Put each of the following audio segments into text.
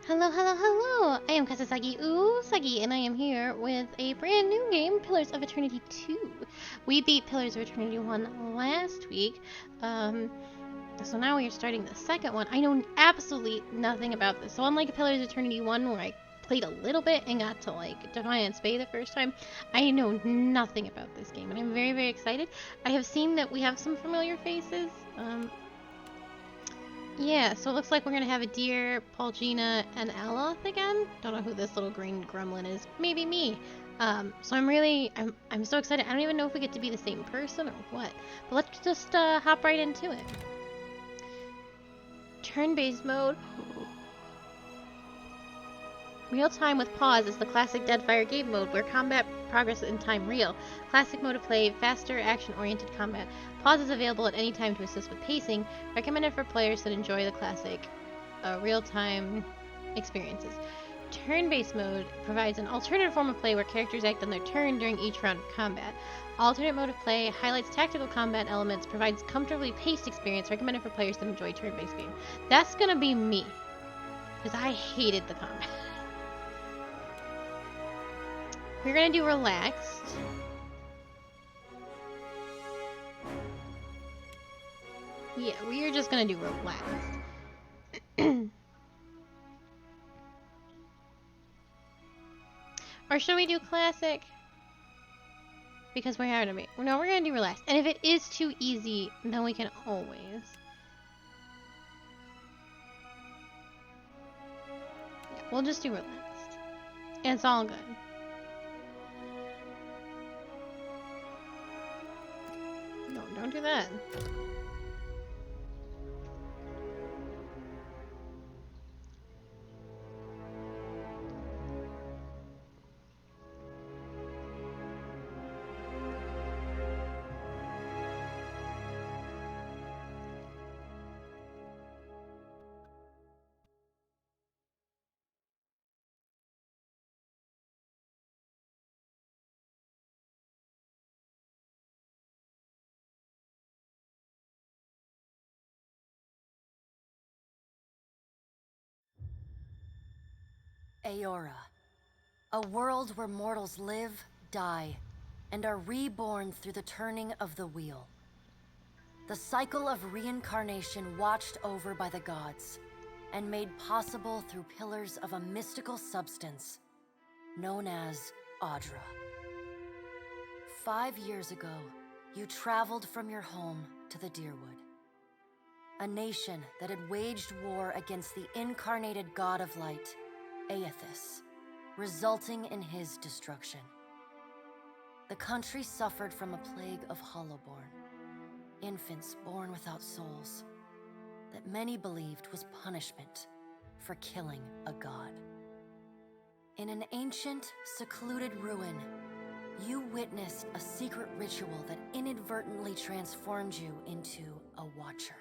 Hello, hello, hello! I am Kasasagi Usagi, and I am here with a brand new game, Pillars of Eternity 2. We beat Pillars of Eternity 1 last week, so now we are starting the second one. I know absolutely nothing about this, so unlike Pillars of Eternity 1, where I played a little bit and got to, Defiance Bay the first time, I know nothing about this game, and I'm very, very excited. I have seen that we have some familiar faces, yeah, so it looks like we're gonna have a deer, Paulgina, and Aloth again. Don't know who this little green gremlin is. Maybe me. So I'm so excited. I don't even know if we get to be the same person or what. But let's just hop right into it. Turn-based mode. Real time with pause is the classic Deadfire game mode where combat progresses in time real. Classic mode of play, faster, action-oriented combat. Pause is available at any time to assist with pacing, recommended for players that enjoy the classic real-time experiences. Turn-based mode provides an alternative form of play where characters act on their turn during each round of combat. Alternate mode of play highlights tactical combat elements, provides comfortably paced experience, recommended for players that enjoy turn-based game. That's gonna be me, because I hated the combat. We're gonna do relaxed. Yeah, we are just gonna do relaxed. Or should we do classic? Because we're having to be. No, we're gonna do relaxed. And if it is too easy, then we can always. Yeah, we'll just do relaxed. It's all good. No, don't do that. Aora, a world where mortals live, die, and are reborn through the turning of the wheel. The cycle of reincarnation watched over by the gods, and made possible through pillars of a mystical substance known as Audra. 5 years ago, you traveled from your home to the Deerwood, a nation that had waged war against the incarnated god of light, Aethys, resulting in his destruction. The country suffered from a plague of hollowborn, infants born without souls, that many believed was punishment for killing a god. In an ancient, secluded ruin, you witnessed a secret ritual that inadvertently transformed you into a watcher.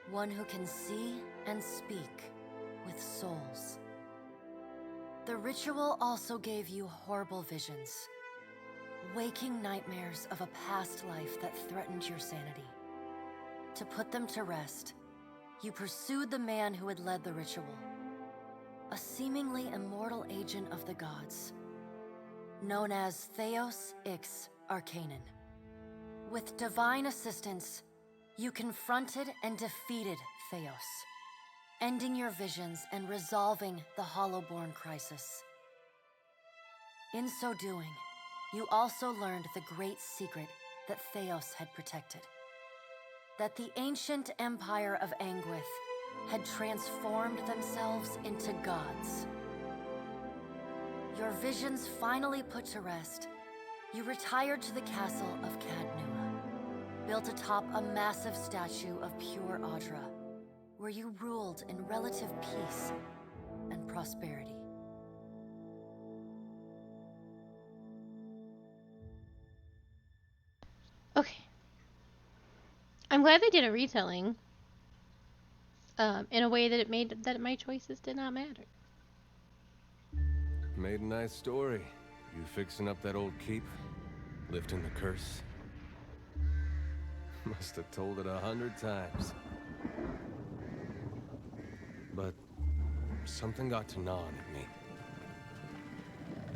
One who can see and speak with souls. The ritual also gave you horrible visions, waking nightmares of a past life that threatened your sanity. To put them to rest, you pursued the man who had led the ritual, a seemingly immortal agent of the gods, known as Theos Ix Arcanon. With divine assistance, you confronted and defeated Theos, ending your visions and resolving the Hollowborn crisis. In so doing, you also learned the great secret that Theos had protected. That the ancient empire of Anguith had transformed themselves into gods. Your visions finally put to rest, you retired to the castle of Cadnua, built atop a massive statue of pure Audra, where you ruled in relative peace and prosperity. Okay. I'm glad they did a retelling. In a way that it made that my choices did not matter. Made a nice story. You fixing up that old keep? Lifting the curse? Must have told it 100 times. But something got to gnawing at me.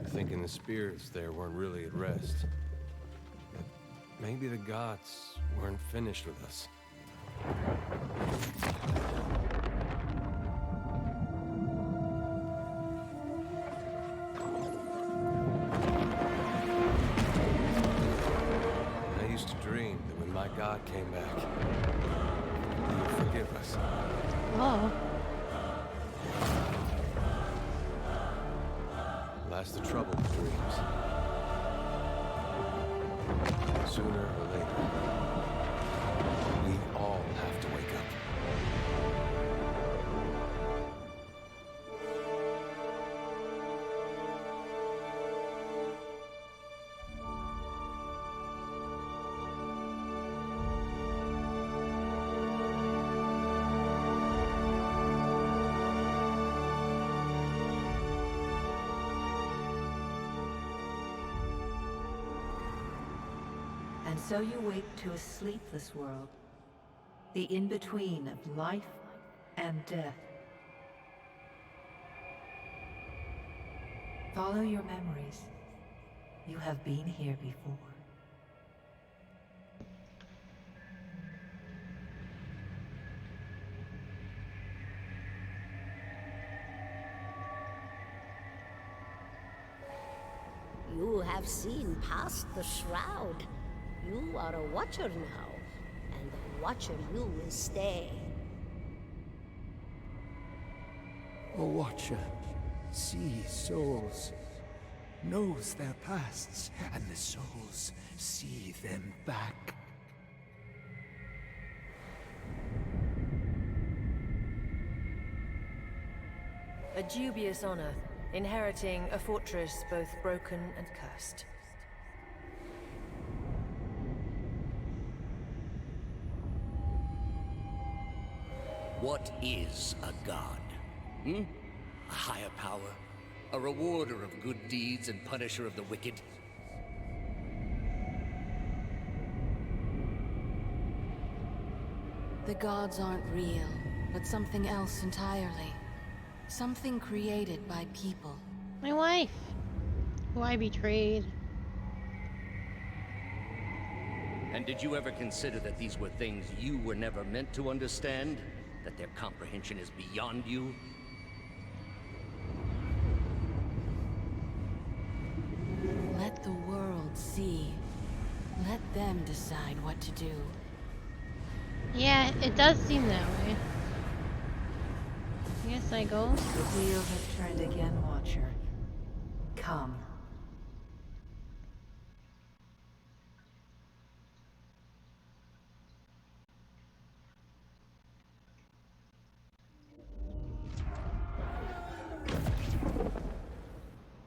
Thinking the spirits there weren't really at rest. That maybe the gods weren't finished with us. I used to dream that when my god came back, he would forgive us. Oh. That's the trouble with dreams. Sooner or later, we all have to wake up. And so you wake to a sleepless world, the in-between of life and death. Follow your memories. You have been here before. You have seen past the shroud. You are a watcher now, and a watcher you will stay. A watcher sees souls, knows their pasts, and the souls see them back. A dubious honor, inheriting a fortress both broken and cursed. What is a god? A higher power? A rewarder of good deeds and punisher of the wicked? The gods aren't real, but something else entirely. Something created by people. My wife, who I betrayed. And did you ever consider that these were things you were never meant to understand? That their comprehension is beyond you? Let the world see. Let them decide what to do. Yeah, it does seem that way. I guess I go. The wheel has turned again, Watcher. Come.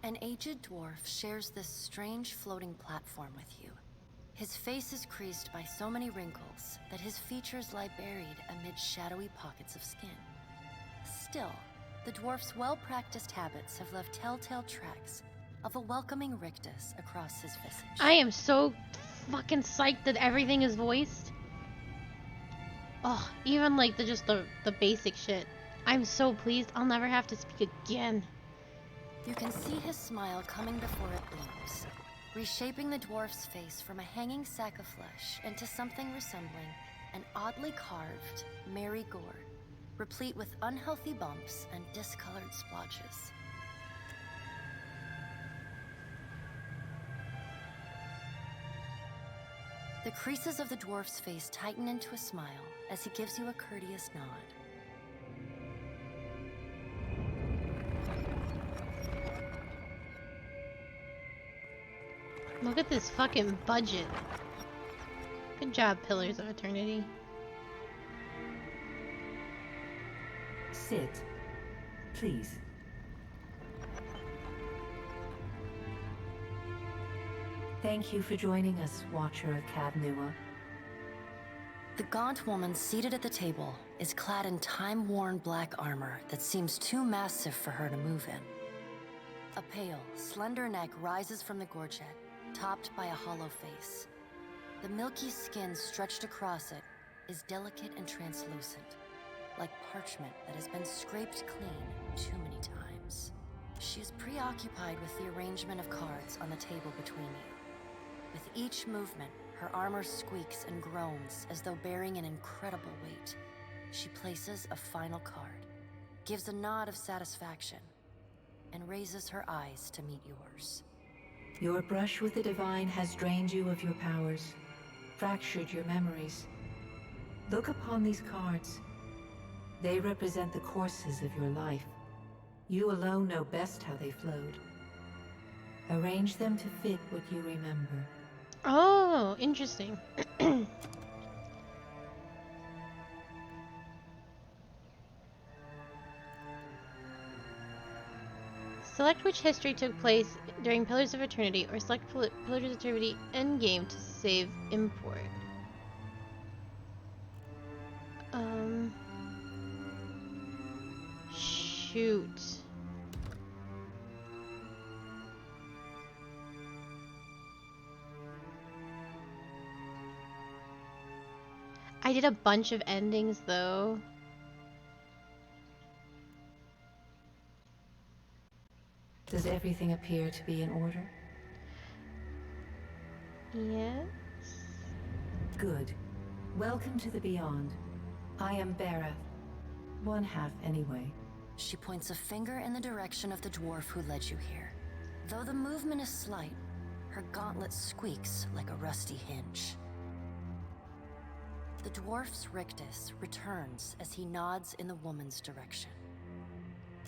An aged dwarf shares this strange floating platform with you. His face is creased by so many wrinkles that his features lie buried amid shadowy pockets of skin. Still, the dwarf's well-practiced habits have left telltale tracks of a welcoming rictus across his visage. I am so fucking psyched that everything is voiced. Oh, even like the basic shit. I'm so pleased I'll never have to speak again. You can see his smile coming before it blooms, reshaping the dwarf's face from a hanging sack of flesh into something resembling an oddly carved, merry gourd, replete with unhealthy bumps and discolored splotches. The creases of the dwarf's face tighten into a smile as he gives you a courteous nod. Look at this fucking budget. Good job, Pillars of Eternity. Sit. Please. Thank you for joining us, Watcher of Cadnua. The gaunt woman seated at the table is clad in time-worn black armor that seems too massive for her to move in. A pale, slender neck rises from the gorget, topped by a hollow face. The milky skin stretched across it is delicate and translucent, like parchment that has been scraped clean too many times. She is preoccupied with the arrangement of cards on the table between you. With each movement, her armor squeaks and groans as though bearing an incredible weight. She places a final card, gives a nod of satisfaction, and raises her eyes to meet yours. Your brush with the divine has drained you of your powers, fractured your memories. Look upon these cards. They represent the courses of your life. You alone know best how they flowed. Arrange them to fit what you remember. Oh, interesting. Select which history took place during Pillars of Eternity, or select Pillars of Eternity endgame to save import. Shoot. I did a bunch of endings though. Does everything appear to be in order? Yes. Good. Welcome to the Beyond. I am Bera. One half, anyway. She points a finger in the direction of the dwarf who led you here. Though the movement is slight, her gauntlet squeaks like a rusty hinge. The dwarf's rictus returns as he nods in the woman's direction.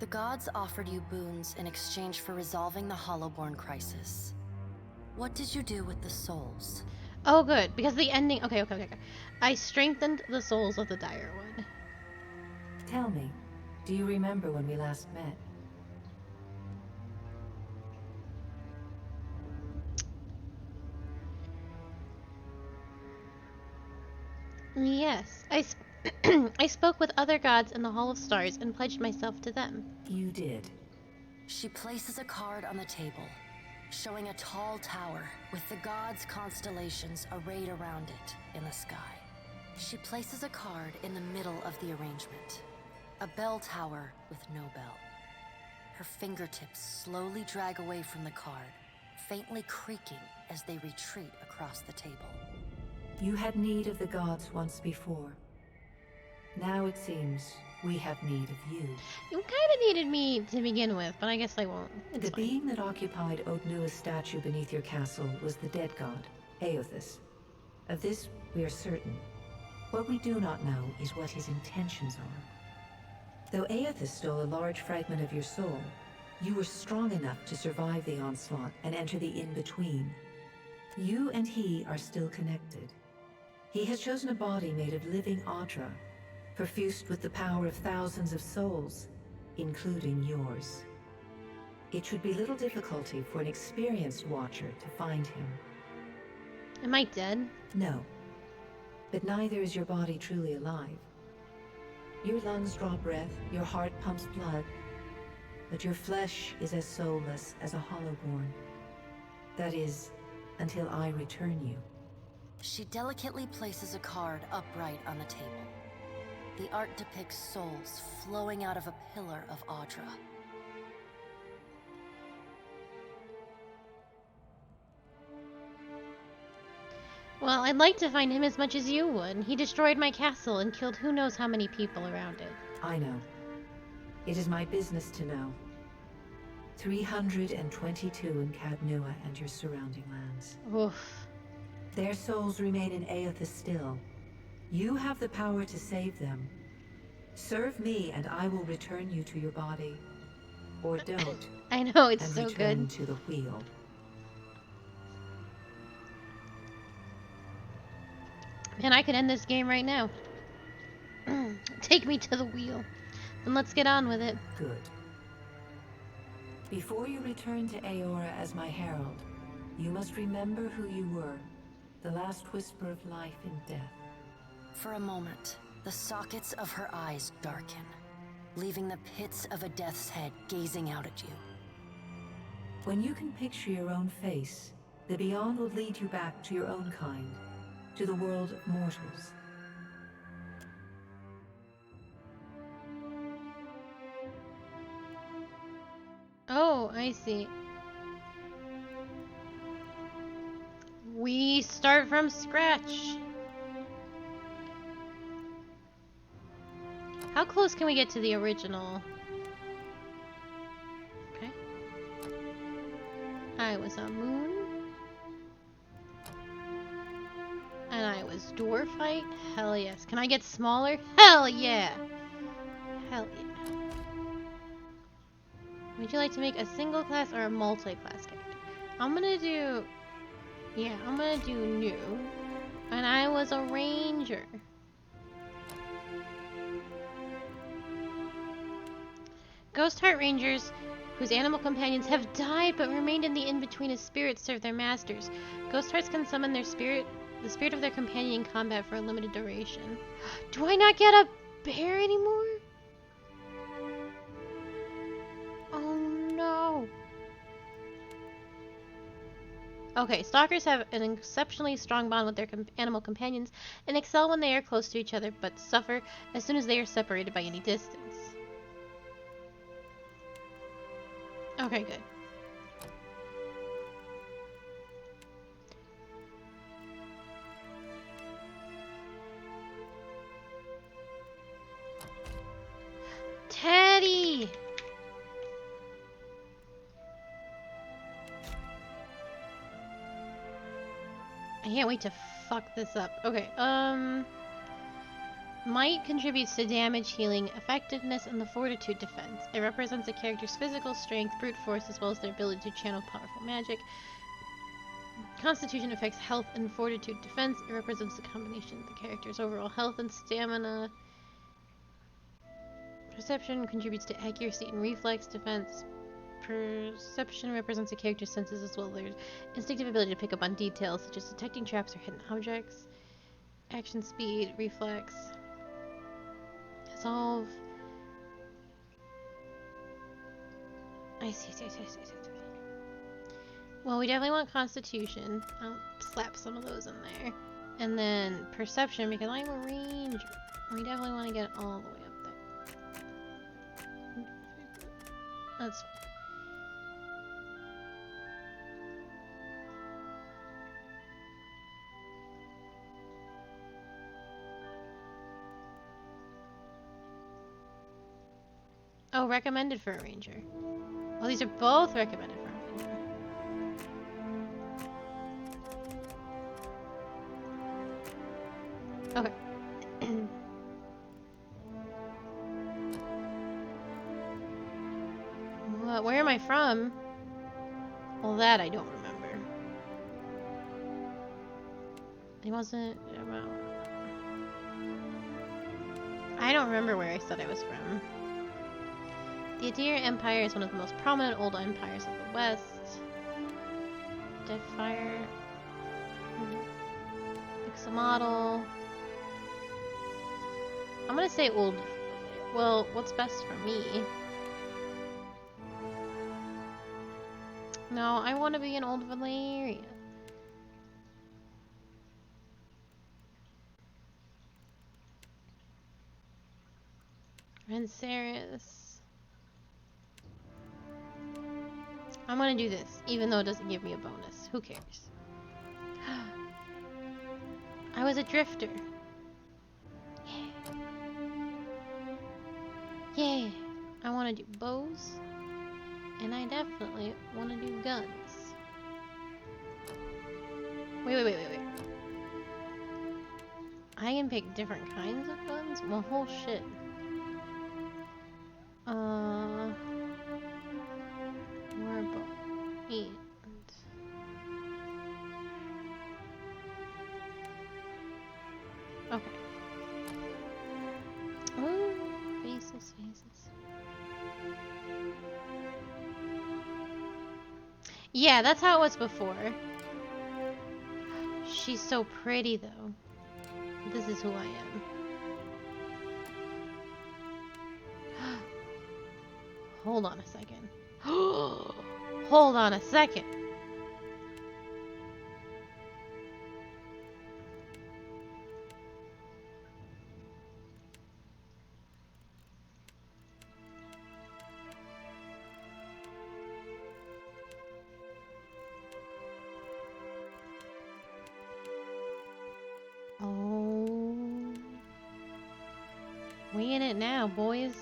The gods offered you boons in exchange for resolving the Hollowborn crisis. What did you do with the souls? Oh, good. Because the ending... Okay. I strengthened the souls of the Dire One. Tell me, do you remember when we last met? Yes. I spoke with other gods in the Hall of Stars and pledged myself to them. You did. She places a card on the table, showing a tall tower with the gods' constellations arrayed around it in the sky. She places a card in the middle of the arrangement, a bell tower with no bell. Her fingertips slowly drag away from the card, faintly creaking as they retreat across the table. You had need of the gods once before. Now it seems we have need of you. You kind of needed me to begin with, but I guess I won't. It's The fine. being that occupied Odnua's statue beneath your castle was the dead god, Aothis. Of this, we are certain. What we do not know is what his intentions are. Though Aothis stole a large fragment of your soul, you were strong enough to survive the onslaught and enter the in-between. You and he are still connected. He has chosen a body made of living Audra, perfused with the power of thousands of souls, including yours. It should be little difficulty for an experienced watcher to find him. Am I dead? No. But neither is your body truly alive. Your lungs draw breath, your heart pumps blood, but your flesh is as soulless as a Hollowborn. That is, until I return you. She delicately places a card upright on the table. The art depicts souls flowing out of a pillar of Audra. Well, I'd like to find him as much as you would. He destroyed my castle and killed who knows how many people around it. I know. It is my business to know. 322 in Cadnua and your surrounding lands. Oof. Their souls remain in Aothis still. You have the power to save them. Serve me and I will return you to your body. Or don't. I know, it's and so return good. to the wheel. Man, I could end this game right now. Take me to the wheel. And let's get on with it. Good. Before you return to Aora as my herald, you must remember who you were. The last whisper of life in death. For a moment, the sockets of her eyes darken, leaving the pits of a death's head gazing out at you. When you can picture your own face, the Beyond will lead you back to your own kind, to the world of mortals. Oh, I see. We start from scratch. How close can we get to the original? Okay. I was a moon. And I was dwarfite? Hell yes. Can I get smaller? Hell yeah! Hell yeah. Would you like to make a single class or a multi-class character? I'm gonna do... Yeah, I'm gonna do new. And I was a ranger. Ghost Heart Rangers, whose animal companions have died but remained in the in-between as spirits, serve their masters. Ghost Hearts can summon their spirit, the spirit of their companion in combat for a limited duration. Do I not get a bear anymore? Oh no. Okay, stalkers have an exceptionally strong bond with their animal companions and excel when they are close to each other, but suffer as soon as they are separated by any distance. Okay, good. Teddy! I can't wait to fuck this up. Okay, Might contributes to damage, healing, effectiveness, and the fortitude defense. It represents a character's physical strength, brute force, as well as their ability to channel powerful magic. Constitution affects health and fortitude defense. It represents the combination of the character's overall health and stamina. Perception contributes to accuracy and reflex defense. Perception represents a character's senses as well as their instinctive ability to pick up on details, such as detecting traps or hidden objects. Action speed, reflex. Solve. I see. Well, we definitely want Constitution. I'll slap some of those in there. And then Perception, because I'm a ranger. We definitely want to get it all the way up there. That's... Oh, recommended for a ranger. Oh, these are both recommended for a ranger. Okay. What? Where am I from? Well, that I don't remember. It wasn't... I don't remember where I said I was from. The Adir Empire is one of the most prominent old empires of the West. Deadfire. Model. I'm gonna say old. Well, what's best for me? No, I want to be an old Valerian. Ranceris. I'm gonna do this, even though it doesn't give me a bonus. Who cares? I was a drifter. Yeah. Yeah. I want to do bows. And I definitely want to do guns. Wait. I can pick different kinds of guns? Well, whole shit. Warbow. And... okay. Oh, faces. Yeah, that's how it was before. She's so pretty, though. This is who I am. Hold on a second. Hold on a second. We in it now, boys.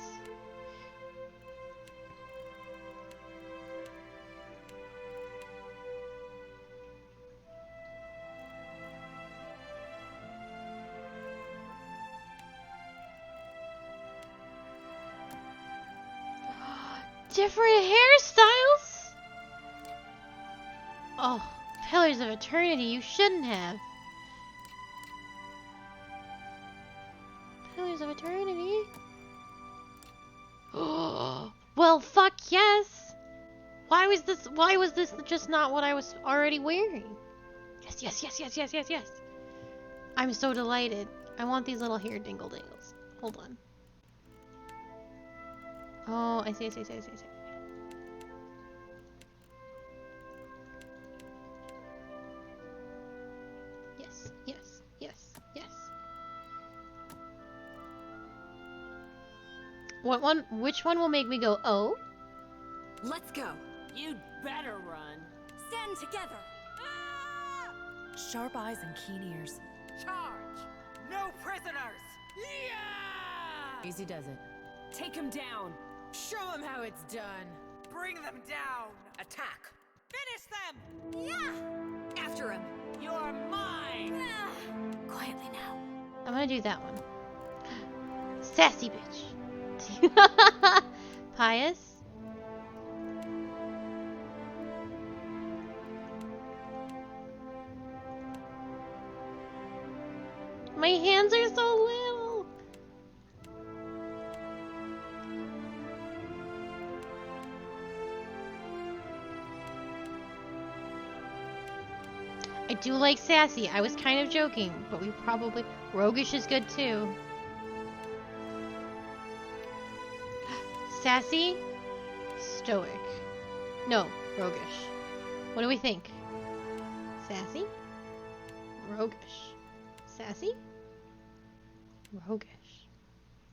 Different hairstyles? Oh, Pillars of Eternity, you shouldn't have. Pillars of Eternity? Oh, well, fuck yes. Why was this just not what I was already wearing? Yes, yes, yes, yes, yes, yes, yes. I'm so delighted. I want these little hair dingle dingles. Hold on. Oh, I see. Yes, yes, yes, yes. What one? Which one will make me go, oh? Let's go. You'd better run. Stand together. Ah! Sharp eyes and keen ears. Charge! No prisoners! Yeah! Easy does it. Take him down. Show him how it's done. Bring them down. Attack. Finish them. Yeah! After him. You're mine. Quietly now. I'm gonna do that one. Sassy bitch. Pious. My hands are so little. I do like sassy. I was kind of joking, but we probably... Roguish is good too. Sassy? Stoic. No, roguish. What do we think? Sassy? Roguish. Sassy? Roguish.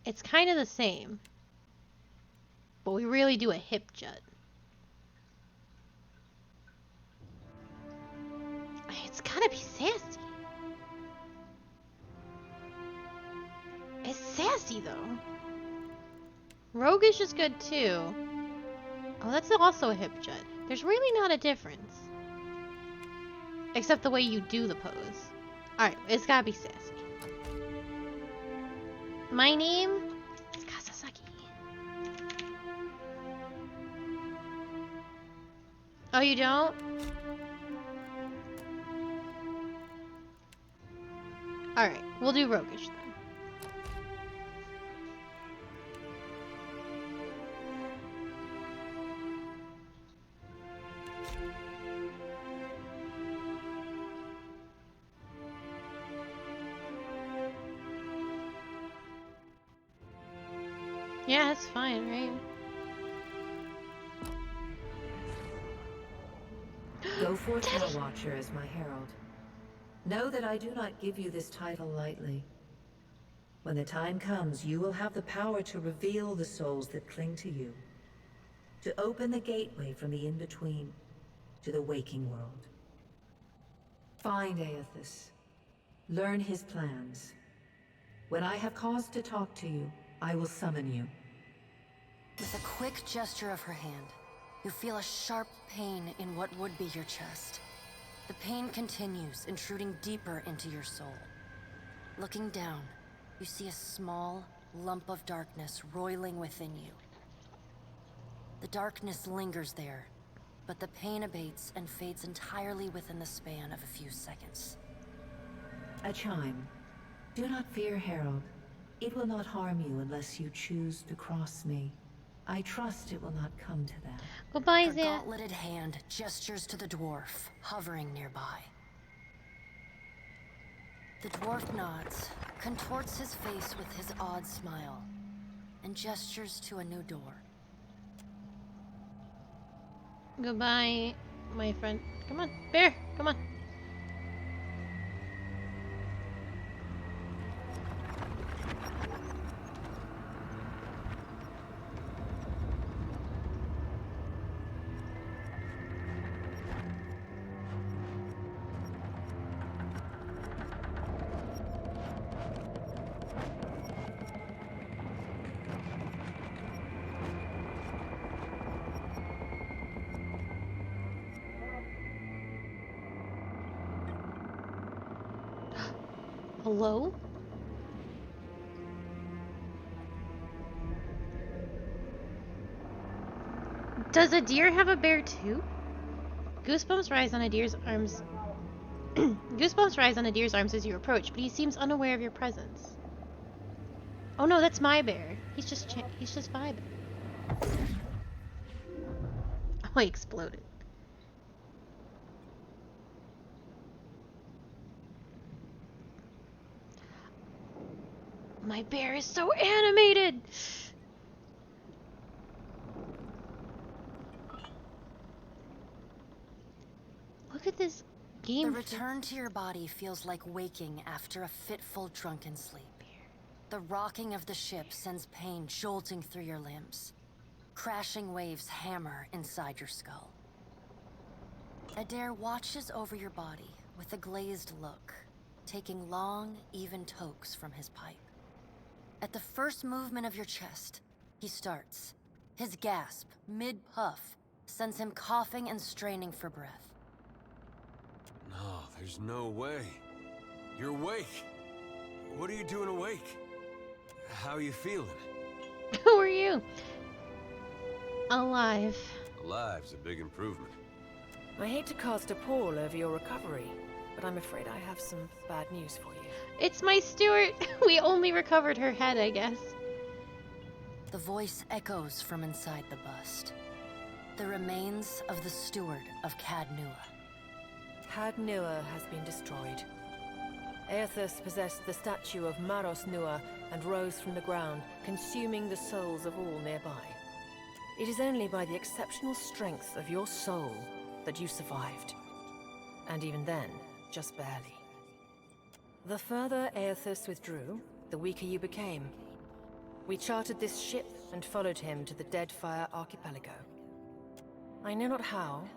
It's kind of the same. But we really do a hip jut. It's gotta be sassy. It's sassy though. Roguish is good too. Oh, that's also a hip jut. There's really not a difference. Except the way you do the pose. Alright, it's gotta be sassy. My name is Kasasaki. Oh, you don't? Alright, we'll do roguish then. Yeah, that's fine, right? Go forth now, Watcher, as my herald. Know that I do not give you this title lightly. When the time comes, you will have the power to reveal the souls that cling to you, to open the gateway from the in-between to the waking world. Find Aethys. Learn his plans. When I have cause to talk to you, I will summon you. With a quick gesture of her hand, you feel a sharp pain in what would be your chest. The pain continues, intruding deeper into your soul. Looking down, you see a small lump of darkness roiling within you. The darkness lingers there, but the pain abates and fades entirely within the span of a few seconds. A chime. Do not fear, Herald. It will not harm you unless you choose to cross me. I trust it will not come to that. Goodbye, Her Zia. gauntleted hand gestures to the dwarf, hovering nearby. The dwarf nods, contorts his face with his odd smile, and gestures to a new door. Goodbye, my friend. Come on, Bear, come on. Hello? Does a deer have a bear too? Goosebumps rise on a deer's arms. Goosebumps rise on a deer's arms as you approach, but he seems unaware of your presence. Oh no, that's my bear. He's just vibing. Oh, I exploded. My bear is so animated! Look at this game. The return to your body feels like waking after a fitful drunken sleep. The rocking of the ship sends pain jolting through your limbs. Crashing waves hammer inside your skull. Adair watches over your body with a glazed look, taking long, even tokes from his pipe. At the first movement of your chest, he starts. His gasp, mid-puff, sends him coughing and straining for breath. No, there's no way. You're awake. What are you doing awake? How are you feeling? Who are you? Alive. Alive's a big improvement. I hate to cast a pall over your recovery, but I'm afraid I have some bad news for you. It's my Stewart. We only recovered her head, I guess. The voice echoes from inside the bust. The remains of the steward of Cad Nua. Cad Nua has been destroyed. Aethys possessed the statue of Maros Nua and rose from the ground, consuming the souls of all nearby. It is only by the exceptional strength of your soul that you survived. And even then, just barely. The further Aethys withdrew, the weaker you became. We chartered this ship and followed him to the Deadfire archipelago. I know not how,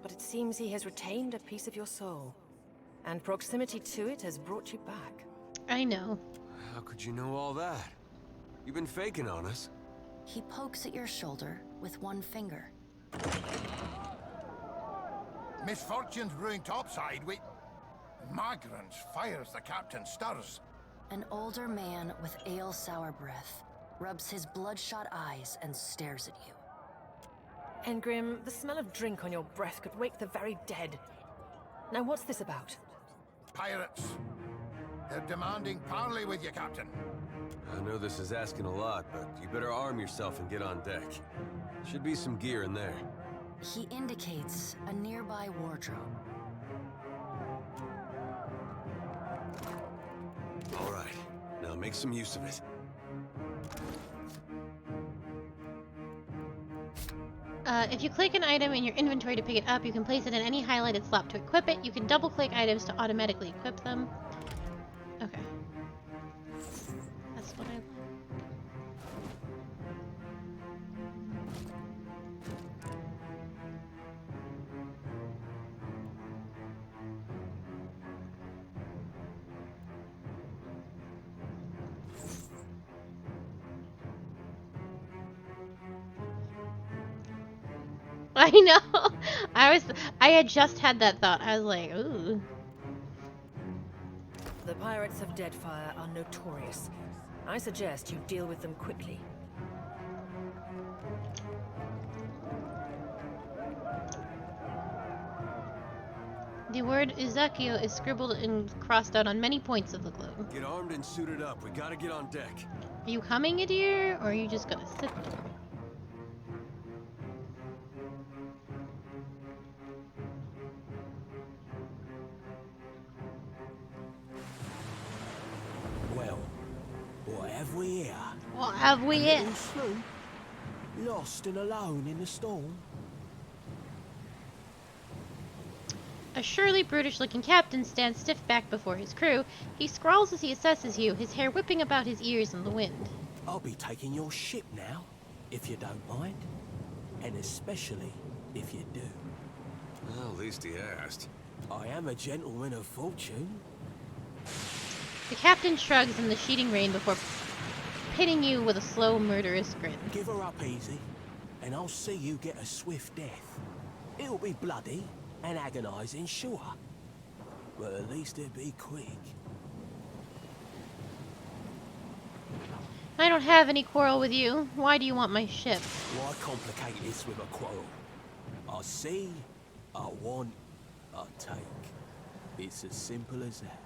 but it seems he has retained a piece of your soul, and proximity to it has brought you back. I know. How could you know all that? You've been faking on us. He pokes at your shoulder with one finger. Misfortune's brewing topside. Migrants fires the captain stirs. An older man with ale-sour breath rubs his bloodshot eyes and stares at you. Engrim, the smell of drink on your breath could wake the very dead. Now what's this about? Pirates. They're demanding parley with you, Captain. I know this is asking a lot, but you better arm yourself and get on deck. Should be some gear in there. He indicates a nearby wardrobe. All right, now make some use of it. If you click an item in your inventory to pick it up, you can place it in any highlighted slot to equip it. You can double-click items to automatically equip them. Okay. That's what I... I know. I had just had that thought. I was like, ooh. The pirates of Deadfire are notorious. I suggest you deal with them quickly. The word Izakio is scribbled and crossed out on many points of the globe. Get armed and suited up. We gotta get on deck. Are you coming, Adir, or are you just gonna sit there? Well, what have we here? What have we A here? little sloop, lost and alone in the storm. A surely brutish-looking captain stands stiff back before his crew. He scrawls as he assesses you, his hair whipping about his ears in the wind. I'll be taking your ship now, if you don't mind. And especially if you do. Well, at least he asked. I am a gentleman of fortune. The captain shrugs in the sheeting rain before pitting you with a slow, murderous grin. Give her up easy, and I'll see you get a swift death. It'll be bloody and agonizing, sure. But at least it'll be quick. I don't have any quarrel with you. Why do you want my ship? Why complicate this with a quarrel? I see, I want, I take. It's as simple as that.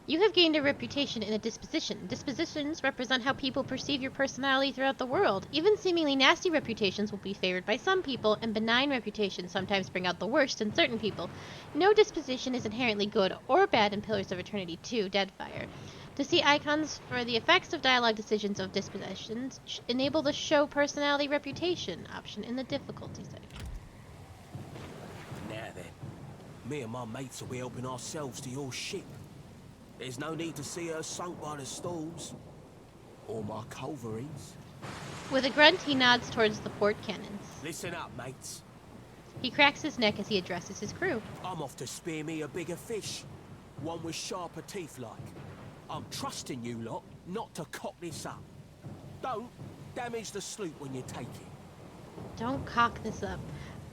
You have gained a reputation and a disposition. Dispositions represent how people perceive your personality throughout the world. Even seemingly nasty reputations will be favored by some people, and benign reputations sometimes bring out the worst in certain people. No disposition is inherently good or bad in Pillars of Eternity 2, Deadfire. To see icons for the effects of dialogue decisions of dispositions, enable the Show Personality Reputation option in the difficulty section. Now then, me and my mates will be helping ourselves to your ship. There's no need to see her sunk by the stalls. Or my culverins. With a grunt, he nods towards the port cannons. Listen up, mates. He cracks his neck as he addresses his crew. I'm off to spear me a bigger fish. One with sharper teeth like. I'm trusting you lot not to cock this up. Don't damage the sloop when you take it. Don't cock this up.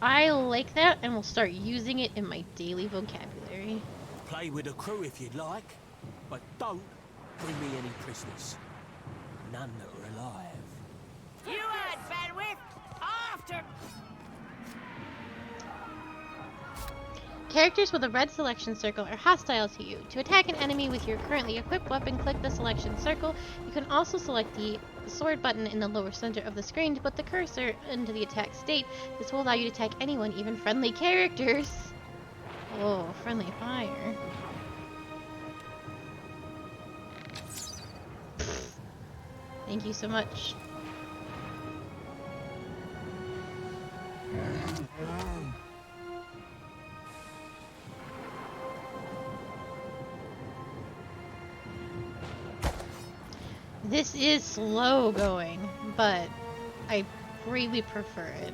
I like that and will start using it in my daily vocabulary. Play with the crew if you'd like, but don't bring me any prisoners. None that are alive. You had bandwidth after. Characters with a red selection circle are hostile to you. To attack an enemy with your currently equipped weapon, click the selection circle. You can also select the sword button in the lower center of the screen to put the cursor into the attack state. This will allow you to attack anyone, even friendly characters. Oh, friendly fire. Thank you so much. This is slow going, but I greatly prefer it.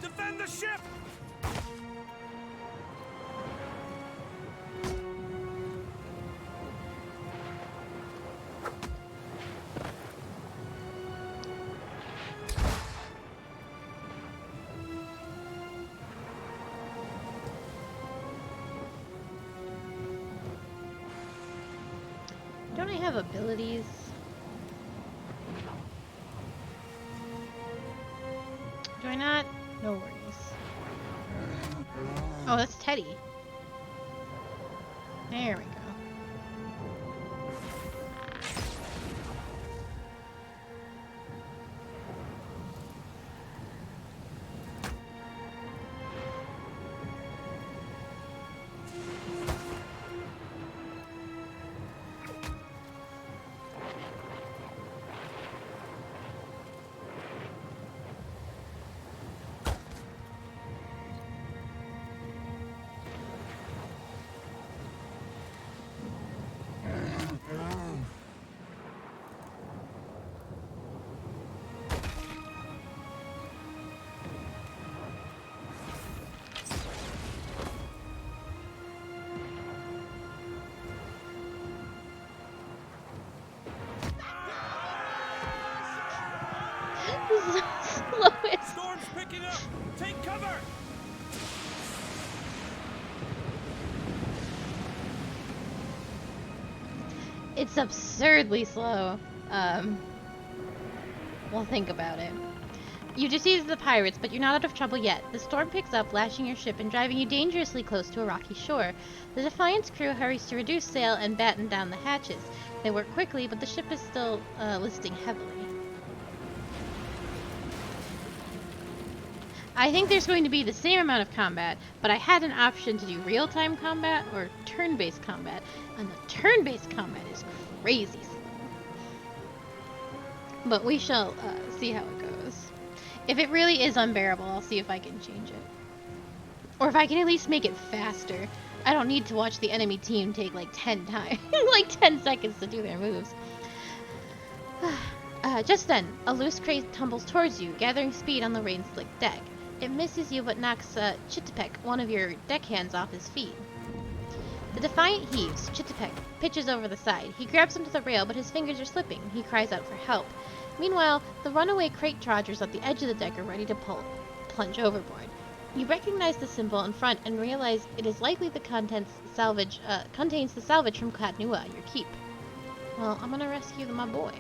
Defend the ship! Don't I have abilities? Do I not? No worries. Oh, that's Teddy. There we go. This is the slowest. Storm's picking up! Take cover! It's absurdly slow. Well, think about it. You deceived the pirates, but you're not out of trouble yet. The storm picks up, lashing your ship and driving you dangerously close to a rocky shore. The Defiant's crew hurries to reduce sail and batten down the hatches. They work quickly, but the ship is still listing heavily. I think there's going to be the same amount of combat, but I had an option to do real-time combat or turn-based combat, and the turn-based combat is crazy. But we shall see how it goes. If it really is unbearable, I'll see if I can change it. Or if I can at least make it faster. I don't need to watch the enemy team take like 10 times, like 10 seconds to do their moves. Just then, a loose crate tumbles towards you, gathering speed on the rain-slicked deck. It misses you but knocks Chitapek, one of your deckhands, off his feet. The Defiant heaves. Chitapek pitches over the side. He grabs onto the rail, but his fingers are slipping. He cries out for help. Meanwhile, the runaway crate trodgers at the edge of the deck are ready to plunge overboard. You recognize the symbol in front and realize it is likely the contains the salvage from Katnua, your keep. Well, I'm gonna rescue my boy.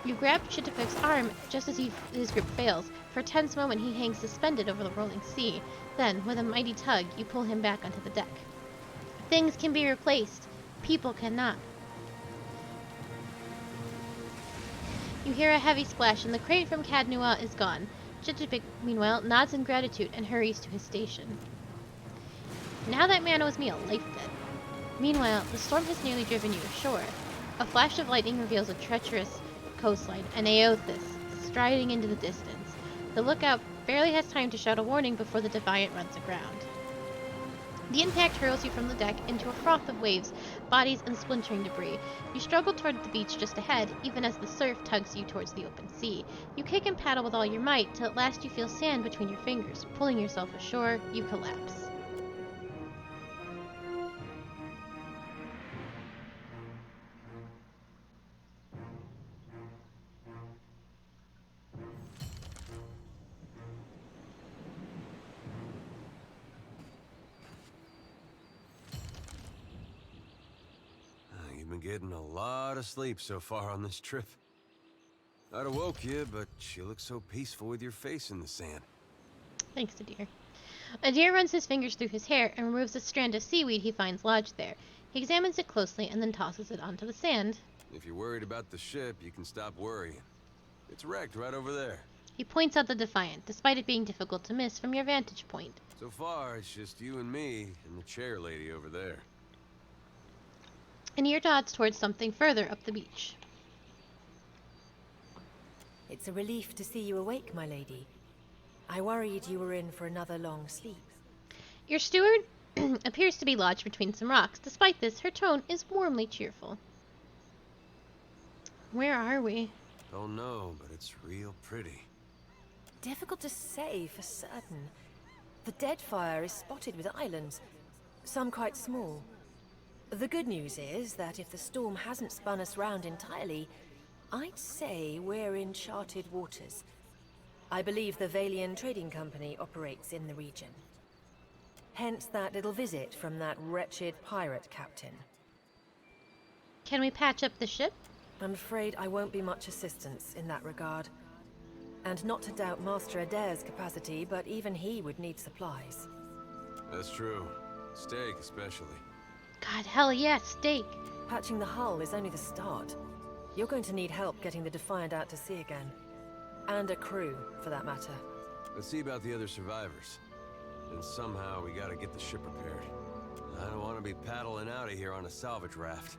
You grab Chittipek's arm just as his grip fails. For a tense moment, he hangs suspended over the rolling sea. Then, with a mighty tug, you pull him back onto the deck. Things can be replaced. People cannot. You hear a heavy splash, and the crate from Katnua is gone. Chittipek, meanwhile, nods in gratitude and hurries to his station. Now that man owes me a life debt. Meanwhile, the storm has nearly driven you ashore. A flash of lightning reveals a treacherous coastline, and Aothis striding into the distance. The lookout barely has time to shout a warning before the Defiant runs aground. The impact hurls you from the deck into a froth of waves, bodies, and splintering debris. You struggle toward the beach just ahead, even as the surf tugs you towards the open sea. You kick and paddle with all your might, till at last you feel sand between your fingers. Pulling yourself ashore, you collapse. You've been getting a lot of sleep so far on this trip. I'd awoke you, but you look so peaceful with your face in the sand. Thanks to Deer. A deer runs his fingers through his hair and removes a strand of seaweed he finds lodged there. He examines it closely and then tosses it onto the sand. If you're worried about the ship, you can stop worrying. It's wrecked right over there. He points out the Defiant, despite it being difficult to miss from your vantage point. So far, it's just you and me and the chair lady over there. And your nods towards something further up the beach. It's a relief to see you awake, my lady. I worried you were in for another long sleep. Your steward appears to be lodged between some rocks. Despite this, her tone is warmly cheerful. Where are we? Don't know, but it's real pretty. Difficult to say for certain. The Deadfire is spotted with islands, some quite small. The good news is that if the storm hasn't spun us round entirely, I'd say we're in charted waters. I believe the Valian Trading Company operates in the region. Hence that little visit from that wretched pirate captain. Can we patch up the ship? I'm afraid I won't be much assistance in that regard. And not to doubt Master Adair's capacity, but even he would need supplies. That's true. Steak, especially. God, hell yeah, steak. Patching the hull is only the start. You're going to need help getting the Defiant out to sea again. And a crew, for that matter. Let's see about the other survivors. And somehow we gotta get the ship repaired. I don't want to be paddling out of here on a salvage raft.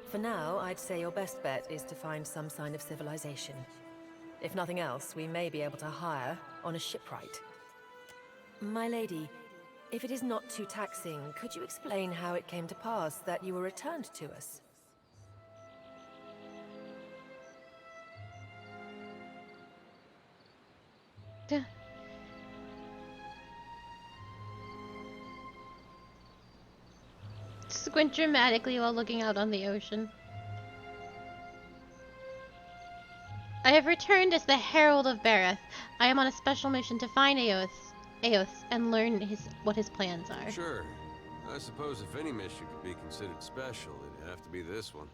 For now, I'd say your best bet is to find some sign of civilization. If nothing else, we may be able to hire on a shipwright. My lady, if it is not too taxing, could you explain how it came to pass that you were returned to us? Duh. Squint dramatically while looking out on the ocean. I have returned as the Herald of Bareth. I am on a special mission to find Aoth and learn what his plans are. Sure. I suppose if any mission could be considered special, it'd have to be this one.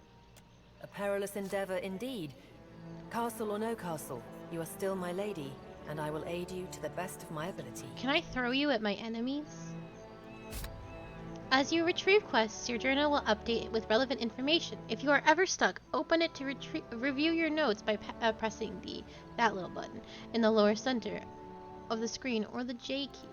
A perilous endeavor indeed. Castle or no castle, you are still my lady, and I will aid you to the best of my ability. Can I throw you at my enemies? As you retrieve quests, your journal will update with relevant information. If you are ever stuck, open it to review your notes by pressing that little button in the lower center of the screen, or the J key.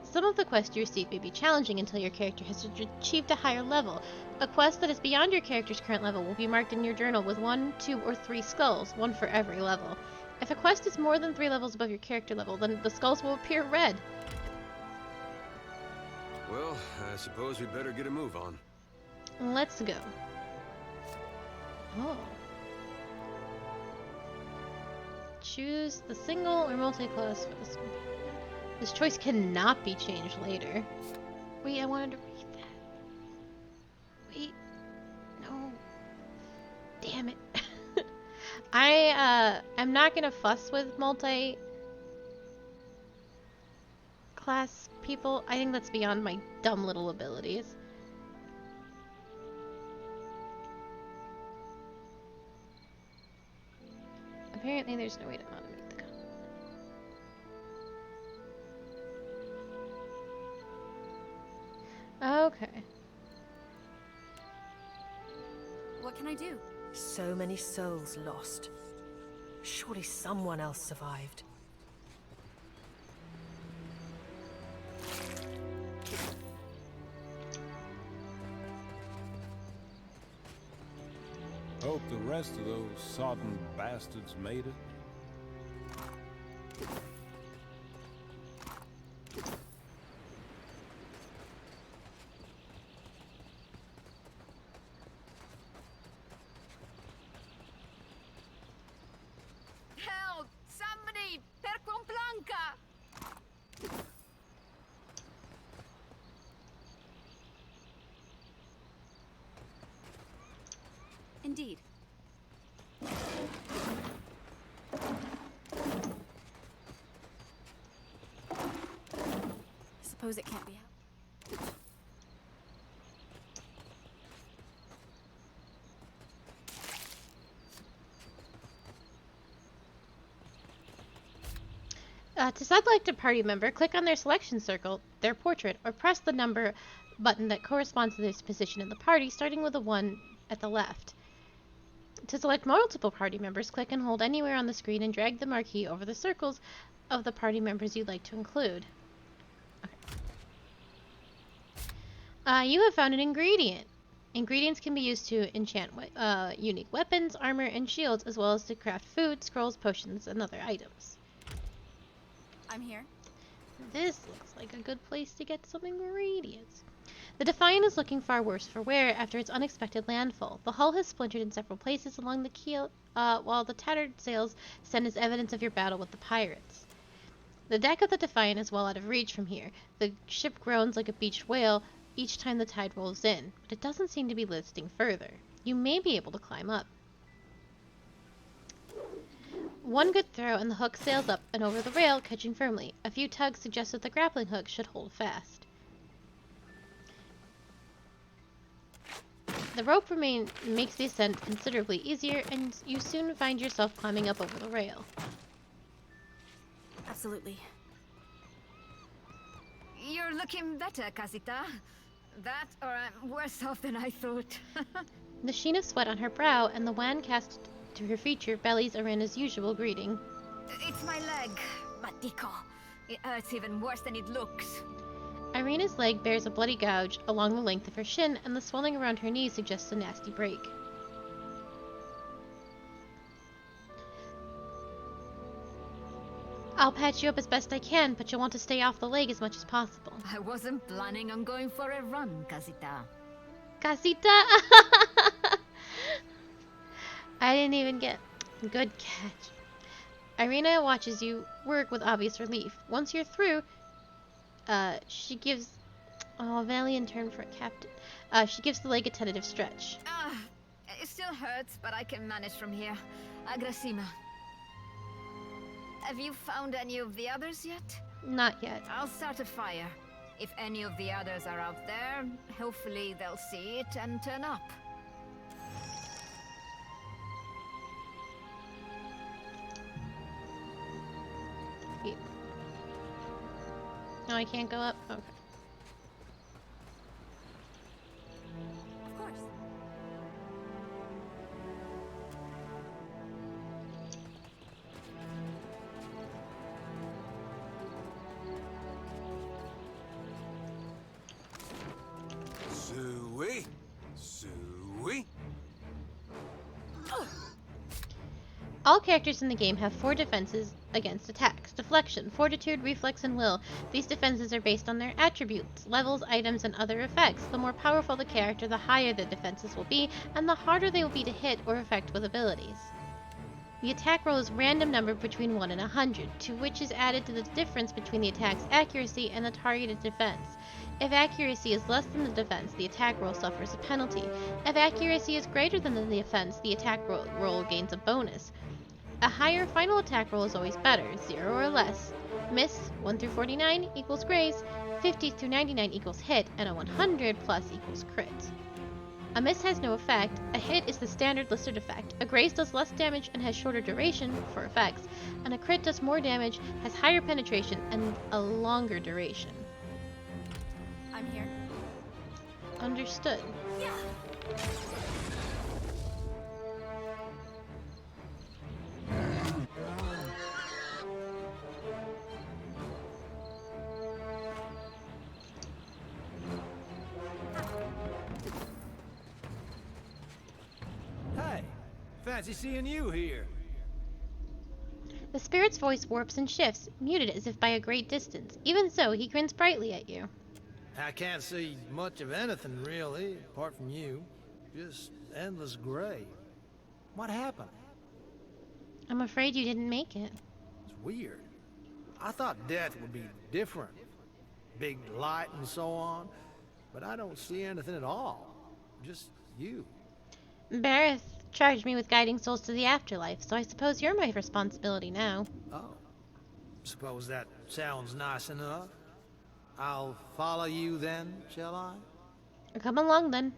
Some of the quests you receive may be challenging until your character has achieved a higher level. A quest that is beyond your character's current level will be marked in your journal with 1, 2, or 3 skulls, one for every level. If a quest is more than 3 levels above your character level, then the skulls will appear red. Well, I suppose we better get a move on. Let's go. Oh. Choose the single or multi-class for this one. This choice cannot be changed later. Wait, I wanted to read that. Wait. No. Damn it. I'm not gonna fuss with multi-class people. I think that's beyond my dumb little abilities. Apparently there's no way to automate the gun. Okay. What can I do? So many souls lost. Surely someone else survived. Hope the rest of those sodden bastards made it. Help! Somebody! Per complanca! Indeed. Suppose it can't be helped. To select a party member, click on their selection circle, their portrait, or press the number button that corresponds to their position in the party, starting with the 1 at the left. To select multiple party members, click and hold anywhere on the screen and drag the marquee over the circles of the party members you'd like to include. Okay. You have found an ingredient. Ingredients can be used to enchant unique weapons, armor, and shields, as well as to craft food, scrolls, potions, and other items. I'm here. This looks like a good place to get some ingredients. The Defiant is looking far worse for wear after its unexpected landfall. The hull has splintered in several places along the keel, while the tattered sails stand as evidence of your battle with the pirates. The deck of the Defiant is well out of reach from here. The ship groans like a beached whale each time the tide rolls in, but it doesn't seem to be listing further. You may be able to climb up. One good throw and the hook sails up and over the rail, catching firmly. A few tugs suggest that the grappling hook should hold fast. The rope makes the ascent considerably easier, and you soon find yourself climbing up over the rail. Absolutely. You're looking better, Casita. That, or I'm worse off than I thought. The sheen of sweat on her brow and the wan cast to her feature bellies Irina's usual greeting. It's my leg, Matico. It hurts even worse than it looks. Irina's leg bears a bloody gouge along the length of her shin, and the swelling around her knee suggests a nasty break. I'll patch you up as best I can, but you'll want to stay off the leg as much as possible. I wasn't planning on going for a run, Casita. Casita! I didn't even get... Good catch. Irina watches you work with obvious relief. Once you're through, she gives... Oh, valiant turn for a captain. She gives the leg a tentative stretch. It still hurts, but I can manage from here. Agrasima. Have you found any of the others yet? Not yet. I'll start a fire. If any of the others are out there, hopefully they'll see it and turn up. Yeah. No, I can't go up? Okay. Of course. Suey. Suey. All characters in the game have 4 defenses against attacks: deflection, fortitude, reflex, and will. These defenses are based on their attributes, levels, items, and other effects. The more powerful the character, the higher the defenses will be, and the harder they will be to hit or affect with abilities. The attack roll is random numbered between 1 and 100, to which is added to the difference between the attack's accuracy and the targeted defense. If accuracy is less than the defense, the attack roll suffers a penalty. If accuracy is greater than the defense, the attack roll gains a bonus. A higher final attack roll is always better, 0 or less. Miss, 1 through 49 equals graze, 50 through 99 equals hit, and a 100 plus equals crit. A miss has no effect, a hit is the standard listed effect, a graze does less damage and has shorter duration for effects, and a crit does more damage, has higher penetration, and a longer duration. I'm here. Understood. Yeah. Hey, fancy seeing you here. The spirit's voice warps and shifts, muted as if by a great distance. Even so, he grins brightly at you. I can't see much of anything, really, apart from you. Just endless gray. What happened? I'm afraid you didn't make it. It's weird. I thought death would be different. Big light and so on. But I don't see anything at all. Just you. Bareth charged me with guiding souls to the afterlife, so I suppose you're my responsibility now. Oh. Suppose that sounds nice enough. I'll follow you then, shall I? Come along then.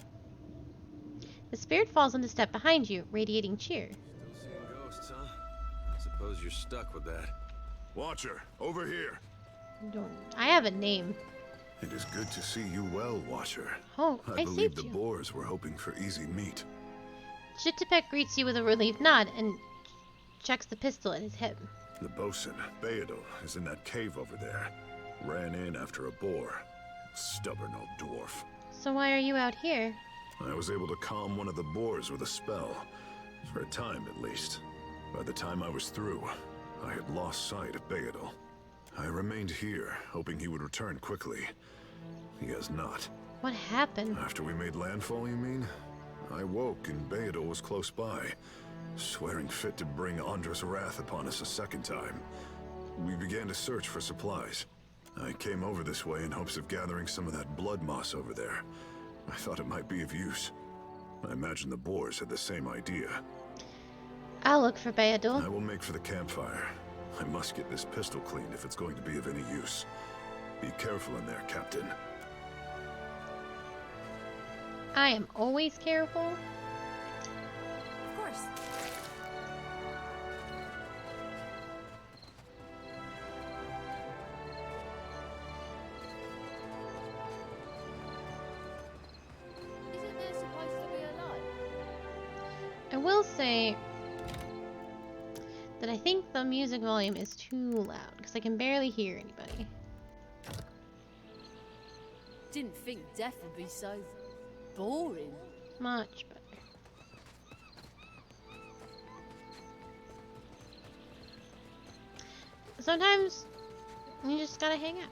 The spirit falls into step behind you, radiating cheer. Still seeing ghosts, huh? Suppose you're stuck with that. Watcher, over here. I have a name. It is good to see you well, Watcher. Oh, I I believe saved the you. boars were hoping for easy meat. Chittipek greets you with a relieved nod and checks the pistol at his hip. The bosun, Beadle, is in that cave over there. Ran in after a boar. Stubborn old dwarf. So why are you out here? I was able to calm one of the boars with a spell. For a time, at least. By the time I was through, I had lost sight of Beadle. I remained here, hoping he would return quickly. He has not. What happened? After we made landfall, you mean? I woke and Beadle was close by, swearing fit to bring Andra's wrath upon us a second time. We began to search for supplies. I came over this way in hopes of gathering some of that blood moss over there. I thought it might be of use. I imagine the boars had the same idea. I'll look for Beadle. I will make for the campfire. I must get this pistol cleaned if it's going to be of any use. Be careful in there, Captain. I am always careful. Of course. Isn't there supposed to be a light? I will say that I think the music volume is too loud because I can barely hear anybody. Didn't think death would be so boring. Much better. Sometimes you just gotta hang out.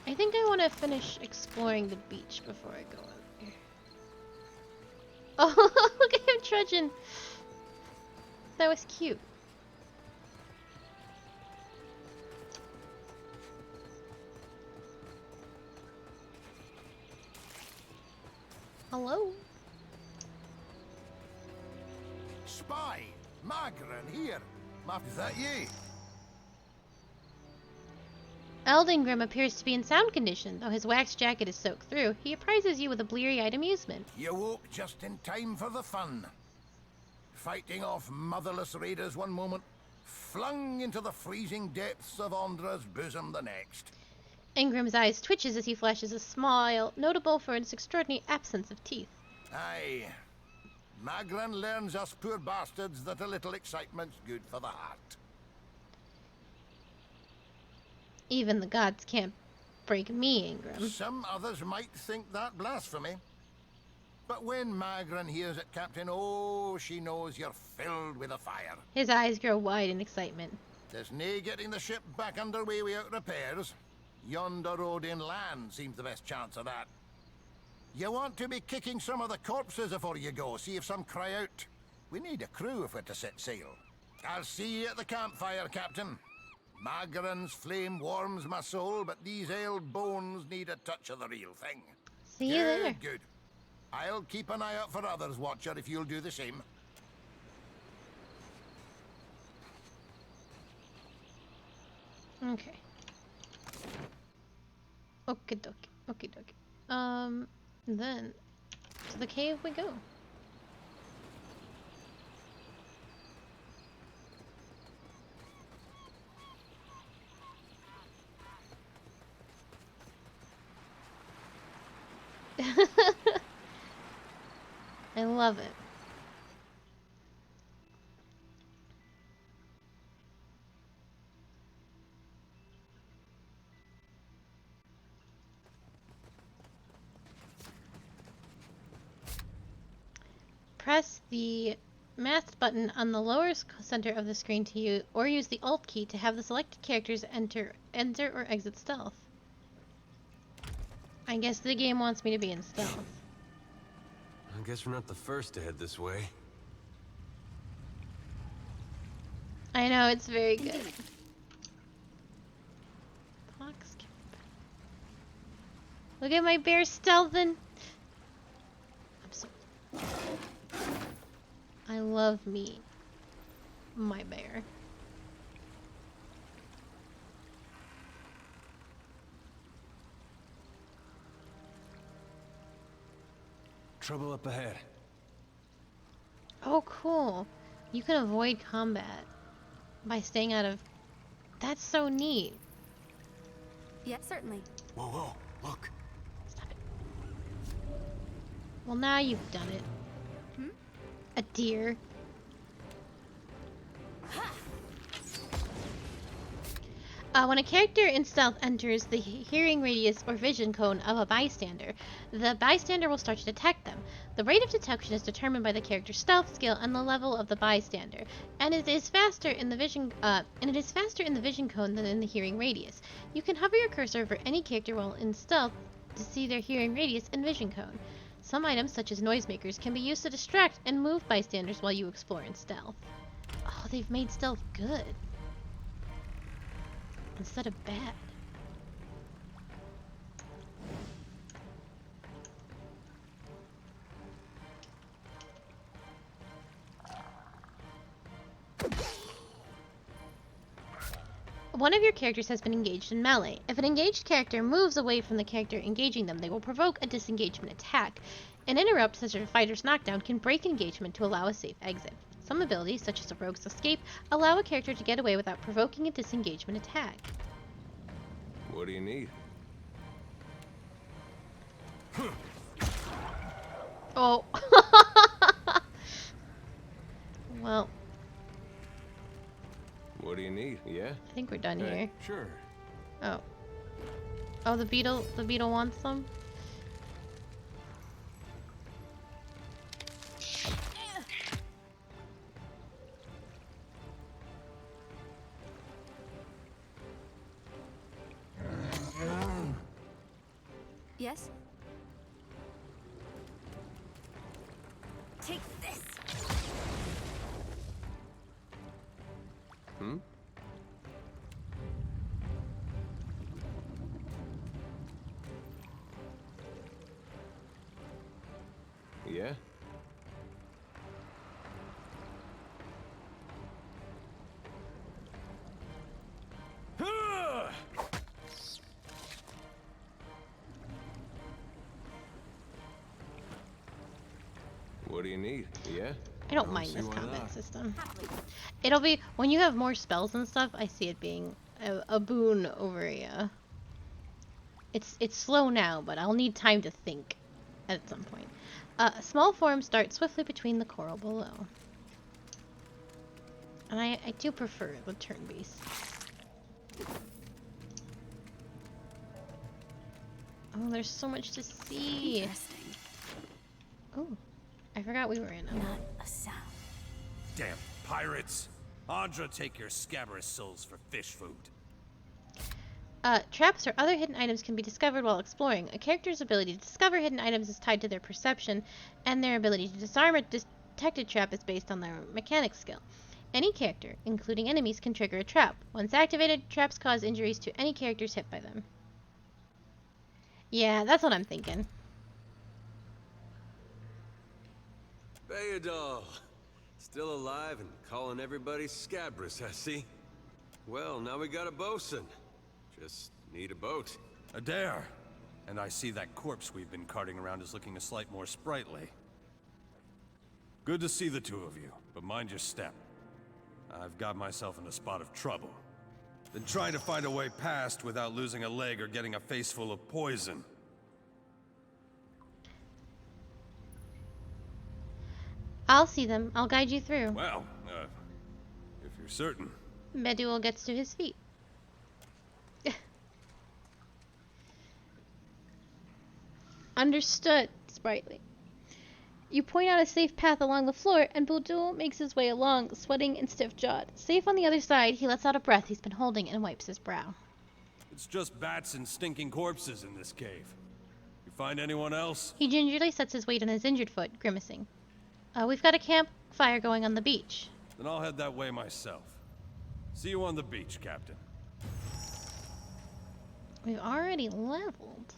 I think I want to finish exploring the beach before I go out there. Oh, look at him trudging. That was cute. Hello? Spy! Magran here! Is that ye? Eldingrim appears to be in sound condition, though his wax jacket is soaked through. He apprises you with a bleary-eyed amusement. You woke just in time for the fun. Fighting off motherless raiders one moment, flung into the freezing depths of Andra's bosom the next. Ingrim's eyes twitches as he flashes a smile, notable for its extraordinary absence of teeth. Aye. Magran learns us poor bastards that a little excitement's good for the heart. Even the gods can't break me, Ingram. Some others might think that blasphemy. But when Magran hears it, Captain, oh, she knows you're filled with a fire. His eyes grow wide in excitement. There's nae getting the ship back underway without repairs. Yonder road inland seems the best chance of that. You want to be kicking some of the corpses before you go, see if some cry out. We need a crew if we're to set sail. I'll see you at the campfire, Captain. Magran's flame warms my soul, but these ailed bones need a touch of the real thing. See you there. Good. I'll keep an eye out for others, Watcher, if you'll do the same. Okay. Okie dokie. Okie dokie. Then to the cave we go. I love it. Press the masked button on the lower center of the screen to use, or use the Alt key to have the selected characters enter or exit stealth. I guess the game wants me to be in stealth. I guess we're not the first to head this way. I know, it's very good. Fox cap. Look at my bear stealthing. I'm so... I love me. My bear. Trouble up ahead. Oh, cool. You can avoid combat by staying out of... That's so neat. Yeah, certainly. Whoa, whoa, look. Stop it. Well, now you've done it. Hmm? A deer. When a character in stealth enters the hearing radius or vision cone of a bystander, the bystander will start to detect them. The rate of detection is determined by the character's stealth skill and the level of the bystander, and it is faster in the vision cone than in the hearing radius. You can hover your cursor over any character while in stealth to see their hearing radius and vision cone. Some items, such as noisemakers, can be used to distract and move bystanders while you explore in stealth. Oh, they've made stealth good instead of bad. One of your characters has been engaged in melee. If an engaged character moves away from the character engaging them, they will provoke a disengagement attack. An interrupt, such as a fighter's knockdown, can break engagement to allow a safe exit. Some abilities, such as a rogue's escape, allow a character to get away without provoking a disengagement attack. What do you need? Oh. Well. What do you need? Yeah? I think we're done here. Sure. Oh. Oh, the beetle wants them? Yes? Take this! Hmm? Yeah? What do you need? Yeah? I don't mind this combat system. It'll be, when you have more spells and stuff, I see it being a boon over a... It's slow now, but I'll need time to think at some point. Small forms dart swiftly between the coral below. And I do prefer the turn-based. Oh, there's so much to see. Interesting. Oh, I forgot we were in them. Not a sound. Damn pirates! Andra, take your scabrous souls for fish food. Traps or other hidden items can be discovered while exploring. A character's ability to discover hidden items is tied to their perception, and their ability to disarm a detected trap is based on their mechanics skill. Any character, including enemies, can trigger a trap. Once activated, traps cause injuries to any characters hit by them. Yeah, that's what I'm thinking. Bayadol. Still alive and calling everybody scabrous, I see. Well, now we got a bosun. Just need a boat. Adair! And I see that corpse we've been carting around is looking a slight more sprightly. Good to see the two of you, but mind your step. I've got myself in a spot of trouble. Been trying to find a way past without losing a leg or getting a face full of poison. I'll see them. I'll guide you through. Well, if you're certain. Meduel gets to his feet. Understood, sprightly. You point out a safe path along the floor, and Meduel makes his way along, sweating and stiff-jawed. Safe on the other side, he lets out a breath he's been holding and wipes his brow. It's just bats and stinking corpses in this cave. You find anyone else? He gingerly sets his weight on his injured foot, grimacing. We've got a campfire going on the beach. Then I'll head that way myself. See you on the beach, Captain. We've already leveled.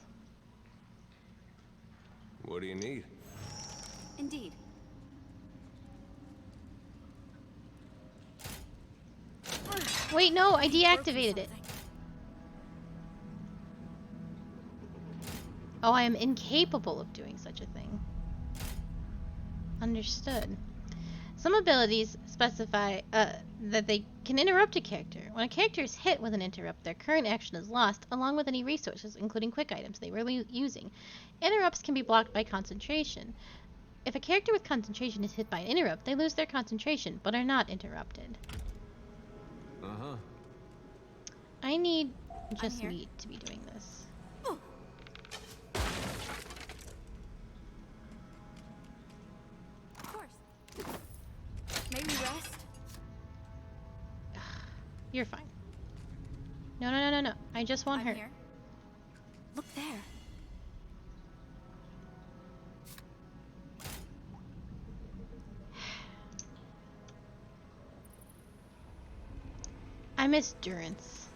What do you need? Indeed. Wait, no, I deactivated it. Oh, I am incapable of doing such a thing. Understood. Some abilities specify that they can interrupt a character. When a character is hit with an interrupt, their current action is lost, along with any resources, including quick items they were using. Interrupts can be blocked by concentration. If a character with concentration is hit by an interrupt, they lose their concentration, but are not interrupted. Uh-huh. I need just me to be doing this. Of course. May we rest? You're fine. No, no, no, no, no. I just want her. Here. Look there. I miss Durance.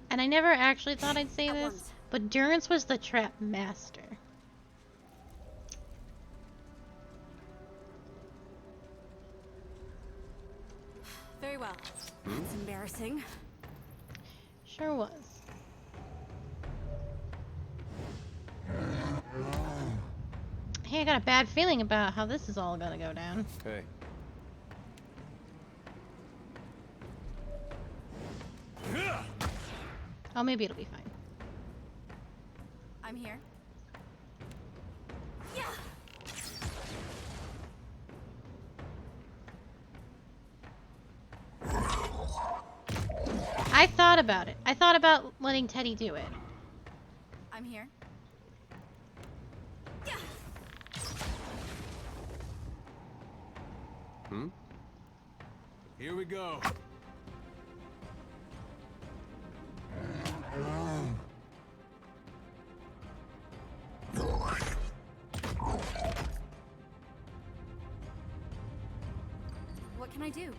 And I never actually thought I'd say this, but Durance was the trap master. Very well. That's embarrassing. Sure was. Hey, I got a bad feeling about how this is all gonna go down. Hey. Oh, maybe it'll be fine. I'm here. Yeah. I thought about it. I thought about letting Teddy do it. I'm here. Here we go. What can I do?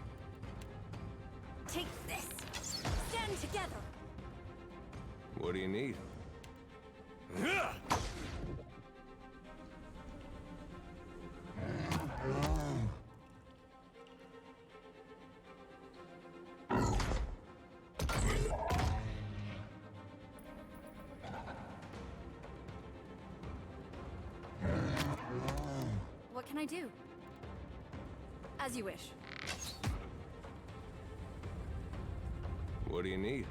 Take this. Stand together. What do you need? What can I do? As you wish. What do you need?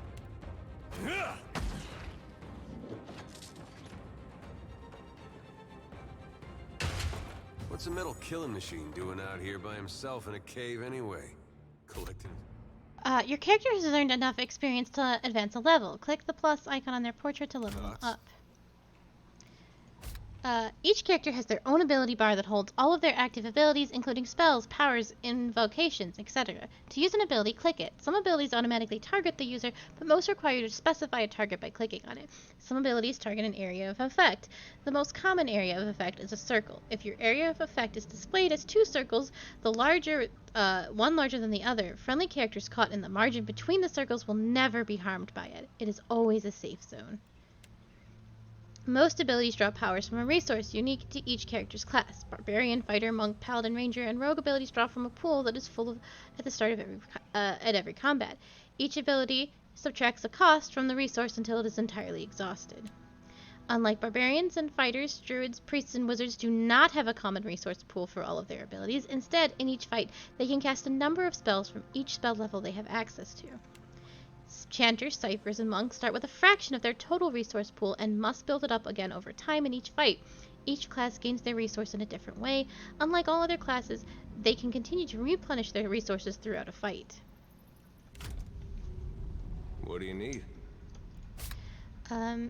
What's a metal killing machine doing out here by himself in a cave anyway? Collecting. Your character has earned enough experience to advance a level. Click the plus icon on their portrait to level up. Each character has their own ability bar that holds all of their active abilities, including spells, powers, invocations, etc. To use an ability, click it. Some abilities automatically target the user, but most require you to specify a target by clicking on it. Some abilities target an area of effect. The most common area of effect is a circle. If your area of effect is displayed as two circles, the larger, one larger than the other, friendly characters caught in the margin between the circles will never be harmed by it. It is always a safe zone. Most abilities draw powers from a resource unique to each character's class. Barbarian, Fighter, Monk, Paladin, Ranger, and Rogue abilities draw from a pool that is full at the start of every combat. Each ability subtracts a cost from the resource until it is entirely exhausted. Unlike barbarians and fighters, druids, priests, and wizards do not have a common resource pool for all of their abilities. Instead, in each fight, they can cast a number of spells from each spell level they have access to. Chanters, ciphers, and monks start with a fraction of their total resource pool and must build it up again over time in each fight. Each class gains their resource in a different way. Unlike all other classes, they can continue to replenish their resources throughout a fight. What do you need? A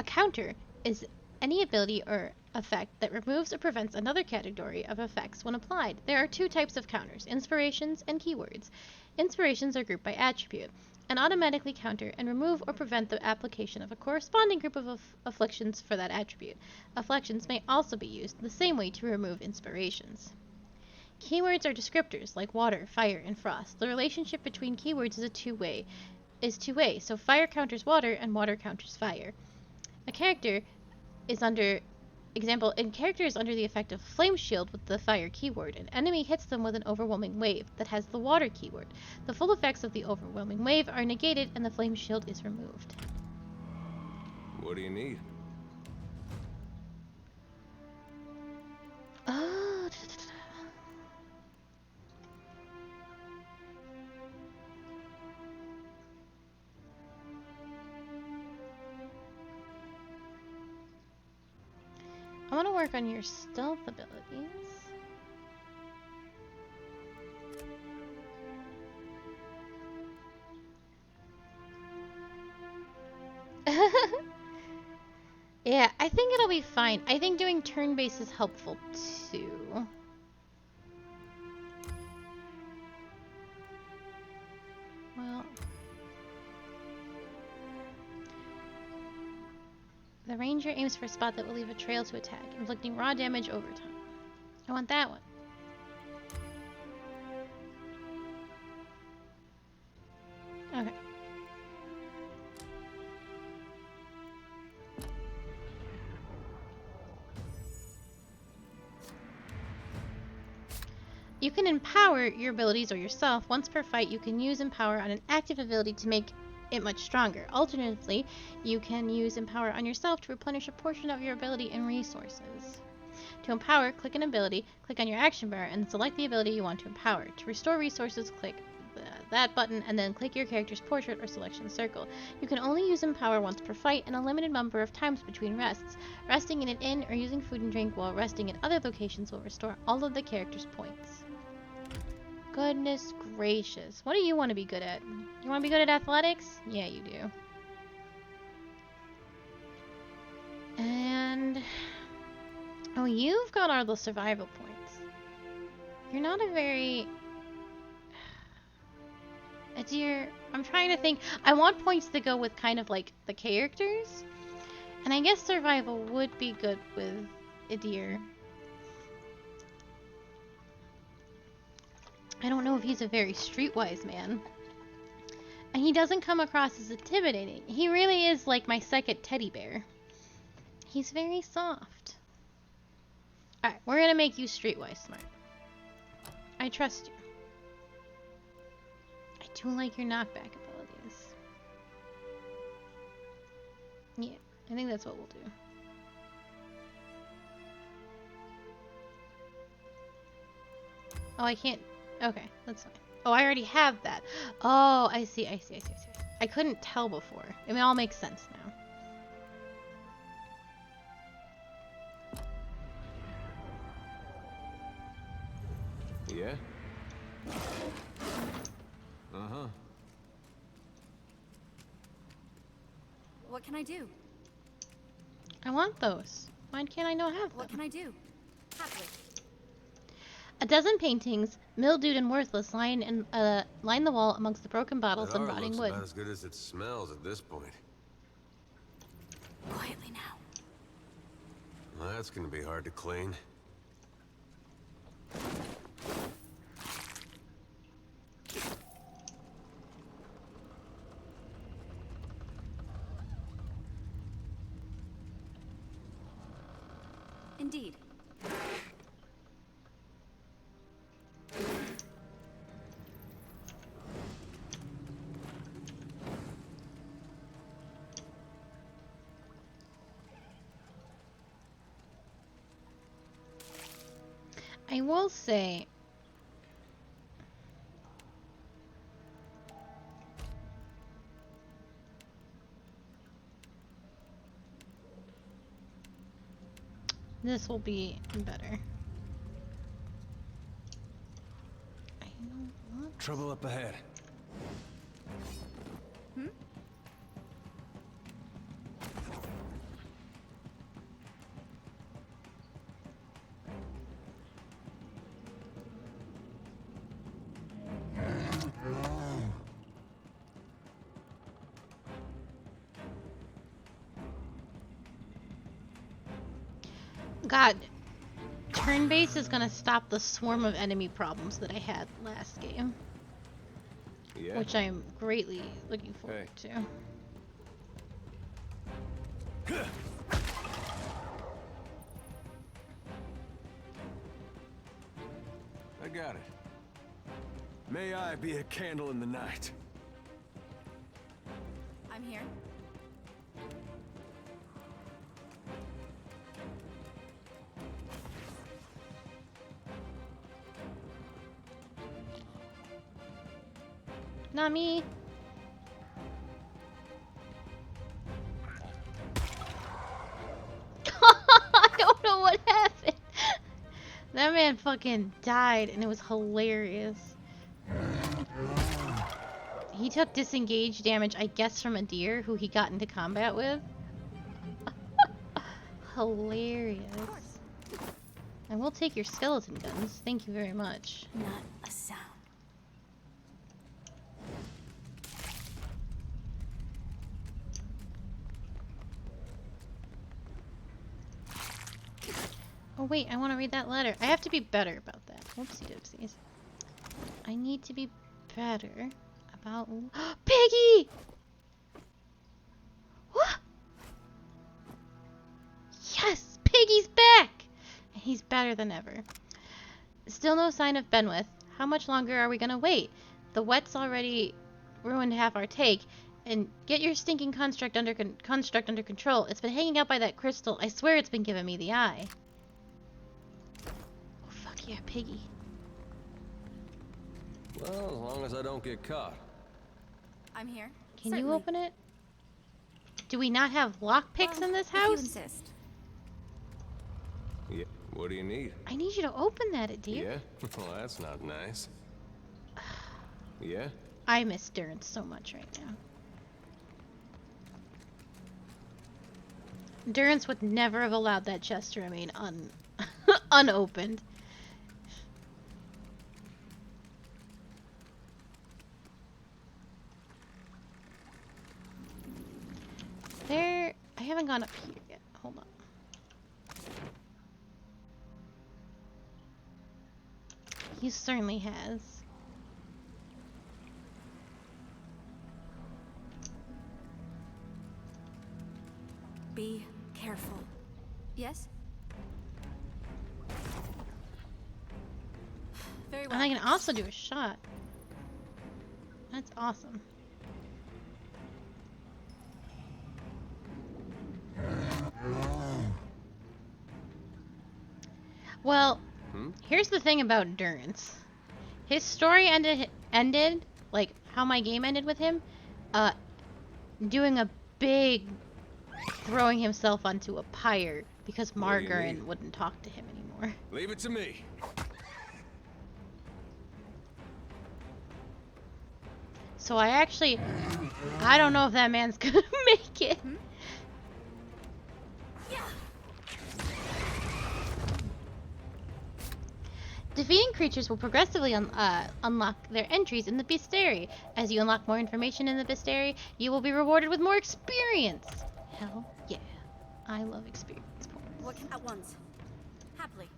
counter is any ability or effect that removes or prevents another category of effects when applied. There are two types of counters, inspirations and keywords. Inspirations are grouped by attribute and automatically counter and remove or prevent the application of a corresponding group of afflictions for that attribute. Afflictions may also be used the same way to remove inspirations. Keywords are descriptors like water, fire, and frost. The relationship between keywords is two-way, so fire counters water and water counters fire. A character is under the effect of Flame Shield with the fire keyword. An enemy hits them with an overwhelming wave that has the water keyword. The full effects of the overwhelming wave are negated and the Flame Shield is removed. What do you need? I want to work on your stealth abilities. Yeah, I think it'll be fine. I think doing turn-based is helpful too. Well, the ranger aims for a spot that will leave a trail to attack, inflicting raw damage over time. I want that one. Okay. You can empower your abilities or yourself. Once per fight, you can use Empower on an active ability to make it much stronger. Alternatively, you can use Empower on yourself to replenish a portion of your ability and resources. To empower, click an ability, click on your action bar, and select the ability you want to empower. To restore resources, click that button, and then click your character's portrait or selection circle. You can only use Empower once per fight and a limited number of times between rests. Resting in an inn or using food and drink while resting at other locations will restore all of the character's points. Goodness gracious. What do you want to be good at? You want to be good at athletics? Yeah, you do. And... oh, you've got all the survival points. You're not a very... I'm trying to think. I want points that go with kind of like the characters. And I guess survival would be good with Adir. I don't know if he's a very streetwise man. And he doesn't come across as intimidating. He really is like my second teddy bear. He's very soft. Alright, we're gonna make you streetwise smart. I trust you. I do like your knockback abilities. Yeah, I think that's what we'll do. Oh, I can't... okay, that's fine. Oh, I already have that. Oh, I see. I couldn't tell before. It all makes sense now. Yeah? Uh-huh. What can I do? I want those. Why can't I not have them? What can I do? Happily. A dozen paintings, mildewed and worthless, line the wall amongst the broken bottles and rotting wood. About as good as it smells at this point. Quietly now. Well, that's gonna be hard to clean. Indeed. I will say, this will be better. I don't want Trouble up ahead. Hmm? God, turn base is gonna stop the swarm of enemy problems that I had last game. Yeah. Which I'm greatly looking forward to. I got it. May I be a candle in the night. I'm here. Not me. I don't know what happened. That man fucking died and it was hilarious. He took disengage damage, I guess, from a deer who he got into combat with. Hilarious. I will take your skeleton guns. Thank you very much. Not a sound. Oh wait, I want to read that letter. I have to be better about that. Whoopsie doopsies. I need to be better about... Piggy! What? Yes! Piggy's back! And he's better than ever. Still no sign of Benwith. How much longer are we gonna wait? The wet's already ruined half our take. And get your stinking construct under control. It's been hanging out by that crystal. I swear it's been giving me the eye. Oh, fuck yeah, Piggy. Well, as long as I don't get caught. I'm here. Can Certainly. you open it? Do we not have lockpicks in this If you house? insist. Yeah. What do you need? I need you to open that, dear. Yeah? Well, that's not nice. Yeah? I miss Durrance so much right now. Durrance would never have allowed that chest to remain unopened. I haven't gone up here yet. Hold on. He certainly has. Be careful. Yes? Very well. And I can also do a shot. That's awesome. Well, here's the thing about Durrance. His story ended like how my game ended with him, doing a big throwing himself onto a pyre because Margarin wouldn't talk to him anymore. Leave it to me. So I don't know if that man's gonna make it. Defeating creatures will progressively unlock their entries in the bestiary. As you unlock more information in the bestiary, you will be rewarded with more experience. Hell yeah. I love experience points. Work at once. Happily.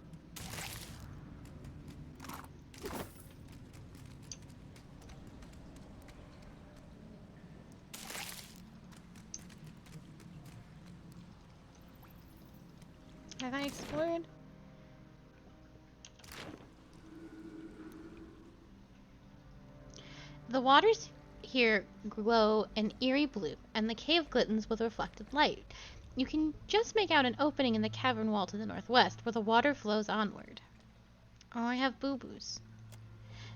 Have I explored? The waters here glow an eerie blue, and the cave glistens with reflected light. You can just make out an opening in the cavern wall to the northwest, where the water flows onward. Oh, I have boo-boos.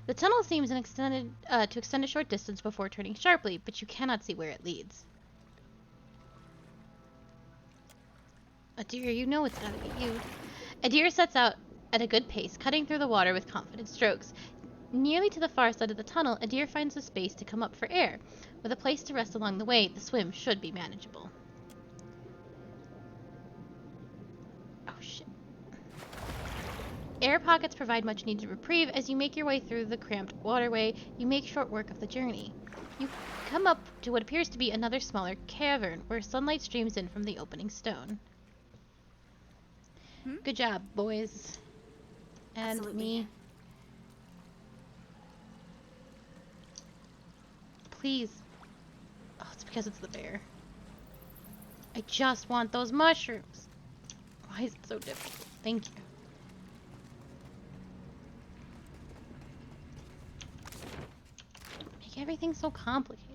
The tunnel seems to extend a short distance before turning sharply, but you cannot see where it leads. A deer, you know it's gotta be you. A deer sets out at a good pace, cutting through the water with confident strokes. Nearly to the far side of the tunnel, a deer finds a space to come up for air. With a place to rest along the way, the swim should be manageable. Oh shit. Air pockets provide much needed reprieve. As you make your way through the cramped waterway, you make short work of the journey. You come up to what appears to be another smaller cavern, where sunlight streams in from the opening stone. Good job, boys. And Absolutely. me. Please. Oh, it's because it's the bear. I just want those mushrooms. Why is it so difficult? Thank you. Make everything so complicated.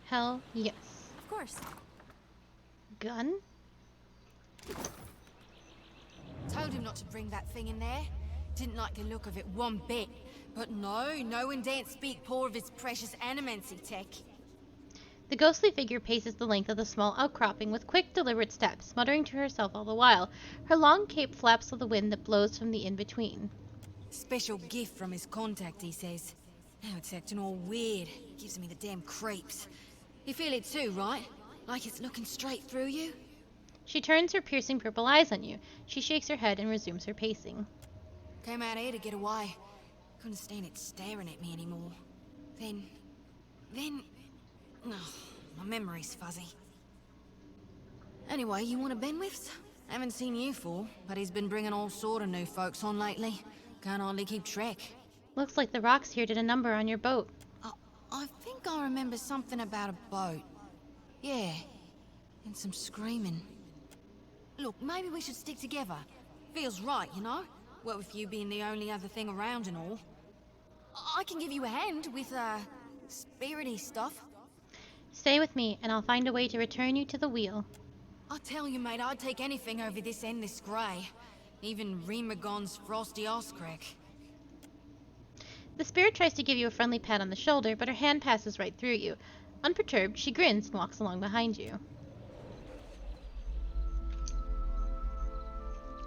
Hell yes. Of course. Gun? Told him not to bring that thing in there. Didn't like the look of it one bit. But no one daren't speak poor of his precious animancy tech. The ghostly figure paces the length of the small outcropping with quick, deliberate steps, muttering to herself all the while. Her long cape flaps with the wind that blows from the in-between. Special gift from his contact, he says. Now it's acting all weird. Gives me the damn creeps. You feel it too, right? Like it's looking straight through you? She turns her piercing purple eyes on you. She shakes her head and resumes her pacing. Came out here to get away. Couldn't stand it staring at me anymore. Then... Oh, my memory's fuzzy. Anyway, you want a Benwifts? Haven't seen you for, but he's been bringing all sort of new folks on lately. Can't hardly keep track. Looks like the rocks here did a number on your boat. I think I remember something about a boat. Yeah. And some screaming. Look, maybe we should stick together. Feels right, you know? What with you being the only other thing around and all. I can give you a hand with, spirity stuff. Stay with me, and I'll find a way to return you to the wheel. I tell you, mate, I'd take anything over this endless grey. Even Remagon's frosty ass crack. The spirit tries to give you a friendly pat on the shoulder, but her hand passes right through you. Unperturbed, she grins and walks along behind you.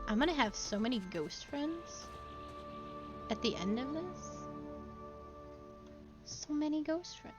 I'm gonna have so many ghost friends at the end of this. So many ghost friends.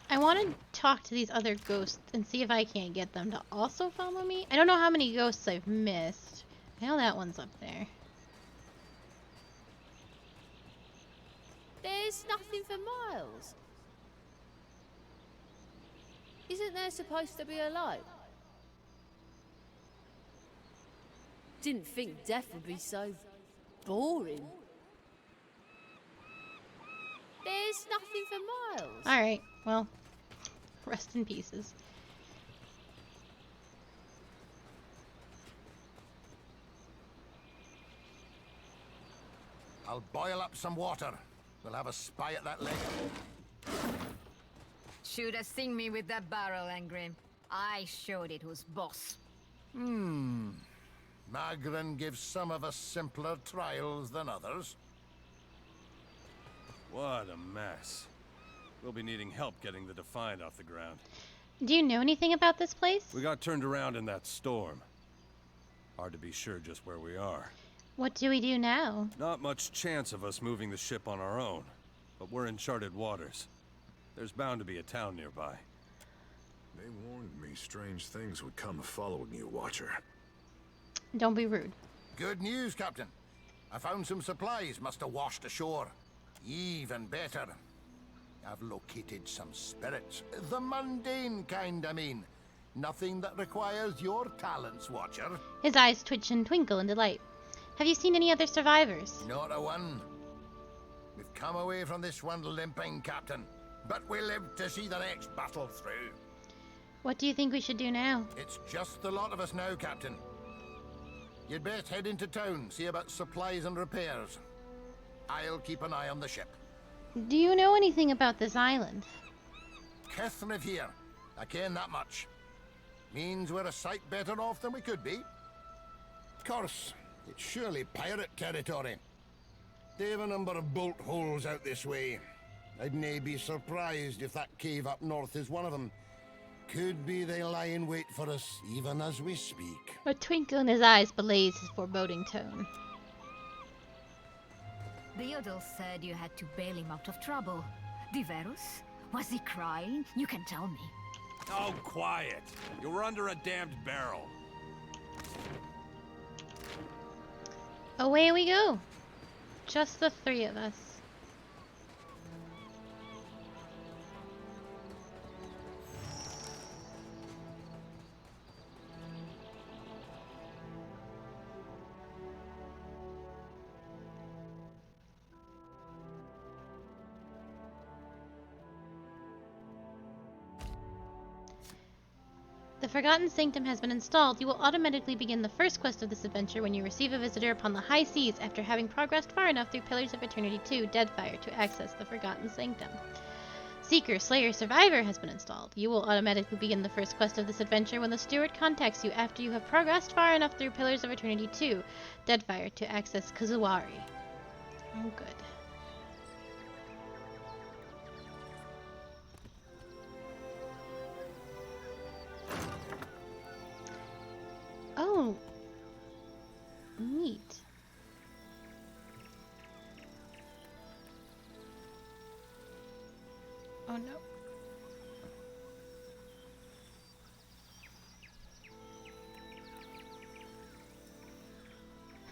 I want to talk to these other ghosts and see if I can't get them to also follow me. I don't know how many ghosts I've missed. I know that one's up there. There's nothing for miles. Isn't there supposed to be a light? Didn't think death would be so boring. There's nothing for miles. Alright, well, rest in pieces. I'll boil up some water. We'll have a spy at that lake. Should have seen me with that barrel, Angrim. I showed it was boss. Magrin gives some of us simpler trials than others. What a mess. We'll be needing help getting the Defiant off the ground. Do you know anything about this place? We got turned around in that storm. Hard to be sure just where we are. What do we do now? Not much chance of us moving the ship on our own, but we're in charted waters. There's bound to be a town nearby. They warned me strange things would come following you, Watcher. Don't be rude. Good news, Captain. I found some supplies must have washed ashore. Even better. I've located some spirits. The mundane kind, I mean. Nothing that requires your talents, Watcher. His eyes twitch and twinkle in delight. Have you seen any other survivors? Not a one. We've come away from this one limping, Captain. But we live to see the next battle through. What do you think we should do now? It's just the lot of us now, Captain. You'd best head into town, see about supplies and repairs. I'll keep an eye on the ship. Do you know anything about this island? Kith live here. I ken that much. Means we're a sight better off than we could be. Of course, it's surely pirate territory. They've a number of bolt holes out this way. I'd nae be surprised if that cave up north is one of them. Could be they lie in wait for us, even as we speak. A twinkle in his eyes belays his foreboding tone. Theodore said you had to bail him out of trouble. Diverus? Was he crying? You can tell me. Oh, quiet! You were under a damned barrel. Away we go. Just the three of us. The Forgotten Sanctum has been installed. You will automatically begin the first quest of this adventure when you receive a visitor upon the high seas after having progressed far enough through Pillars of Eternity 2 Deadfire to access the Forgotten Sanctum. Seeker, Slayer, Survivor has been installed. You will automatically begin the first quest of this adventure when the Steward contacts you after you have progressed far enough through Pillars of Eternity 2 Deadfire to access Kazuwari. Oh, good. Oh, neat. Oh no.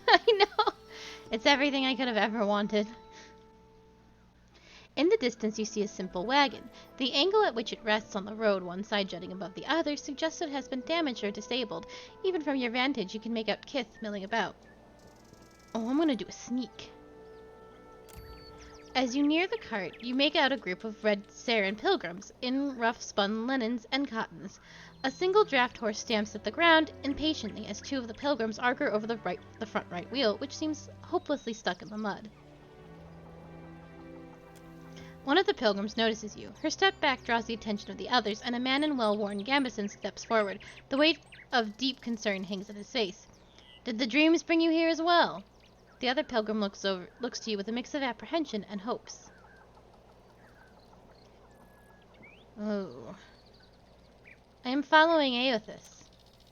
I know. It's everything I could have ever wanted. In the distance you see a simple wagon. The angle at which it rests on the road, one side jutting above the other, suggests it has been damaged or disabled. Even from your vantage you can make out Kith milling about. Oh, I'm gonna do a sneak. As you near the cart, you make out a group of red Saran pilgrims, in rough spun linens and cottons. A single draft horse stamps at the ground impatiently as two of the pilgrims argue over the front right wheel, which seems hopelessly stuck in the mud. One of the pilgrims notices you. Her step back draws the attention of the others, and a man in well-worn gambesons steps forward. The weight of deep concern hangs at his face. Did the dreams bring you here as well? The other pilgrim looks to you with a mix of apprehension and hopes. Oh. I am following Aothus.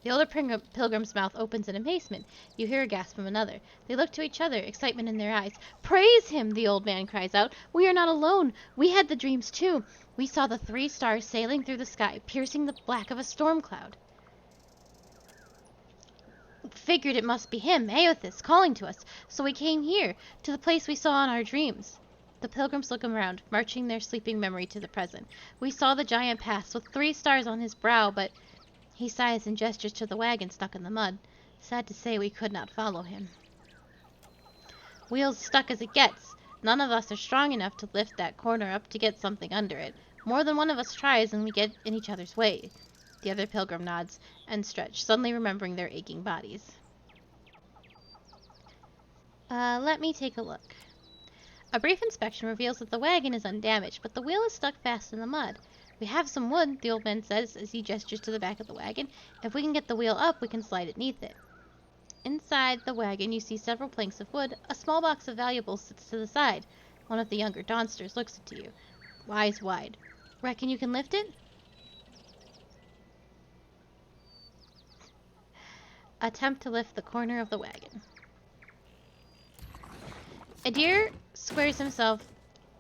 The older pilgrim's mouth opens in amazement. You hear a gasp from another. They look to each other, excitement in their eyes. Praise him, the old man cries out. We are not alone. We had the dreams too. We saw the 3 stars sailing through the sky, piercing the black of a storm cloud. Figured it must be him, Aothus, calling to us. So we came here, to the place we saw in our dreams. The pilgrims look around, marching their sleeping memory to the present. We saw the giant pass with 3 stars on his brow, but... He sighs and gestures to the wagon stuck in the mud. Sad to say we could not follow him. Wheels stuck as it gets. None of us are strong enough to lift that corner up to get something under it. More than one of us tries and we get in each other's way. The other pilgrim nods and stretch, suddenly remembering their aching bodies. Let me take a look. A brief inspection reveals that the wagon is undamaged, but the wheel is stuck fast in the mud. We have some wood, the old man says as he gestures to the back of the wagon. If we can get the wheel up, we can slide it neath it. Inside the wagon, you see several planks of wood. A small box of valuables sits to the side. One of the younger Dawnsters looks into you, eyes wide. Reckon you can lift it? Attempt to lift the corner of the wagon. A deer squares himself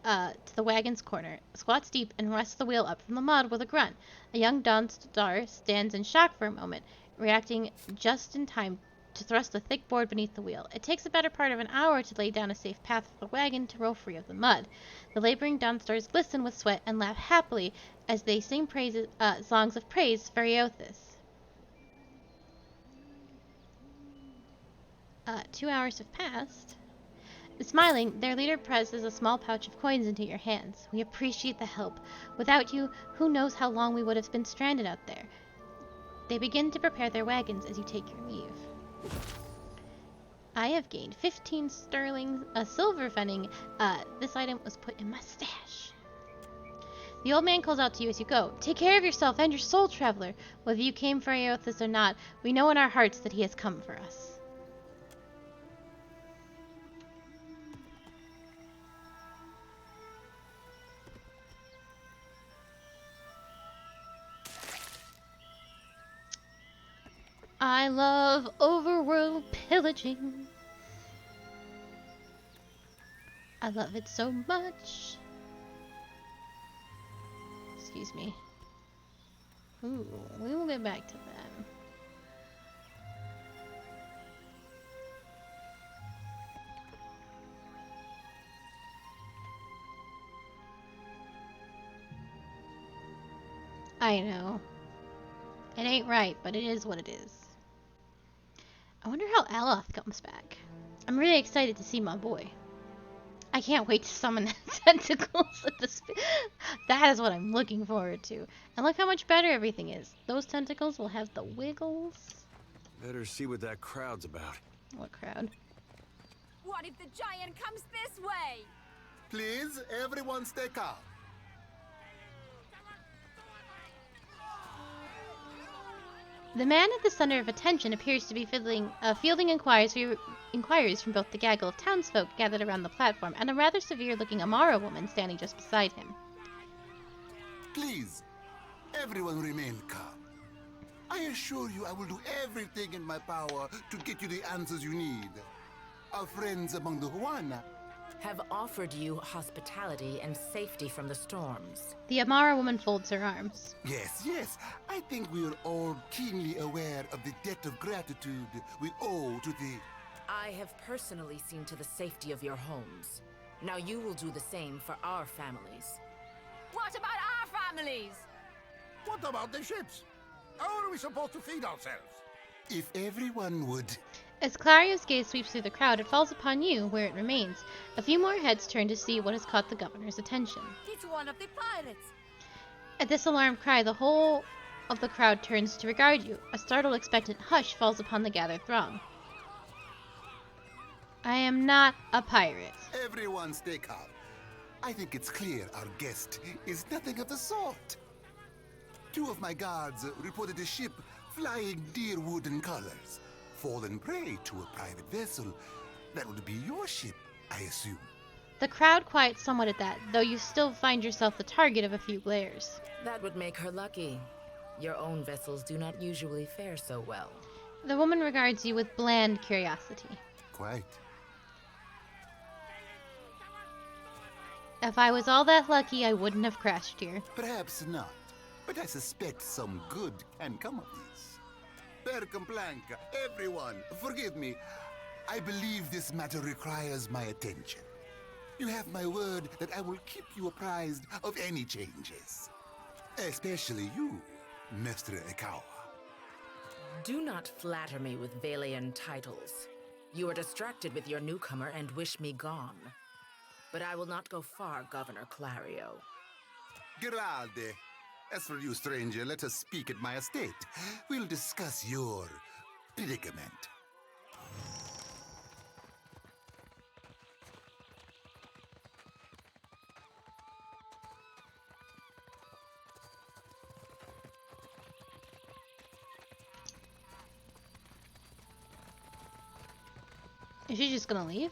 to the wagon's corner, squats deep, and rests the wheel up from the mud with a grunt. A young Dawnstar stands in shock for a moment, reacting just in time to thrust the thick board beneath the wheel. It takes a better part of an hour to lay down a safe path for the wagon to roll free of the mud. The laboring Dawnstars glisten with sweat and laugh happily as they sing songs of praise for Eothas. 2 hours have passed. Smiling, their leader presses a small pouch of coins into your hands. We appreciate the help. Without you, who knows how long we would have been stranded out there. They begin to prepare their wagons as you take your leave. I have gained 15 sterling silver fenning. This item was put in my stash. The old man calls out to you as you go. Take care of yourself and your soul, traveler. Whether you came for Eothas or not, we know in our hearts that he has come for us. I love overworld pillaging. I love it so much. Excuse me. Ooh, we will get back to that. I know. It ain't right, but it is what it is. I wonder how Aloth comes back. I'm really excited to see my boy. I can't wait to summon tentacles at the that is what I'm looking forward to. And look how much better everything is. Those tentacles will have the wiggles. Better see what that crowd's about. What crowd? What if the giant comes this way? Please, everyone stay calm. The man at the center of attention appears to be fielding inquiries from both the gaggle of townsfolk gathered around the platform and a rather severe-looking Amara woman standing just beside him. Please, everyone remain calm. I assure you I will do everything in my power to get you the answers you need. Our friends among the Huana have offered you hospitality and safety from the storms. The Amara woman folds her arms. Yes, yes. I think we are all keenly aware of the debt of gratitude we owe to the... I have personally seen to the safety of your homes. Now you will do the same for our families. What about our families? What about the ships? How are we supposed to feed ourselves? If everyone would... As Clario's gaze sweeps through the crowd, it falls upon you, where it remains. A few more heads turn to see what has caught the governor's attention. It's one of the pirates. At this alarmed cry, the whole of the crowd turns to regard you. A startled, expectant hush falls upon the gathered throng. I am not a pirate. Everyone stay calm. I think it's clear our guest is nothing of the sort. 2 of my guards reported a ship flying deer wooden colors. Fallen prey to a private vessel. That would be your ship, I assume. The crowd quiets somewhat at that, though you still find yourself the target of a few glares. That would make her lucky. Your own vessels do not usually fare so well. The woman regards you with bland curiosity. Quite. If I was all that lucky, I wouldn't have crashed here. Perhaps not, but I suspect some good can come of this. Per Complanca, everyone, forgive me. I believe this matter requires my attention. You have my word that I will keep you apprised of any changes. Especially you, Mestre Ekawa. Do not flatter me with Valian titles. You are distracted with your newcomer and wish me gone. But I will not go far, Governor Clario. Giralde. As for you, stranger, let us speak at my estate. We'll discuss your predicament. Is she just gonna leave?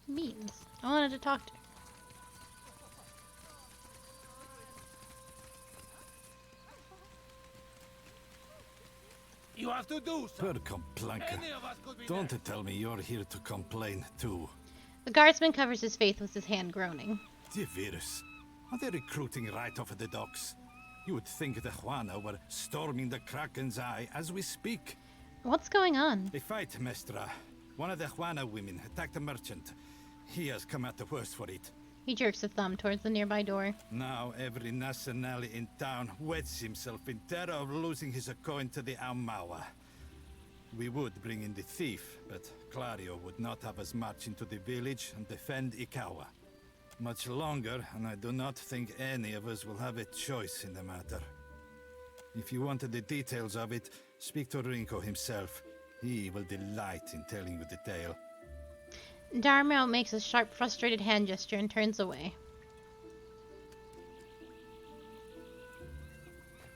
Means. I wanted to talk to her. You have to do something. Per complanka. Don't tell me you're here to complain too. The guardsman covers his face with his hand, groaning. The virus. Are they recruiting right off of the docks? You would think the Juana were storming the Kraken's Eye as we speak. What's going on? A fight, Mestra. One of the Juana women attacked a merchant. He has come out the worst for it. He jerks a thumb towards the nearby door. Now every nationale in town wets himself in terror of losing his coin to the Aumaua. We would bring in the thief, but Clario would not have us march into the village and defend Ikawa. Much longer, and I do not think any of us will have a choice in the matter. If you wanted the details of it, speak to Rinko himself. He will delight in telling you the tale. Darmel makes a sharp, frustrated hand gesture and turns away.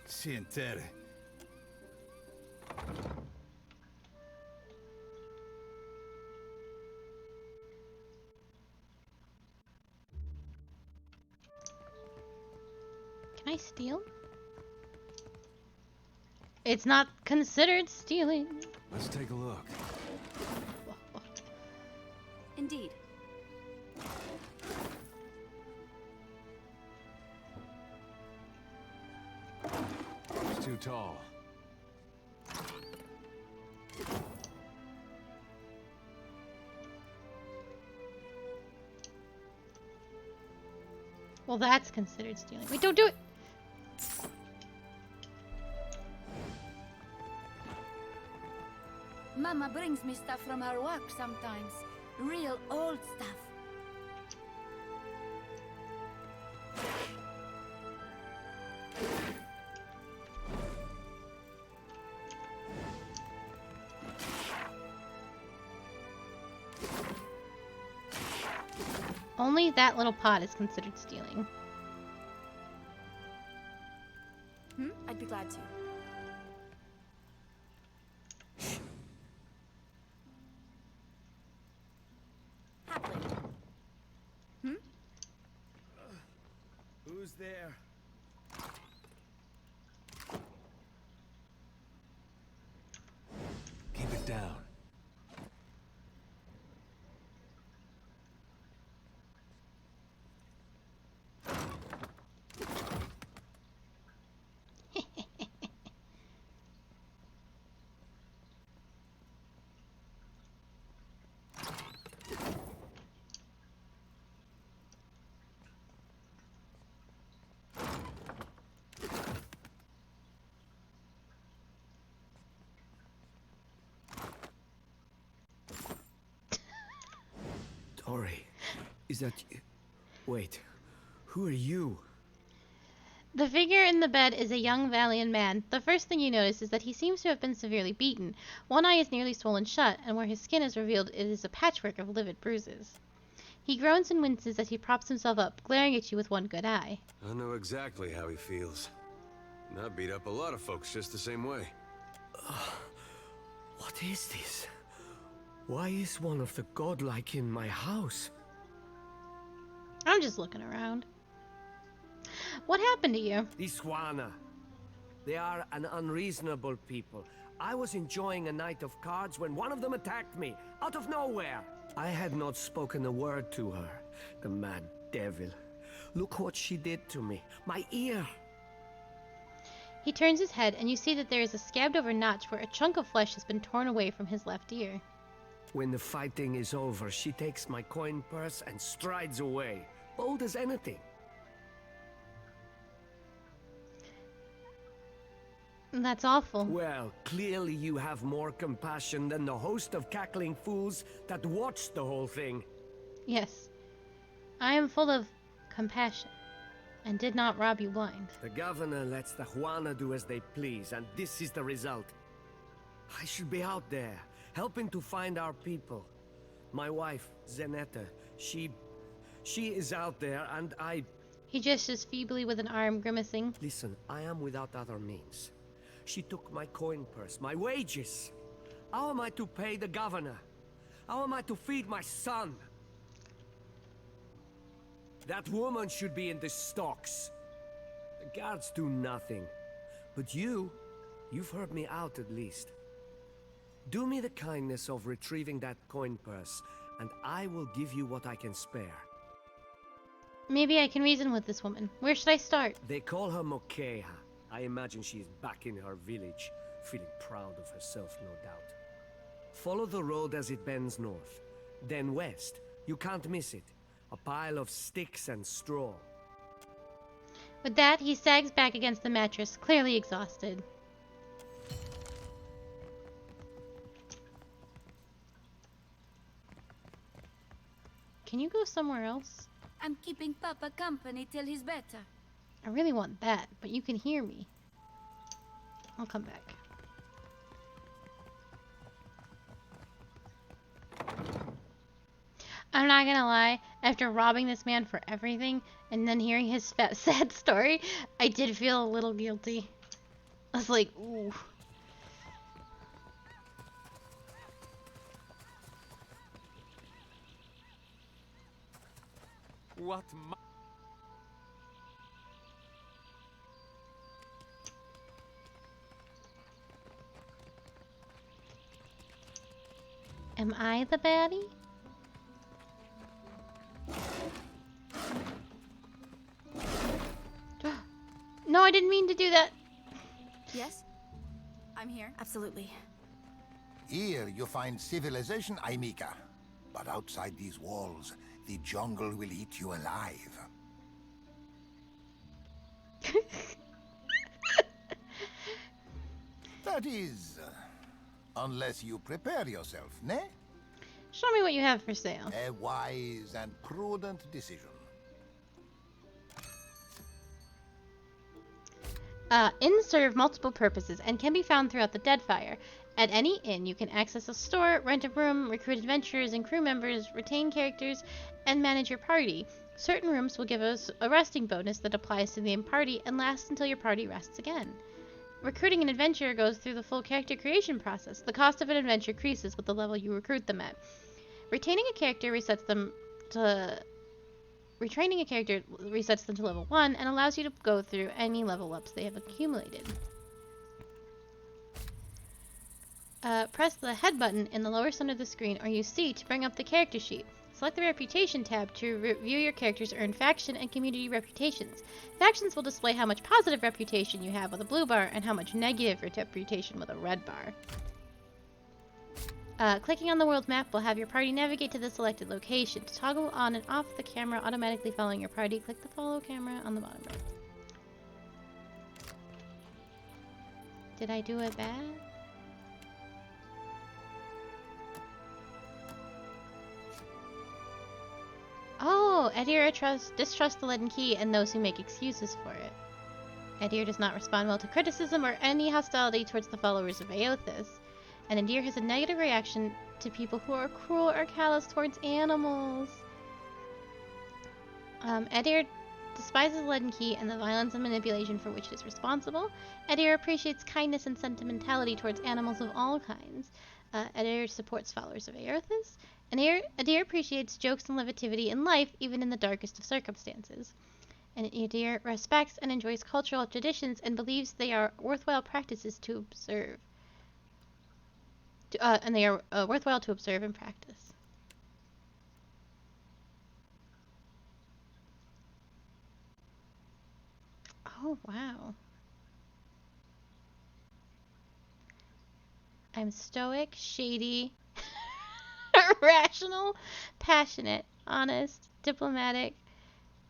Sientere. Can I steal? It's not considered stealing. Let's take a look. Indeed. It's too tall. Well, that's considered stealing. Wait, don't do it! Mama brings me stuff from her work sometimes. Real old stuff. Only that little pot is considered stealing. I'd be glad to. Who's there? Keep it down. Tori, is that you? Wait, who are you? The figure in the bed is a young Valian man. The first thing you notice is that he seems to have been severely beaten. One eye is nearly swollen shut, and where his skin is revealed it is a patchwork of livid bruises. He groans and winces as he props himself up, glaring at you with one good eye. I know exactly how he feels. And I beat up a lot of folks just the same way. What is this? Why is one of the godlike in my house? I'm just looking around. What happened to you? These Juana. They are an unreasonable people. I was enjoying a night of cards when one of them attacked me, out of nowhere. I had not spoken a word to her. The mad devil. Look what she did to me. My ear. He turns his head, and you see that there is a scabbed over notch where a chunk of flesh has been torn away from his left ear. When the fighting is over, she takes my coin purse and strides away, bold as anything. That's awful. Well, clearly you have more compassion than the host of cackling fools that watched the whole thing. Yes. I am full of compassion, and did not rob you blind. The governor lets the Juana do as they please, and this is the result. I should be out there, helping to find our people. My wife, Zenetta, she is out there, and I... He gestures feebly with an arm, grimacing. Listen, I am without other means. She took my coin purse, my wages. How am I to pay the governor? How am I to feed my son? That woman should be in the stocks. The guards do nothing. But you've heard me out at least. Do me the kindness of retrieving that coin purse, and I will give you what I can spare. Maybe I can reason with this woman. Where should I start? They call her Mokeha. I imagine she is back in her village, feeling proud of herself, no doubt. Follow the road as it bends north. Then west. You can't miss it. A pile of sticks and straw. With that, he sags back against the mattress, clearly exhausted. Can you go somewhere else? I'm keeping Papa company till he's better. I really want that, but you can hear me. I'll come back. I'm not gonna lie, after robbing this man for everything and then hearing his sad story, I did feel a little guilty. I was like, ooh. What Am I the baddie? No, I didn't mean to do that. Yes? I'm here. Absolutely. Here you find civilization, Aimika. But outside these walls, the jungle will eat you alive. That is, unless you prepare yourself, ne? Show me what you have for sale. A wise and prudent decision. Inns serve multiple purposes and can be found throughout the Deadfire. At any inn, you can access a store, rent a room, recruit adventurers and crew members, retain characters, and manage your party. Certain rooms will give us a resting bonus that applies to the inn party and lasts until your party rests again. Recruiting an adventurer goes through the full character creation process. The cost of an adventure increases with the level you recruit them at. Retaining a character resets them to... Retraining a character resets them to level 1 and allows you to go through any level ups they have accumulated. Press the head button in the lower center of the screen or use C to bring up the character sheet. Select the Reputation tab to review your character's earned faction and community reputations. Factions will display how much positive reputation you have with a blue bar and how much negative reputation with a red bar. Clicking on the world map will have your party navigate to the selected location. To toggle on and off the camera automatically following your party, click the follow camera on the bottom right. Did I do it bad? Oh, Edir distrusts the leaden key and those who make excuses for it. Edir does not respond well to criticism or any hostility towards the followers of Aothis. And Edir has a negative reaction to people who are cruel or callous towards animals. Edir despises the leaden key and the violence and manipulation for which it is responsible. Edir appreciates kindness and sentimentality towards animals of all kinds. Edir supports followers of Aothis. And Edir appreciates jokes and levity in life, even in the darkest of circumstances. And Edir respects and enjoys cultural traditions and believes they are worthwhile practices to observe. And they are worthwhile to observe and practice. Oh, wow. I'm stoic, shady, rational, passionate, honest, diplomatic,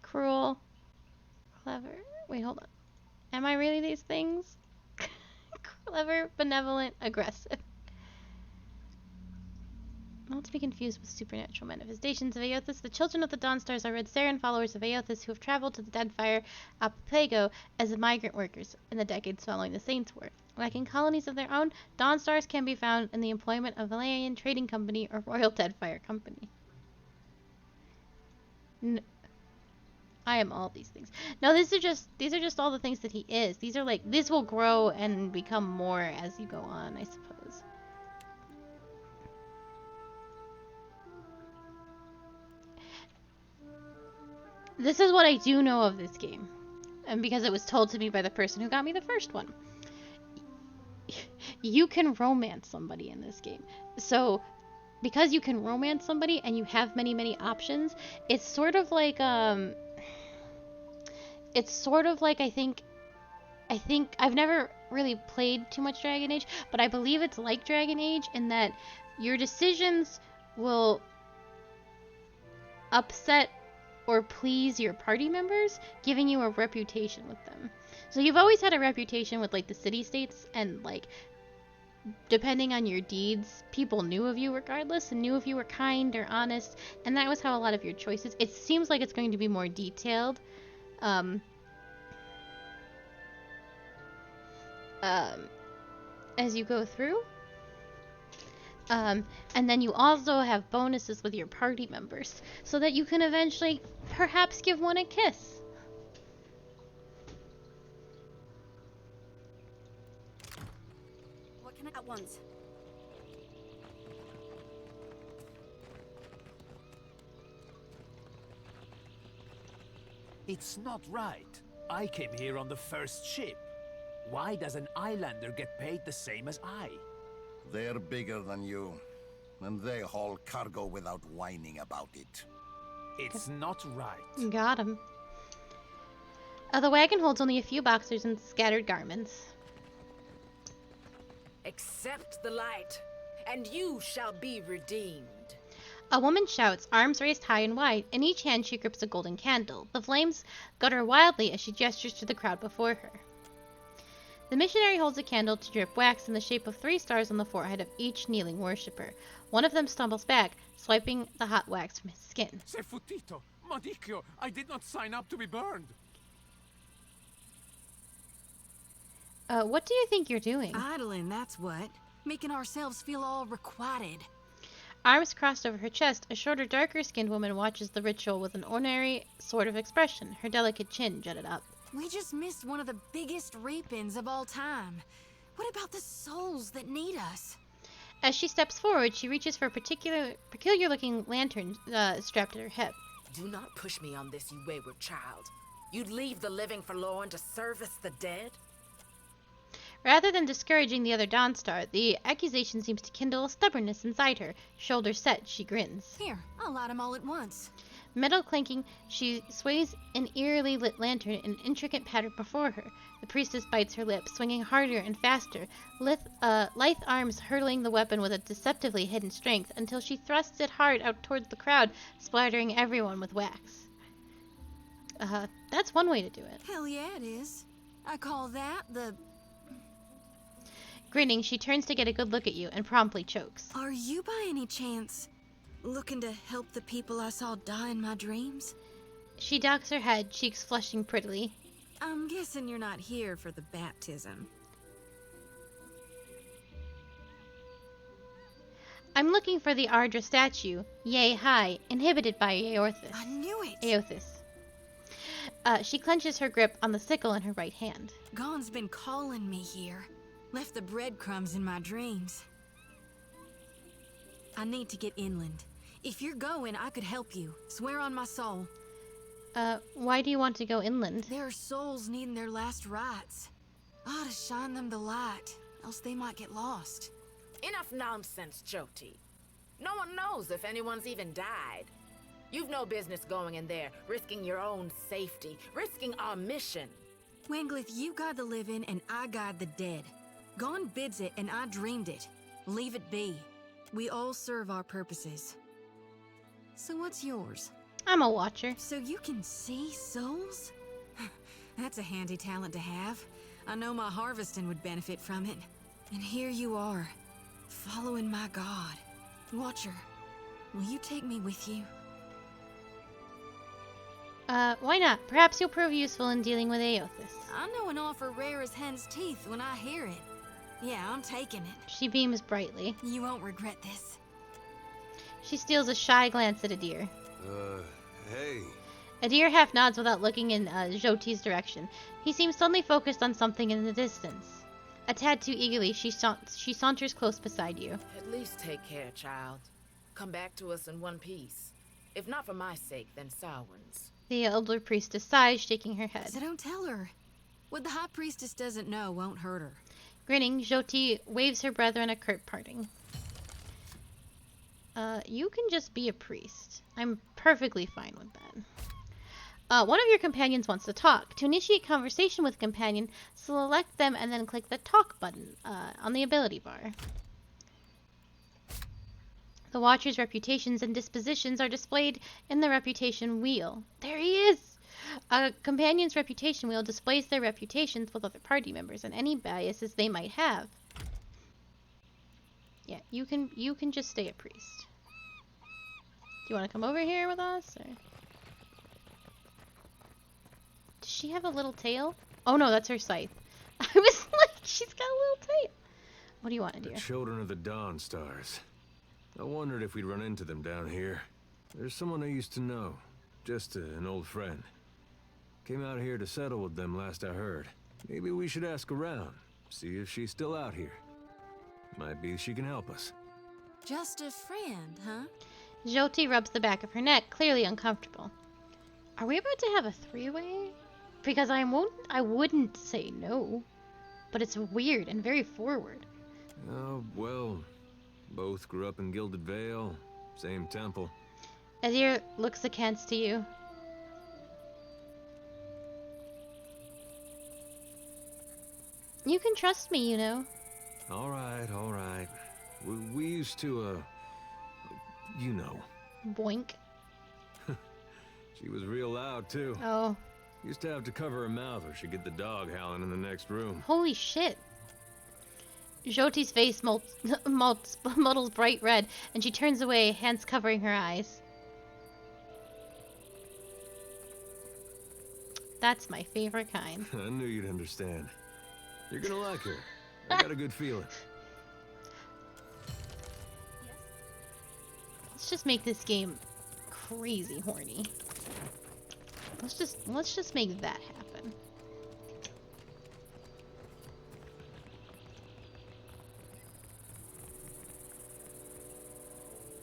cruel, clever. Wait, hold on. Am I really these things? Clever, benevolent, aggressive. Not to be confused with supernatural manifestations of Aothis, the children of the Dawnstars are Red Saren followers of Aothis who have traveled to the Deadfire Archipelago as migrant workers in the decades following the Saints' War. Lacking colonies of their own, Dawnstars can be found in the employment of Valerian Trading Company or Royal Deadfire Company. I am all these things. No, these are just all the things that he is. These are like, this will grow and become more as you go on, I suppose. This is what I do know of this game. And because it was told to me by the person who got me the first one. You can romance somebody in this game. So, because you can romance somebody and you have many, many options, it's sort of like, I think I've never really played too much Dragon Age, but I believe it's like Dragon Age in that your decisions will upset or please your party members, giving you a reputation with them. So you've always had a reputation with like the city-states, and like depending on your deeds, people knew of you regardless and knew if you were kind or honest, and that was how a lot of your choices. It seems like it's going to be more detailed. As you go through. And then you also have bonuses with your party members, so that you can eventually perhaps give one a kiss. What can I at once? It's not right. I came here on the first ship. Why does an islander get paid the same as I? They're bigger than you, and they haul cargo without whining about it. It's not right. Got him. The wagon holds only a few boxers and scattered garments. Accept the light, and you shall be redeemed. A woman shouts, arms raised high and wide. In each hand she grips a golden candle. The flames gutter wildly as she gestures to the crowd before her. The missionary holds a candle to drip wax in the shape of 3 stars on the forehead of each kneeling worshipper. One of them stumbles back, swiping the hot wax from his skin. Se futito, Madicchio, I did not sign up to be burned. What do you think you're doing? Idling, that's what. Making ourselves feel all requited. Arms crossed over her chest, a shorter, darker-skinned woman watches the ritual with an ordinary sort of expression, her delicate chin jutted up. We just missed one of the biggest reap-ins of all time. What about the souls that need us? As she steps forward, she reaches for a peculiar-looking lantern strapped at her hip. Do not push me on this, you wayward child. You'd leave the living forlorn to service the dead? Rather than discouraging the other Dawnstar, the accusation seems to kindle a stubbornness inside her. Shoulders set, she grins. Here, I'll light them all at once. Metal clanking, she sways an eerily lit lantern in an intricate pattern before her. The priestess bites her lip, swinging harder and faster, lithe arms hurtling the weapon with a deceptively hidden strength until she thrusts it hard out towards the crowd, splattering everyone with wax. That's one way to do it. Hell yeah, it is. I call that the... Grinning, she turns to get a good look at you and promptly chokes. Are you by any chance looking to help the people I saw die in my dreams? She docks her head, cheeks flushing prettily. I'm guessing you're not here for the baptism. I'm looking for the Ardra statue, yea high, inhibited by Aorthis. I knew it! Aothis. She clenches her grip on the sickle in her right hand. Gon's been calling me here. Left the breadcrumbs in my dreams. I need to get inland. If you're going, I could help you. Swear on my soul. Why do you want to go inland? There are souls needing their last rites. I ought to shine them the light, else they might get lost. Enough nonsense, Joti. No one knows if anyone's even died. You've no business going in there, risking your own safety, risking our mission. Wenglith, you guide the living and I guide the dead. Gon bids it and I dreamed it. Leave it be. We all serve our purposes. So what's yours? I'm a watcher. So you can see souls? That's a handy talent to have. I know my harvesting would benefit from it. And here you are, following my god. Watcher, will you take me with you? Why not? Perhaps you'll prove useful in dealing with Aothis. I know an offer rare as hen's teeth when I hear it. Yeah, I'm taking it. She beams brightly. You won't regret this. She steals a shy glance at Adir. Hey. Adir half nods without looking in Joti's direction. He seems suddenly focused on something in the distance. A tad too eagerly, she saunters close beside you. At least take care, child. Come back to us in one piece. If not for my sake, then Samhain's. The elder priestess sighs, shaking her head. So don't tell her. What the High Priestess doesn't know won't hurt her. Grinning, Joti waves her brethren a curt parting. You can just be a priest. I'm perfectly fine with that. One of your companions wants to talk. To initiate conversation with a companion, select them and then click the talk button on the ability bar. The Watcher's reputations and dispositions are displayed in the reputation wheel. There he is! A companion's reputation wheel displays their reputations with other party members and any biases they might have. Yeah, you can just stay a priest. Do you want to come over here with us, or does she have a little tail? Oh no, that's her scythe. I was like, she's got a little tail. What do you want to do? The children of the Dawn Stars. I wondered if we'd run into them down here. There's someone I used to know, just an old friend. Came out here to settle with them last I heard. Maybe we should ask around, see if she's still out here. Might be she can help us. Just a friend, huh? Joti rubs the back of her neck, clearly uncomfortable. Are we about to have a three-way? Because I wouldn't say no. But it's weird and very forward. Oh, well, both grew up in Gilded Vale, same temple. Adir looks askance to you. You can trust me, you know. All right, all right. We used to, you know. Boink. She was real loud, too. Oh. Used to have to cover her mouth or she'd get the dog howling in the next room. Holy shit. Joti's face muddles bright red, and she turns away, hands covering her eyes. That's my favorite kind. I knew you'd understand. You're gonna like her. I got a good feeling. Let's just make this game crazy horny. Let's just make that happen.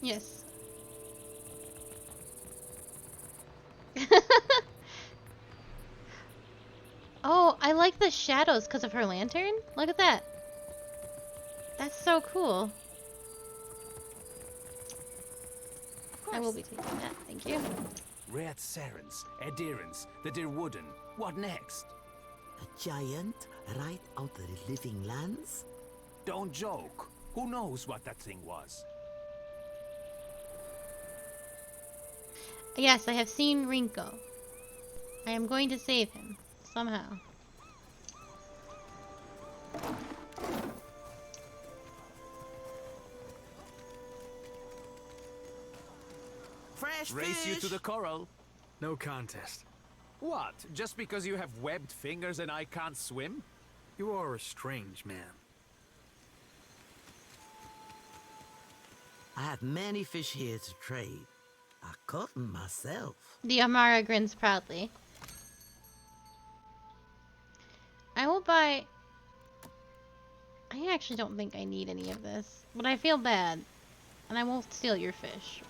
Yes. Oh, I like the shadows because of her lantern. Look at that. That's so cool. I will be taking that, thank you. Red Serens, adherents, the dear wooden. What next? A giant right out of the living lands? Don't joke. Who knows what that thing was? Yes, I have seen Rinko. I am going to save him, somehow. Fresh Race you to the coral. No contest. What? Just because you have webbed fingers and I can't swim? You are a strange man. I have many fish here to trade. I caught them myself. The Amara grins proudly. I will buy... I actually don't think I need any of this, but I feel bad, and I won't steal your fish.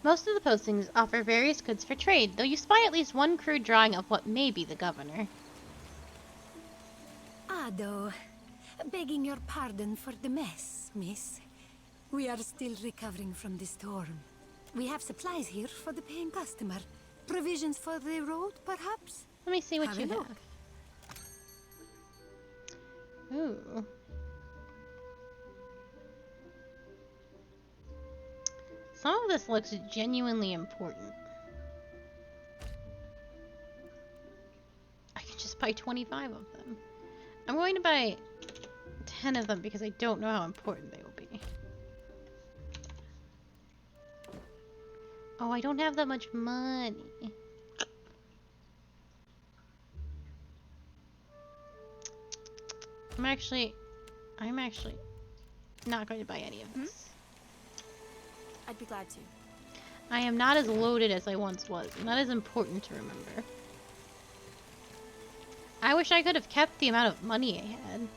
Most of the postings offer various goods for trade, though you spy at least one crude drawing of what may be the governor. Ado, begging your pardon for the mess, miss. We are still recovering from the storm. We have supplies here for the paying customer. Provisions for the road, perhaps? Let me see what Have you a look. have. Ooh. Some of this looks genuinely important. I could just buy 25 of them. I'm going to buy 10 of them because I don't know how important they will be. Oh, I don't have that much money. I'm actually not going to buy any of this. I'd be glad to. I am not as loaded as I once was, and that is important to remember. I wish I could have kept the amount of money I had.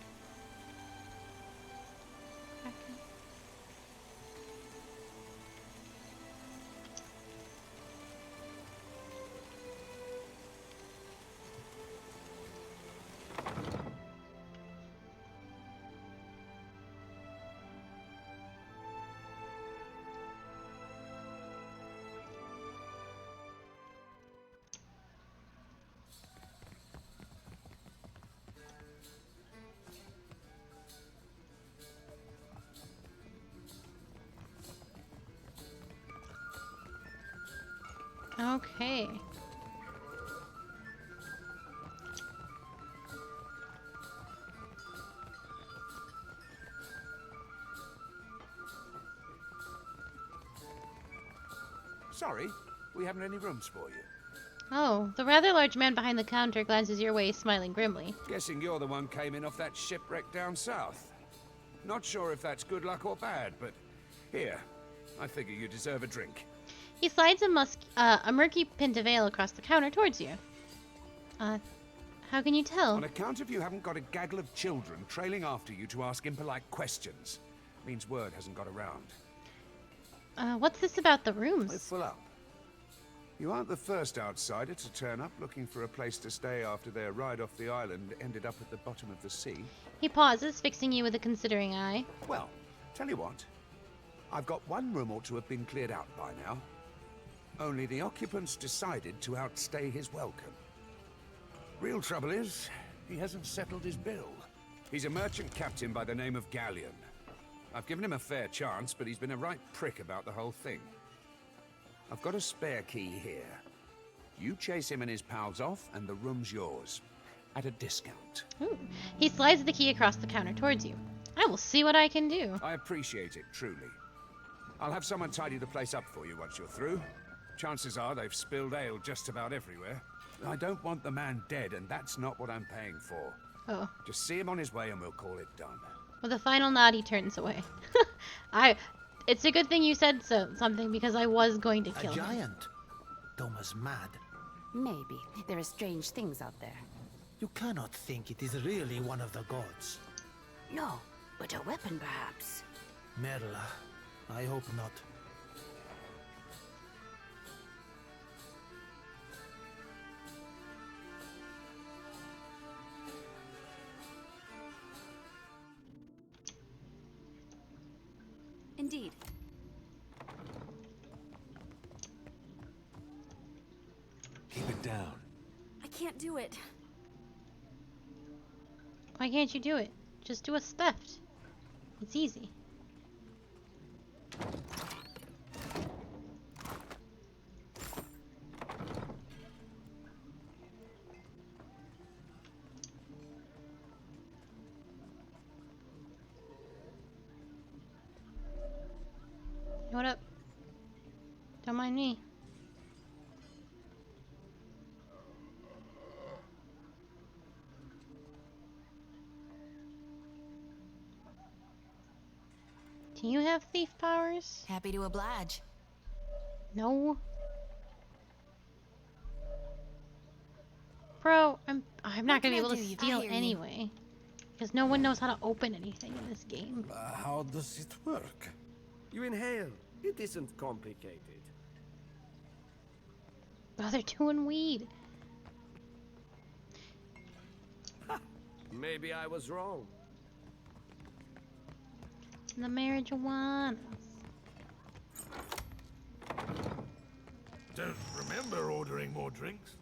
Okay. Sorry, we haven't any rooms for you. Oh, the rather large man behind the counter glances your way, smiling grimly. Guessing you're the one came in off that shipwreck down south. Not sure if that's good luck or bad, but here, I figure you deserve a drink. He slides a murky pint of ale across the counter towards you. How can you tell? On account of you haven't got a gaggle of children trailing after you to ask impolite questions. Means word hasn't got around. What's this about the rooms? We're full up. You aren't the first outsider to turn up looking for a place to stay after their ride off the island ended up at the bottom of the sea. He pauses, fixing you with a considering eye. Well, tell you what. I've got one room ought to have been cleared out by now. Only the occupants decided to outstay his welcome. Real trouble is, he hasn't settled his bill. He's a merchant captain by the name of Galleon. I've given him a fair chance, but he's been a right prick about the whole thing. I've got a spare key here. You chase him and his pals off, and the room's yours. At a discount. Ooh. He slides the key across the counter towards you. I will see what I can do. I appreciate it, truly. I'll have someone tidy the place up for you once you're through. Chances are they've spilled ale just about everywhere. I don't want the man dead, and that's not what I'm paying for. Oh. Just see him on his way and we'll call it done. With a final nod, he turns away. It's a good thing you said something, because I was going to kill him. A giant? Thomas mad. Maybe. There are strange things out there. You cannot think it is really one of the gods. No, but a weapon perhaps. Merla, I hope not. Indeed. Keep it down. I can't do it. Why can't you do it? Just do a theft. It's easy. What up? Don't mind me. Do you have thief powers? Happy to oblige. No. Bro, I'm not gonna be able to steal anyway. Because no one knows how to open anything in this game. How does it work? You inhale. It isn't complicated. Oh, they're doing weed. Maybe I was wrong. The marijuana. Don't remember ordering more drinks.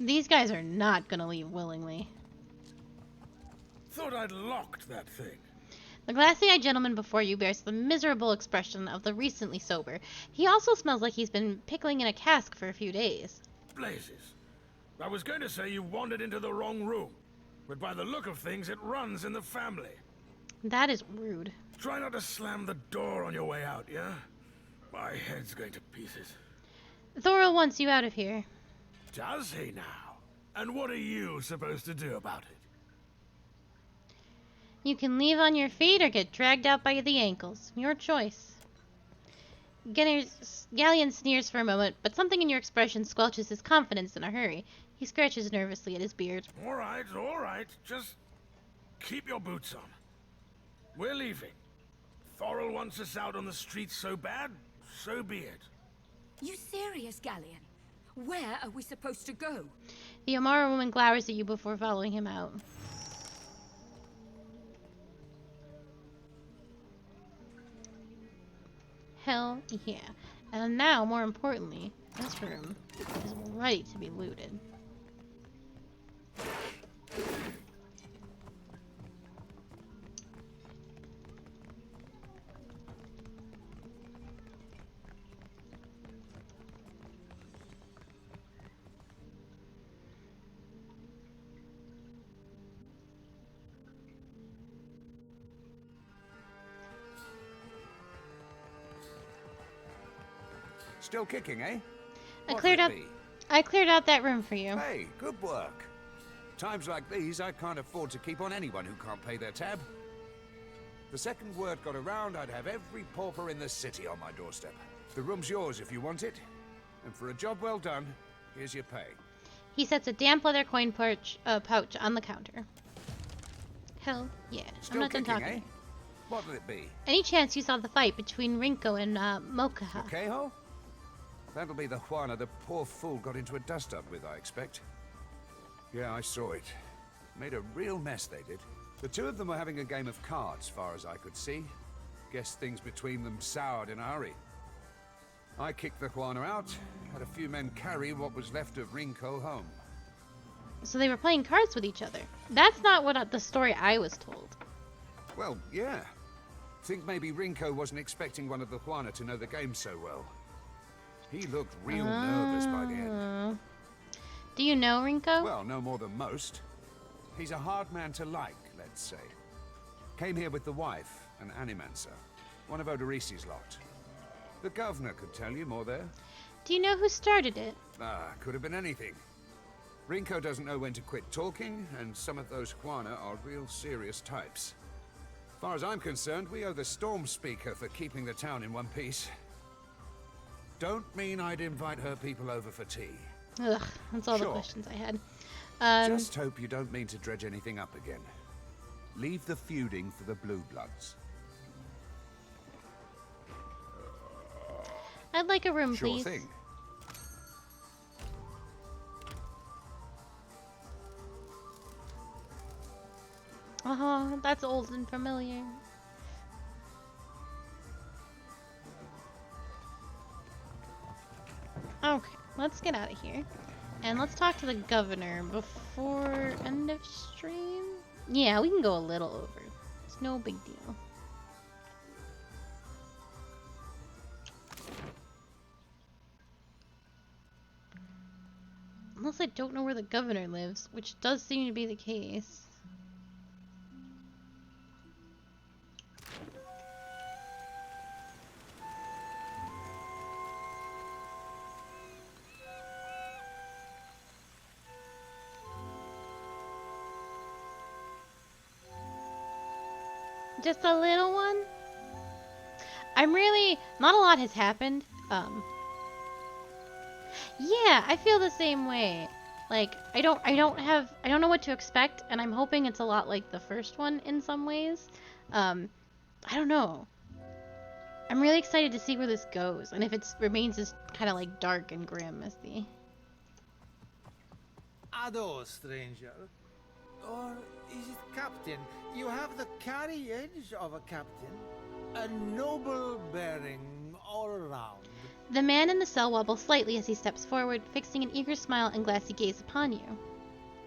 These guys are not gonna leave willingly. Thought I'd locked that thing. The glassy-eyed gentleman before you bears the miserable expression of the recently sober. He also smells like he's been pickling in a cask for a few days. Blazes. I was going to say you wandered into the wrong room, but by the look of things, it runs in the family. That is rude. Try not to slam the door on your way out, yeah? My head's going to pieces. Thoril wants you out of here. Does he now? And what are you supposed to do about it? You can leave on your feet or get dragged out by the ankles. Your choice. Galleon sneers for a moment, but something in your expression squelches his confidence in a hurry. He scratches nervously at his beard. All right. Just keep your boots on. We're leaving. Thoril wants us out on the streets so bad, so be it. You serious, Galleon? Where are we supposed to go? The Amara woman glowers at you before following him out. Hell yeah. And now, more importantly, this room is ready to be looted. Still kicking, eh? I cleared out that room for you. Hey, good work. Times like these, I can't afford to keep on anyone who can't pay their tab. The second word got around, I'd have every pauper in the city on my doorstep. The room's yours if you want it. And for a job well done, here's your pay. He sets a damp leather coin pouch on the counter. Hell yeah. Still I'm not done kicking, talking. eh? What'll it be? Any chance you saw the fight between Rinko and Mokaha? Mokeho? That'll be the Juana the poor fool got into a dust-up with, I expect. Yeah, I saw it. Made a real mess, they did. The two of them were having a game of cards, far as I could see. Guess things between them soured in a hurry. I kicked the Juana out, had a few men carry what was left of Rinko home. So they were playing cards with each other. That's not what the story I was told. Well, yeah. Think maybe Rinko wasn't expecting one of the Juana to know the game so well. He looked real nervous by the end. Do you know Rinko? Well, no more than most. He's a hard man to like, let's say. Came here with the wife, an animancer. One of Odorisi's lot. The governor could tell you more there. Do you know who started it? Could have been anything. Rinko doesn't know when to quit talking, and some of those Juana are real serious types. As far as I'm concerned, we owe the Storm Speaker for keeping the town in one piece. Don't mean I'd invite her people over for tea. Ugh, that's all the questions I had. Just hope you don't mean to dredge anything up again. Leave the feuding for the Blue Bloods. I'd like a room, Sure please. thing. Oh, that's old and familiar. Okay, let's get out of here. And let's talk to the governor before end of stream. Yeah, we can go a little over. It's no big deal. Unless I don't know where the governor lives, which does seem to be the case. Just a little one? I'm really... Not a lot has happened. Yeah, I feel the same way. Like, I don't know what to expect, and I'm hoping it's a lot like the first one in some ways. I don't know. I'm really excited to see where this goes, and if it remains as kind of like dark and grim as the... Ado, stranger. Or is it captain? You have the carriage of a captain. A noble bearing all around. The man in the cell wobbles slightly as he steps forward, fixing an eager smile and glassy gaze upon you.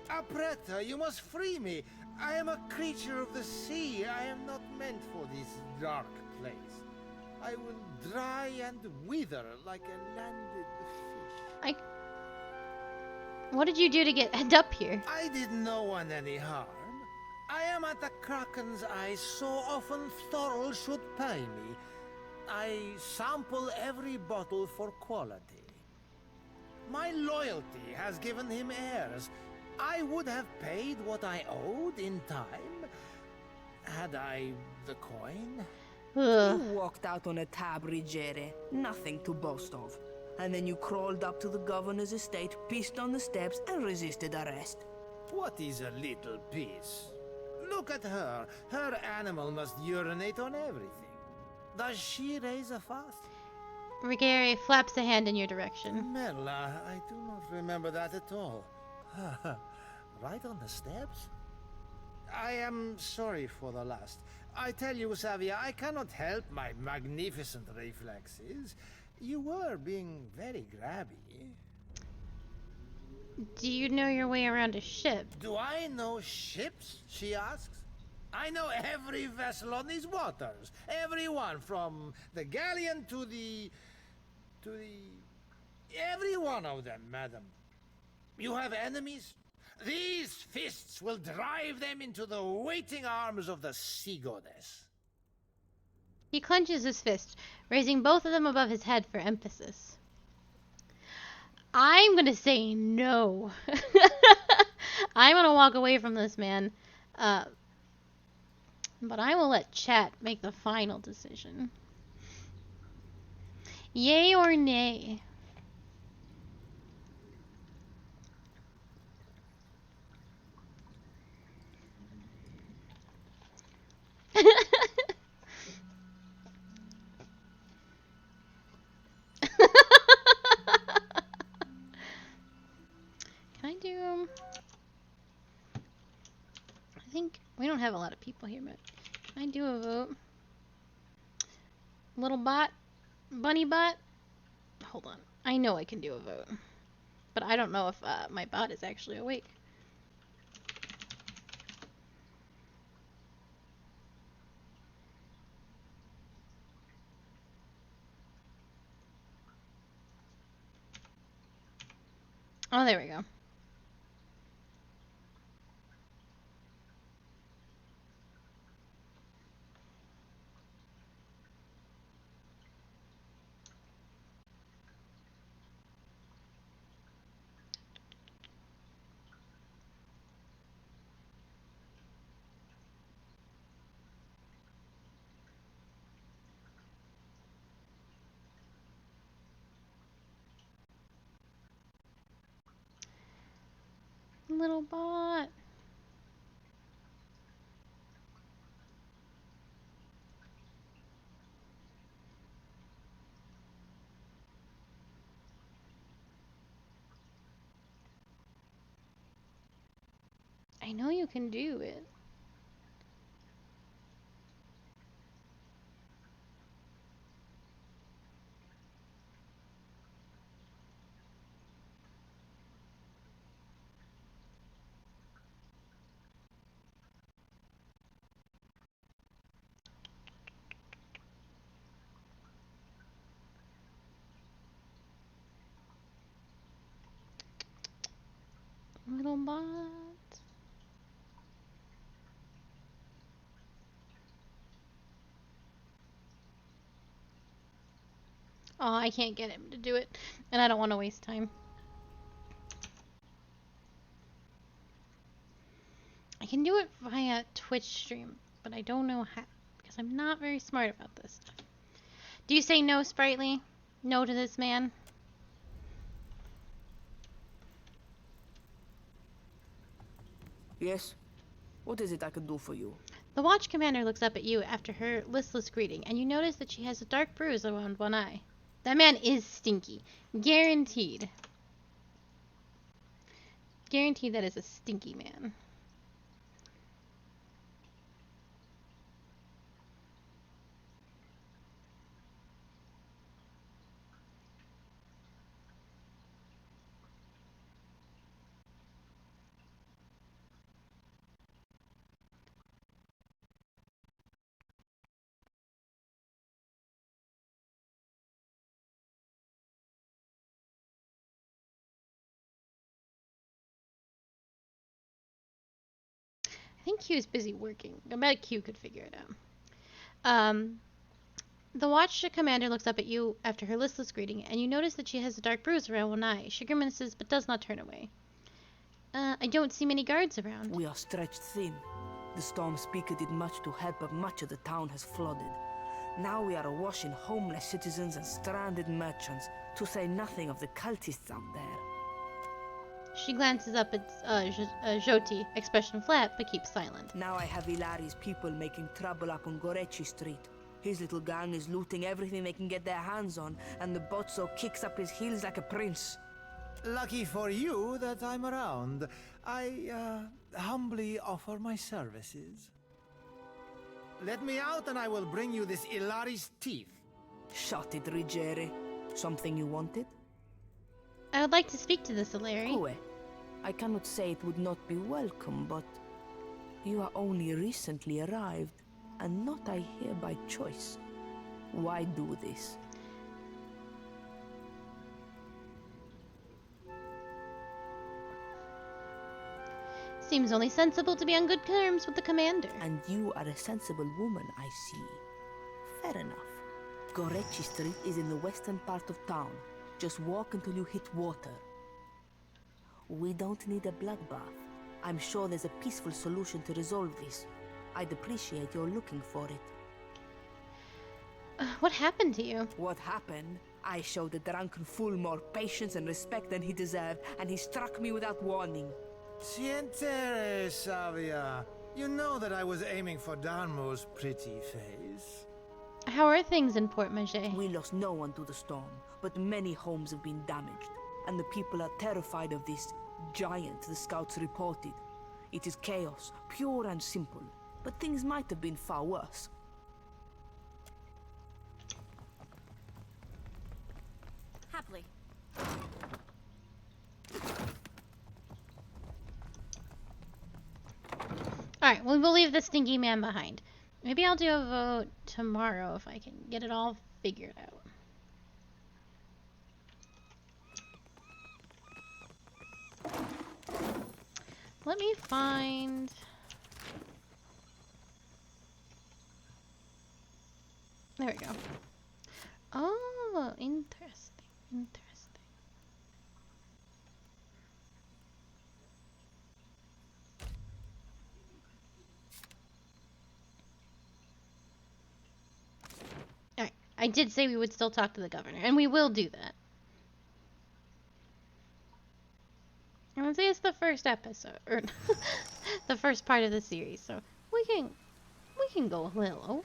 Apretta, you must free me. I am a creature of the sea. I am not meant for this dark place. I will dry and wither like a landed fish. What did you do to end up here? I did no one any harm. I am at the Kraken's eyes so often Thorol should pay me. I sample every bottle for quality. My loyalty has given him heirs. I would have paid what I owed in time, had I the coin. You walked out on a tab, Rigere. Nothing to boast of. And then you crawled up to the governor's estate, pissed on the steps, and resisted arrest. What is a little piece? Look at her. Her animal must urinate on everything. Does she raise a fuss? Rigere flaps a hand in your direction. Merla, I do not remember that at all. Right on the steps? I am sorry for the last. I tell you, Savia, I cannot help my magnificent reflexes. You were being very grabby. Do you know your way around a ship? Do I know ships? She asks. I know every vessel on these waters. Every one, from the galleon to the... Every one of them, madam. You have enemies? These fists will drive them into the waiting arms of the sea goddess. He clenches his fist, raising both of them above his head for emphasis. I'm gonna say no. I'm gonna walk away from this man. But I will let chat make the final decision. Yay or nay? Can I do... I think we don't have a lot of people here, but can I do a vote? Little bot? Bunny bot? Hold on. I know I can do a vote. But I don't know if my bot is actually awake. Oh, there we go. Little bot. I know you can do it. Little bot. Oh, I can't get him to do it, and I don't want to waste time. I can do it via Twitch stream, but I don't know how, because I'm not very smart about this stuff. Do you say no, Sprightly? No to this man? Yes? What is it I can do for you? The watch commander looks up at you after her listless greeting, and you notice that she has a dark bruise around one eye. That man is stinky. Guaranteed. Guaranteed that is a stinky man. think Q's busy working. I bet Q could figure it out. The watch commander looks up at you after her listless greeting, and you notice that she has a dark bruise around one eye. She grimaces, but does not turn away. I don't see many guards around. We are stretched thin. The storm speaker did much to help, but much of the town has flooded. Now we are awash in homeless citizens and stranded merchants, to say nothing of the cultists out there. She glances up at Jyoti, expression flat, but keeps silent. Now I have Ilari's people making trouble up on Gorechi Street. His little gang is looting everything they can get their hands on, and the Bozzo kicks up his heels like a prince. Lucky for you that I'm around. I humbly offer my services. Let me out and I will bring you this Ilari's teeth. Shut it, Rigere. Something you wanted? I would like to speak to this Ilari. Kue, I cannot say it would not be welcome, but you are only recently arrived, and not I here by choice. Why do this? Seems only sensible to be on good terms with the commander. And you are a sensible woman, I see. Fair enough. Gorechi Street is in the western part of town. Just walk until you hit water. We don't need a bloodbath. I'm sure there's a peaceful solution to resolve this. I'd appreciate your looking for it. What happened to you? What happened? I showed the drunken fool more patience and respect than he deserved, and he struck me without warning. Sientere, Savia. You know that I was aiming for Darmo's pretty face. How are things in Port Maget? We lost no one to the storm, but many homes have been damaged, and the people are terrified of this giant the scouts reported. It is chaos, pure and simple, but things might have been far worse. Happily. Alright, well, we'll leave the stinky man behind. Maybe I'll do a vote tomorrow if I can get it all figured out. Let me find... There we go. Oh, interesting. Interesting. Alright, I did say we would still talk to the governor, and we will do that. I would say it's the first episode, or the first part of the series, so we can go a little over.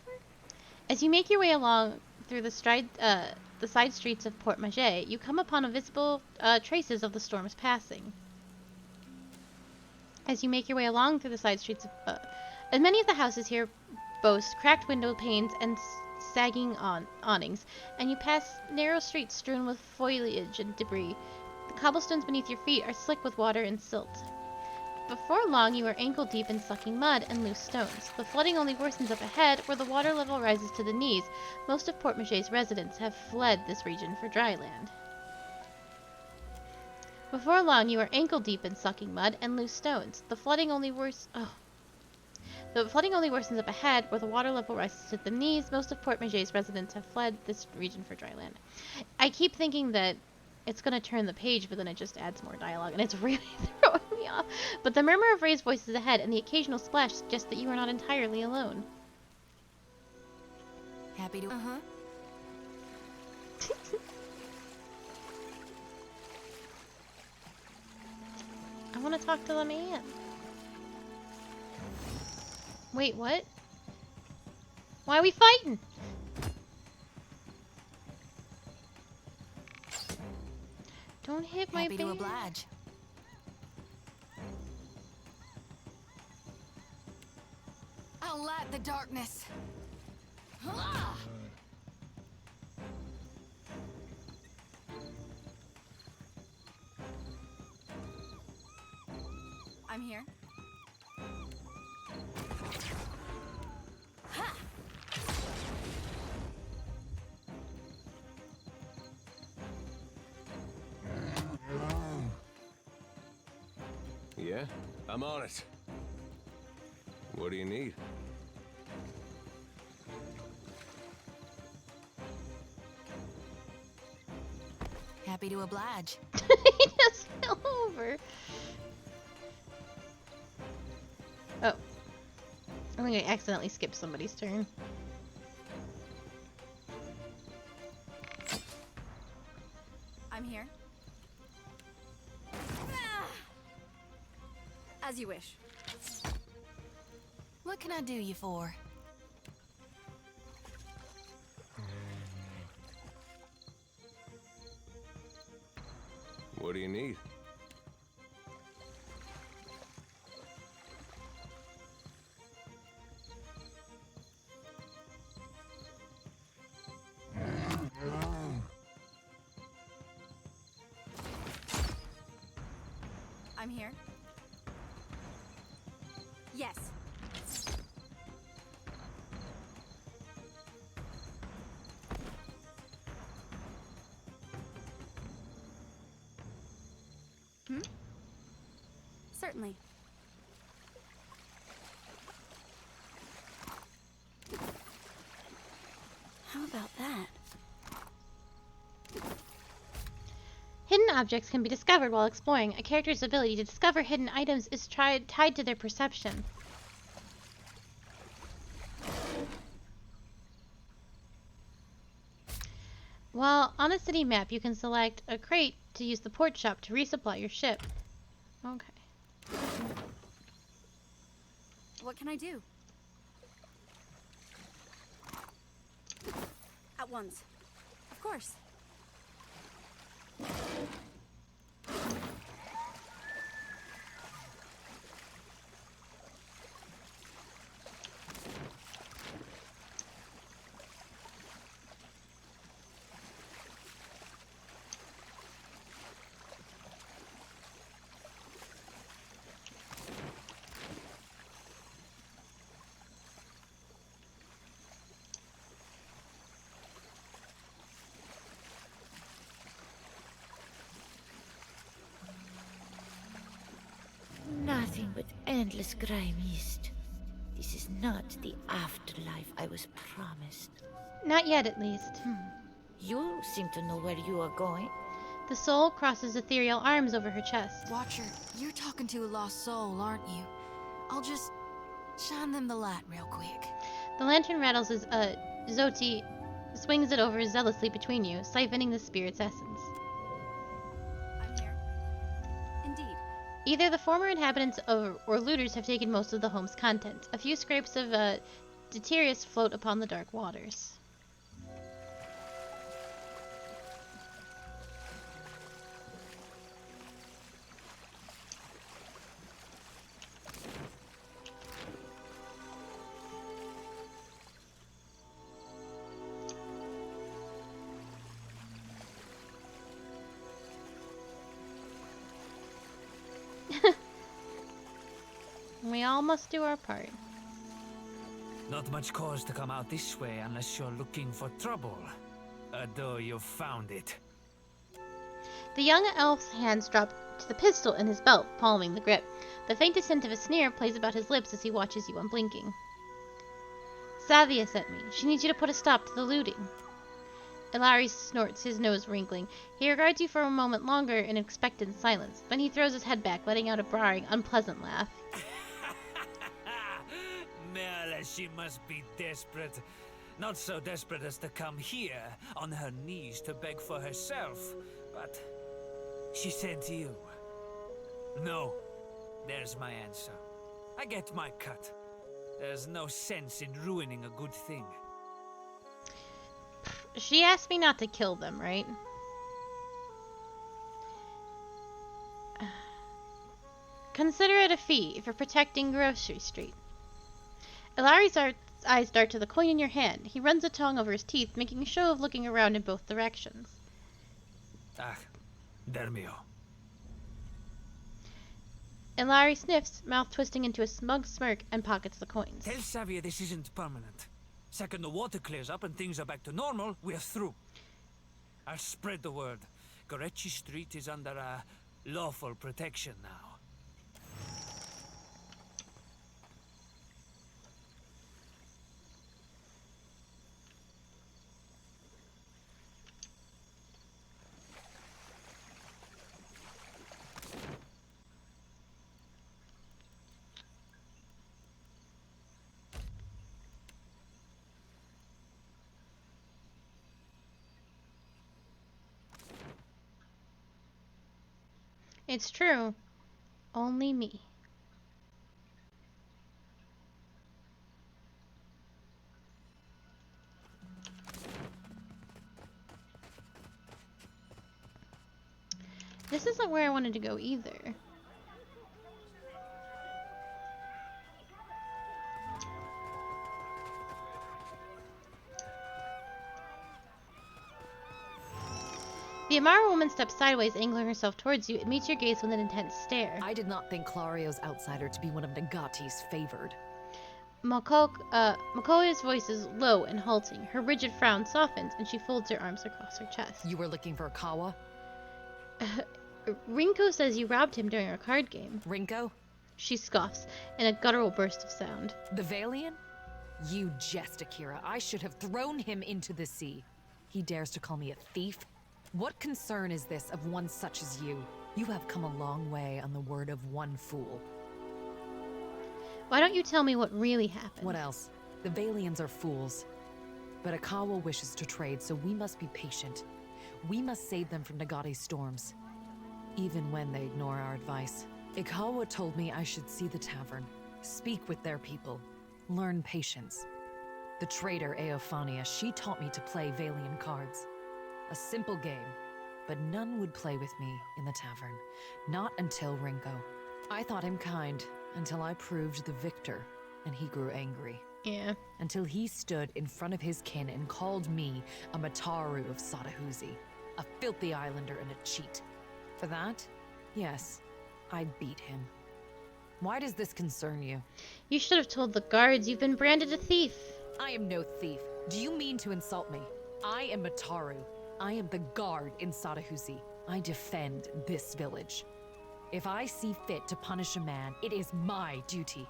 As you make your way along through the side streets of Port Maget, you come upon visible traces of the storm's passing. As you make your way along through the side streets of... and many of the houses here boast cracked window panes and sagging awnings, and you pass narrow streets strewn with foliage and debris. The cobblestones beneath your feet are slick with water and silt. Before long, you are ankle-deep in sucking mud and loose stones. The flooding only worsens up ahead, where the water level rises to the knees. Most of Port Maget's residents have fled this region for dry land. Before long, you are ankle-deep in sucking mud and loose stones. The flooding only worsens up ahead, where the water level rises to the knees. Most of Port Maget's residents have fled this region for dry land. I keep thinking that it's going to turn the page, but then it just adds more dialogue, and it's really throwing me off. But the murmur of raised voices ahead and the occasional splash suggest that you are not entirely alone. Happy to... I want to talk to the man. Wait, what? Why are we fighting? Don't hit my Happy baby. to oblige. I'll light the darkness. Ah! I'm here. Ha! Yeah, I'm on it. What do you need? Happy to oblige. He just fell over. Oh. I think I accidentally skipped somebody's turn. I'm here. As you wish. What can I do you for? What do you need? I'm here. Yes. Hmm? Certainly. How about that? Hidden objects can be discovered while exploring. A character's ability to discover hidden items is tied to their perception. While on a city map, you can select a crate to use the port shop to resupply your ship. Okay. What can I do? At once. Of course. Nothing but endless grey mist. This is not the afterlife I was promised. Not yet, at least. You seem to know where you are going. The soul crosses ethereal arms over her chest. Watcher, you're talking to a lost soul, aren't you? I'll just shine them the light real quick. The lantern rattles as Zoti swings it over zealously between you, siphoning the spirit's essence. I'm here. Indeed. Either the former inhabitants or looters have taken most of the home's contents. A few scrapes of Deuterius float upon the dark waters. We all must do our part. Not much cause to come out this way unless you're looking for trouble. Though you've found it. The young elf's hands drop to the pistol in his belt, palming the grip. The faintest hint of a sneer plays about his lips as he watches you unblinking. Savia sent me. She needs you to put a stop to the looting. Ilari snorts, his nose wrinkling. He regards you for a moment longer in expectant silence. Then he throws his head back, letting out a brarring, unpleasant laugh. Merle, she must be desperate. Not so desperate as to come here on her knees to beg for herself, but she sent you. No, there's my answer. I get my cut. There's no sense in ruining a good thing. She asked me not to kill them, right? Consider it a fee for protecting Grocery Street. Ilari's eyes dart to the coin in your hand. He runs a tongue over his teeth, making a show of looking around in both directions. Ah, Dermio. Ilari sniffs, mouth twisting into a smug smirk, and pockets the coins. Tell Savia this isn't permanent. Second the water clears up and things are back to normal, we're through. I'll spread the word. Gorechi Street is under lawful protection now. It's true. Only me. This isn't where I wanted to go either. The Amara woman steps sideways, angling herself towards you. It meets your gaze with an intense stare. I did not think Clario's outsider to be one of Nagati's favored. Makoa's voice is low and halting. Her rigid frown softens, and she folds her arms across her chest. You were looking for Kawa? Rinko says you robbed him during our card game. Rinko? She scoffs in a guttural burst of sound. The Valian? You jest, Akira. I should have thrown him into the sea. He dares to call me a thief? What concern is this of one such as you? You have come a long way on the word of one fool. Why don't you tell me what really happened? What else? The Valians are fools. But Akawa wishes to trade, so we must be patient. We must save them from Nagati's storms, even when they ignore our advice. Ikawa told me I should see the tavern, speak with their people, learn patience. The trader Eophania, she taught me to play Valian cards. A simple game, but none would play with me in the tavern. Not until Rinko. I thought him kind, until I proved the victor, and he grew angry. Yeah. Until he stood in front of his kin and called me a Mataru of Sadahuzi, a filthy islander and a cheat. For that, yes, I beat him. Why does this concern you? You should have told the guards you've been branded a thief. I am no thief. Do you mean to insult me? I am Mataru. I am the guard in Sadahuzi. I defend this village. If I see fit to punish a man, it is my duty.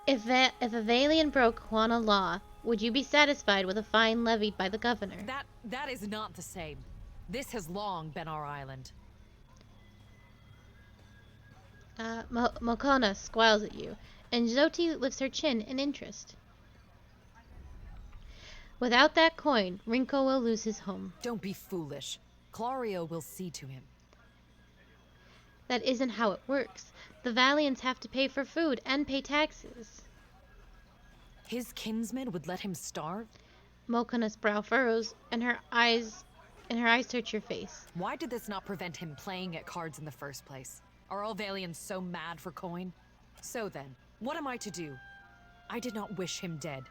If a Valian broke Huana law, would you be satisfied with a fine levied by the governor? That is not the same. This has long been our island. Mokona squalls at you, and Zoti lifts her chin in interest. Without that coin, Rinko will lose his home. Don't be foolish. Clario will see to him. That isn't how it works. The Valians have to pay for food and pay taxes. His kinsmen would let him starve? Mokona's brow furrows, and her eyes search your face. Why did this not prevent him playing at cards in the first place? Are all Valians so mad for coin? So then, what am I to do? I did not wish him dead.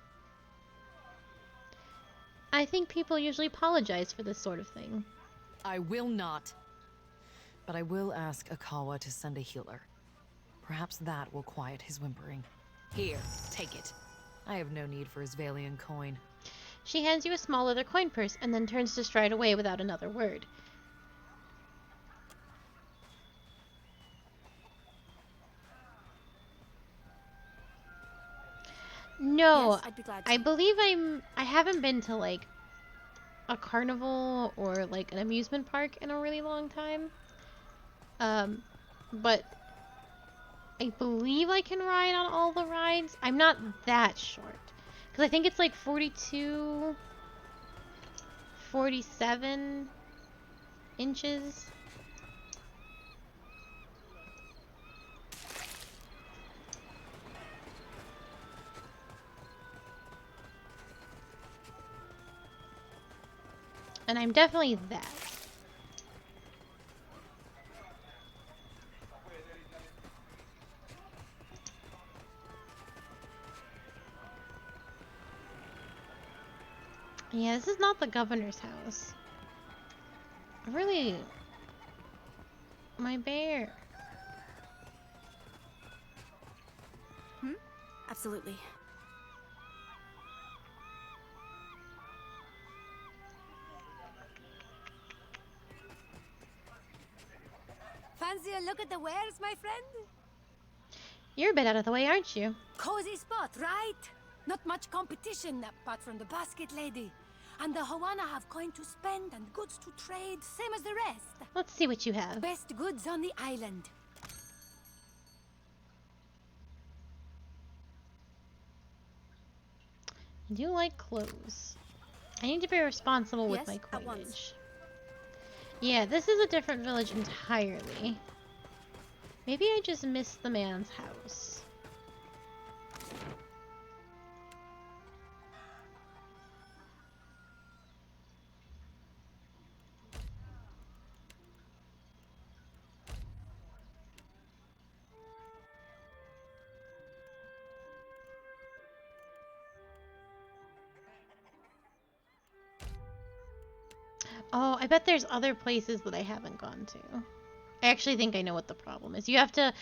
I think people usually apologize for this sort of thing. I will not. But I will ask Akawa to send a healer. Perhaps that will quiet his whimpering. Here, take it. I have no need for his Valian coin. She hands you a small leather coin purse and then turns to stride away without another word. No, Yes, I'd be glad to. I believe I haven't been to like a carnival or like an amusement park in a really long time. But I believe I can ride on all the rides. I'm not that short. Because I think it's like 42, 47 inches. And I'm definitely that. Yeah, this is not the governor's house. Really? My bear. Absolutely. Fancy a look at the wares, my friend? You're a bit out of the way, aren't you? Cozy spot, right? Not much competition apart from the basket lady. And the Hawana have coin to spend and goods to trade, same as the rest. Let's see what you have. Best goods on the island. I do like clothes. I need to be responsible with Yes, my at once. coinage. Yeah, this is a different village entirely. Maybe I just missed the man's house. Oh, I bet there's other places that I haven't gone to. I actually think I know what the problem is. You have to,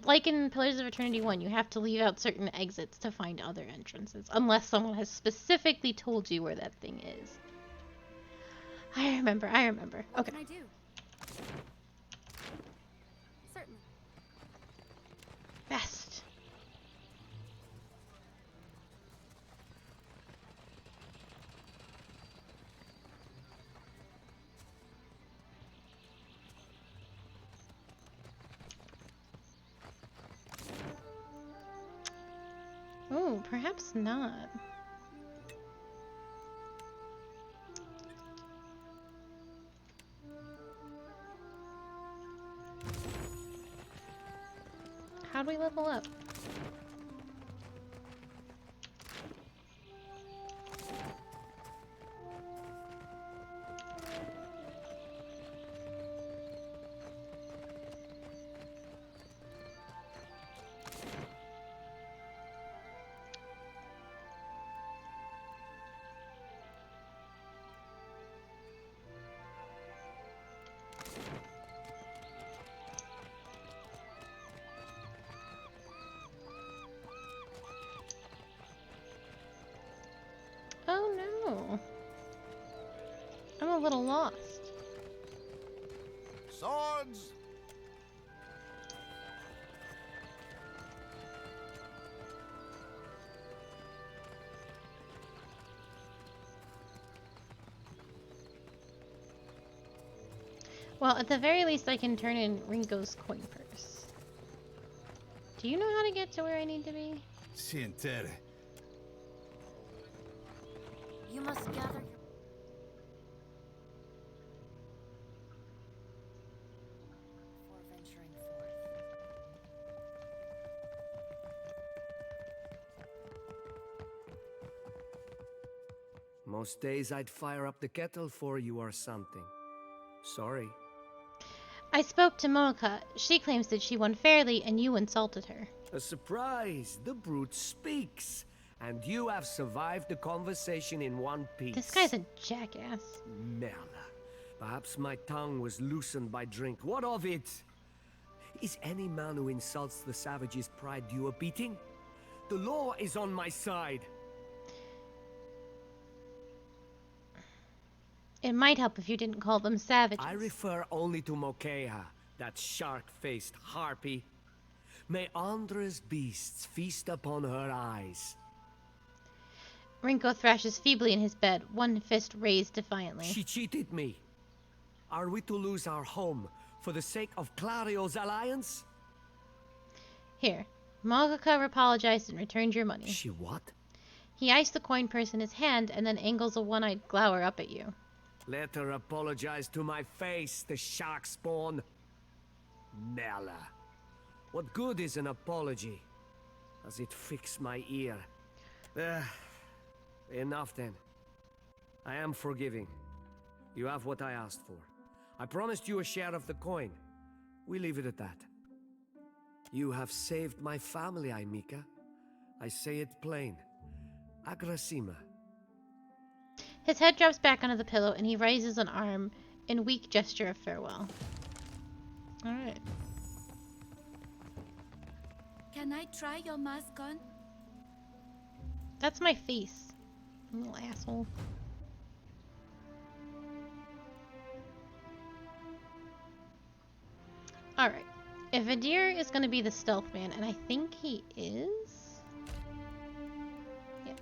like in Pillars of Eternity 1, you have to leave out certain exits to find other entrances, unless someone has specifically told you where that thing is. I remember. What Okay. can I do? Certainly. Best. Oh, perhaps not. How do we level up? Oh no. I'm a little lost. Swords! Well, at the very least, I can turn in Rinko's coin purse. Do you know how to get to where I need to be? Si entere. You must gather your... before venturing forth. Most days I'd fire up the kettle for you or something. Sorry. I spoke to Mocha. She claims that she won fairly and you insulted her. A surprise! The brute speaks! And you have survived the conversation in one piece. This guy's a jackass. Merla. Perhaps my tongue was loosened by drink. What of it? Is any man who insults the savage's pride due a beating? The law is on my side. It might help if you didn't call them savages. I refer only to Mokeha, that shark-faced harpy. May Andra's beasts feast upon her eyes. Rinko thrashes feebly in his bed, one fist raised defiantly. She cheated me. Are we to lose our home for the sake of Clario's alliance? Here, Mocha apologized and returned your money. She what? He iced the coin purse in his hand and then angles a one-eyed glower up at you. Let her apologize to my face, the shark spawn. Merla. What good is an apology? Does it fix my ear? Enough then. I am forgiving. You have what I asked for. I promised you a share of the coin. We leave it at that. You have saved my family, Aimika. I say it plain. Agrasima. His head drops back onto the pillow and he raises an arm in weak gesture of farewell. Alright. Can I try your mask on? That's my face. You little asshole. Alright. If Adir is going to be the stealth man, and I think he is... Yeah.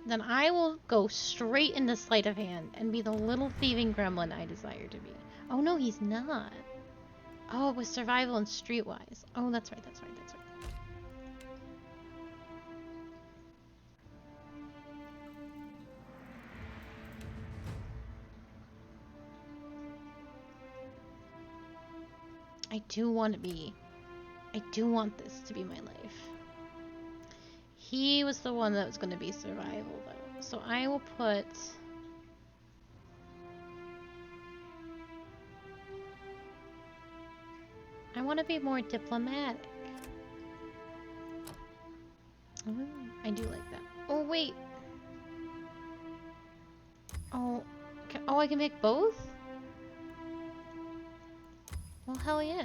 Then I will go straight into sleight of hand and be the little thieving gremlin I desire to be. Oh no, he's not. Oh, it was survival and streetwise. Oh, that's right, that's right, that's right. I do want this to be my life. He was the one that was going to be survival, though. So I will put... I want to be more diplomatic. Oh, I do like that. Oh, wait. Oh, I can make both? Well, hell yeah.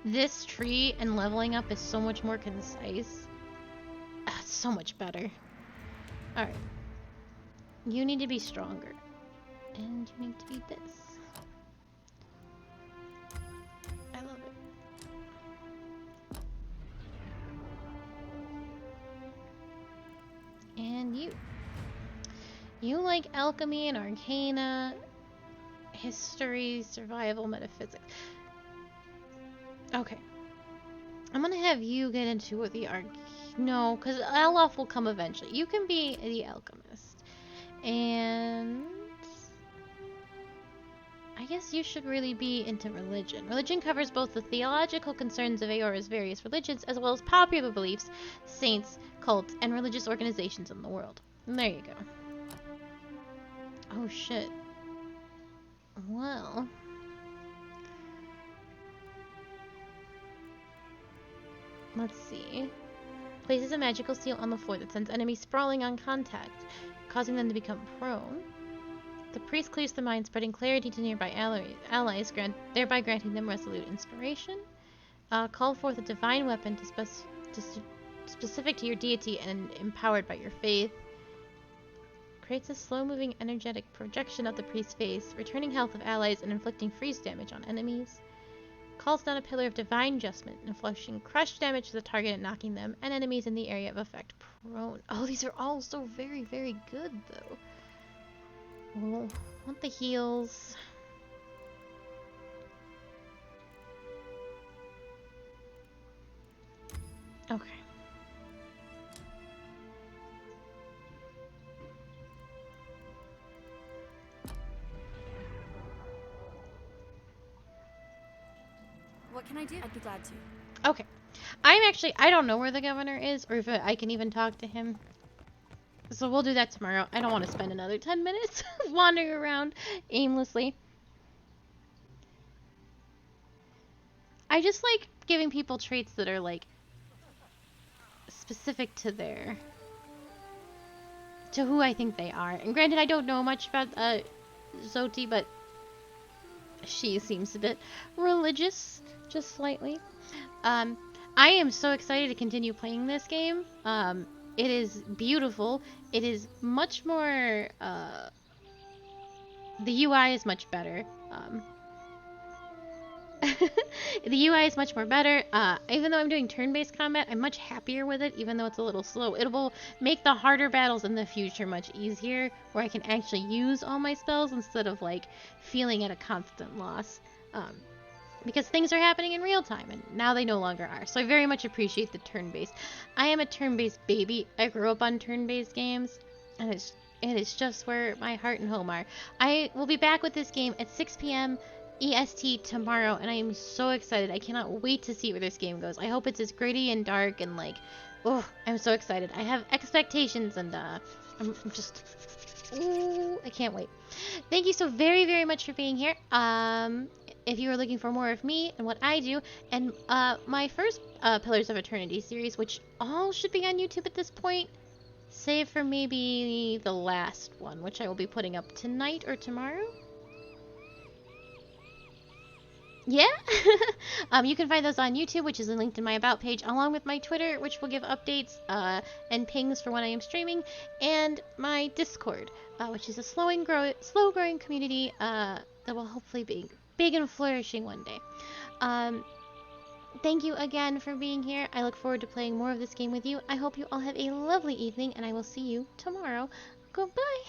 This tree and leveling up is so much more concise. It's so much better. Alright. You need to be stronger. And you need to be this. I love it. And you. You like alchemy and arcana, history, survival, metaphysics. Okay. I'm gonna have you get into the no, because Alof will come eventually. You can be the alchemist. And... I guess you should really be into religion. Religion covers both the theological concerns of Aora's various religions, as well as popular beliefs, saints, cults, and religious organizations in the world. And there you go. Oh shit. Well... let's see. Places a magical seal on the floor that sends enemies sprawling on contact, causing them to become prone. The priest clears the mind, spreading clarity to nearby allies, thereby granting them resolute inspiration. Call forth a divine weapon specific to your deity and empowered by your faith. Creates a slow-moving, energetic projection of the priest's face, returning health of allies and inflicting freeze damage on enemies. Calls down a pillar of divine adjustment, inflicting crush damage to the target and knocking them and enemies in the area of effect prone. Oh, these are all so very, very good, though. We'll want the heals. Okay. What can I do? I'd be glad to. Okay. I don't know where the governor is, or if I can even talk to him. So we'll do that tomorrow. I don't want to spend another 10 minutes wandering around aimlessly. I just like giving people traits that are, like, specific to who I think they are. And granted, I don't know much about Zoti, but she seems a bit religious, just slightly. I am so excited to continue playing this game. It is beautiful. It is much more, the UI is much better. The UI is much more better. Even though I'm doing turn-based combat, I'm much happier with it, even though it's a little slow. It will make the harder battles in the future much easier, where I can actually use all my spells instead of, like, feeling at a constant loss. Because things are happening in real time, and now they no longer are. So I very much appreciate the turn-based. I am a turn-based baby. I grew up on turn-based games, and it is just where my heart and home are. I will be back with this game at 6 p.m. EST tomorrow, and I am so excited. I cannot wait to see where this game goes. I hope it's as gritty and dark and, like, oh, I'm so excited. I have expectations, and I'm just, ooh, I can't wait. Thank you so very, very much for being here. If you are looking for more of me and what I do, and my first Pillars of Eternity series, which all should be on YouTube at this point, save for maybe the last one, which I will be putting up tonight or tomorrow. Yeah? You can find those on YouTube, which is linked in my About page, along with my Twitter, which will give updates and pings for when I am streaming, and my Discord, which is a slow-growing community that will hopefully be big and flourishing one day. Thank you again for being here. I look forward to playing more of this game with you. I hope you all have a lovely evening, and I will see you tomorrow. Goodbye!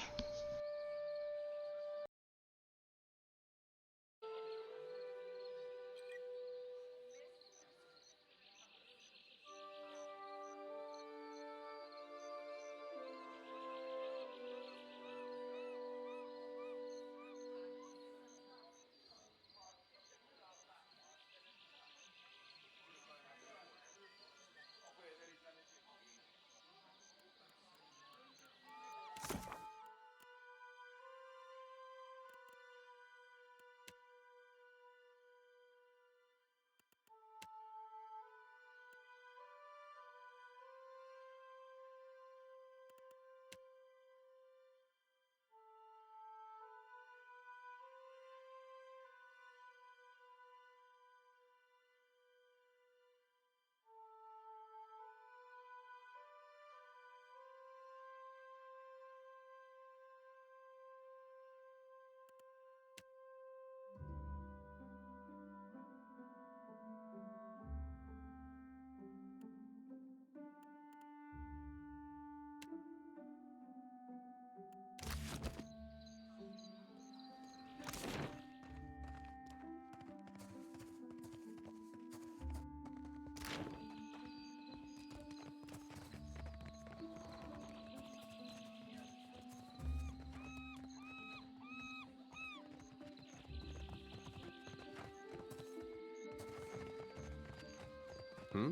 Hmm?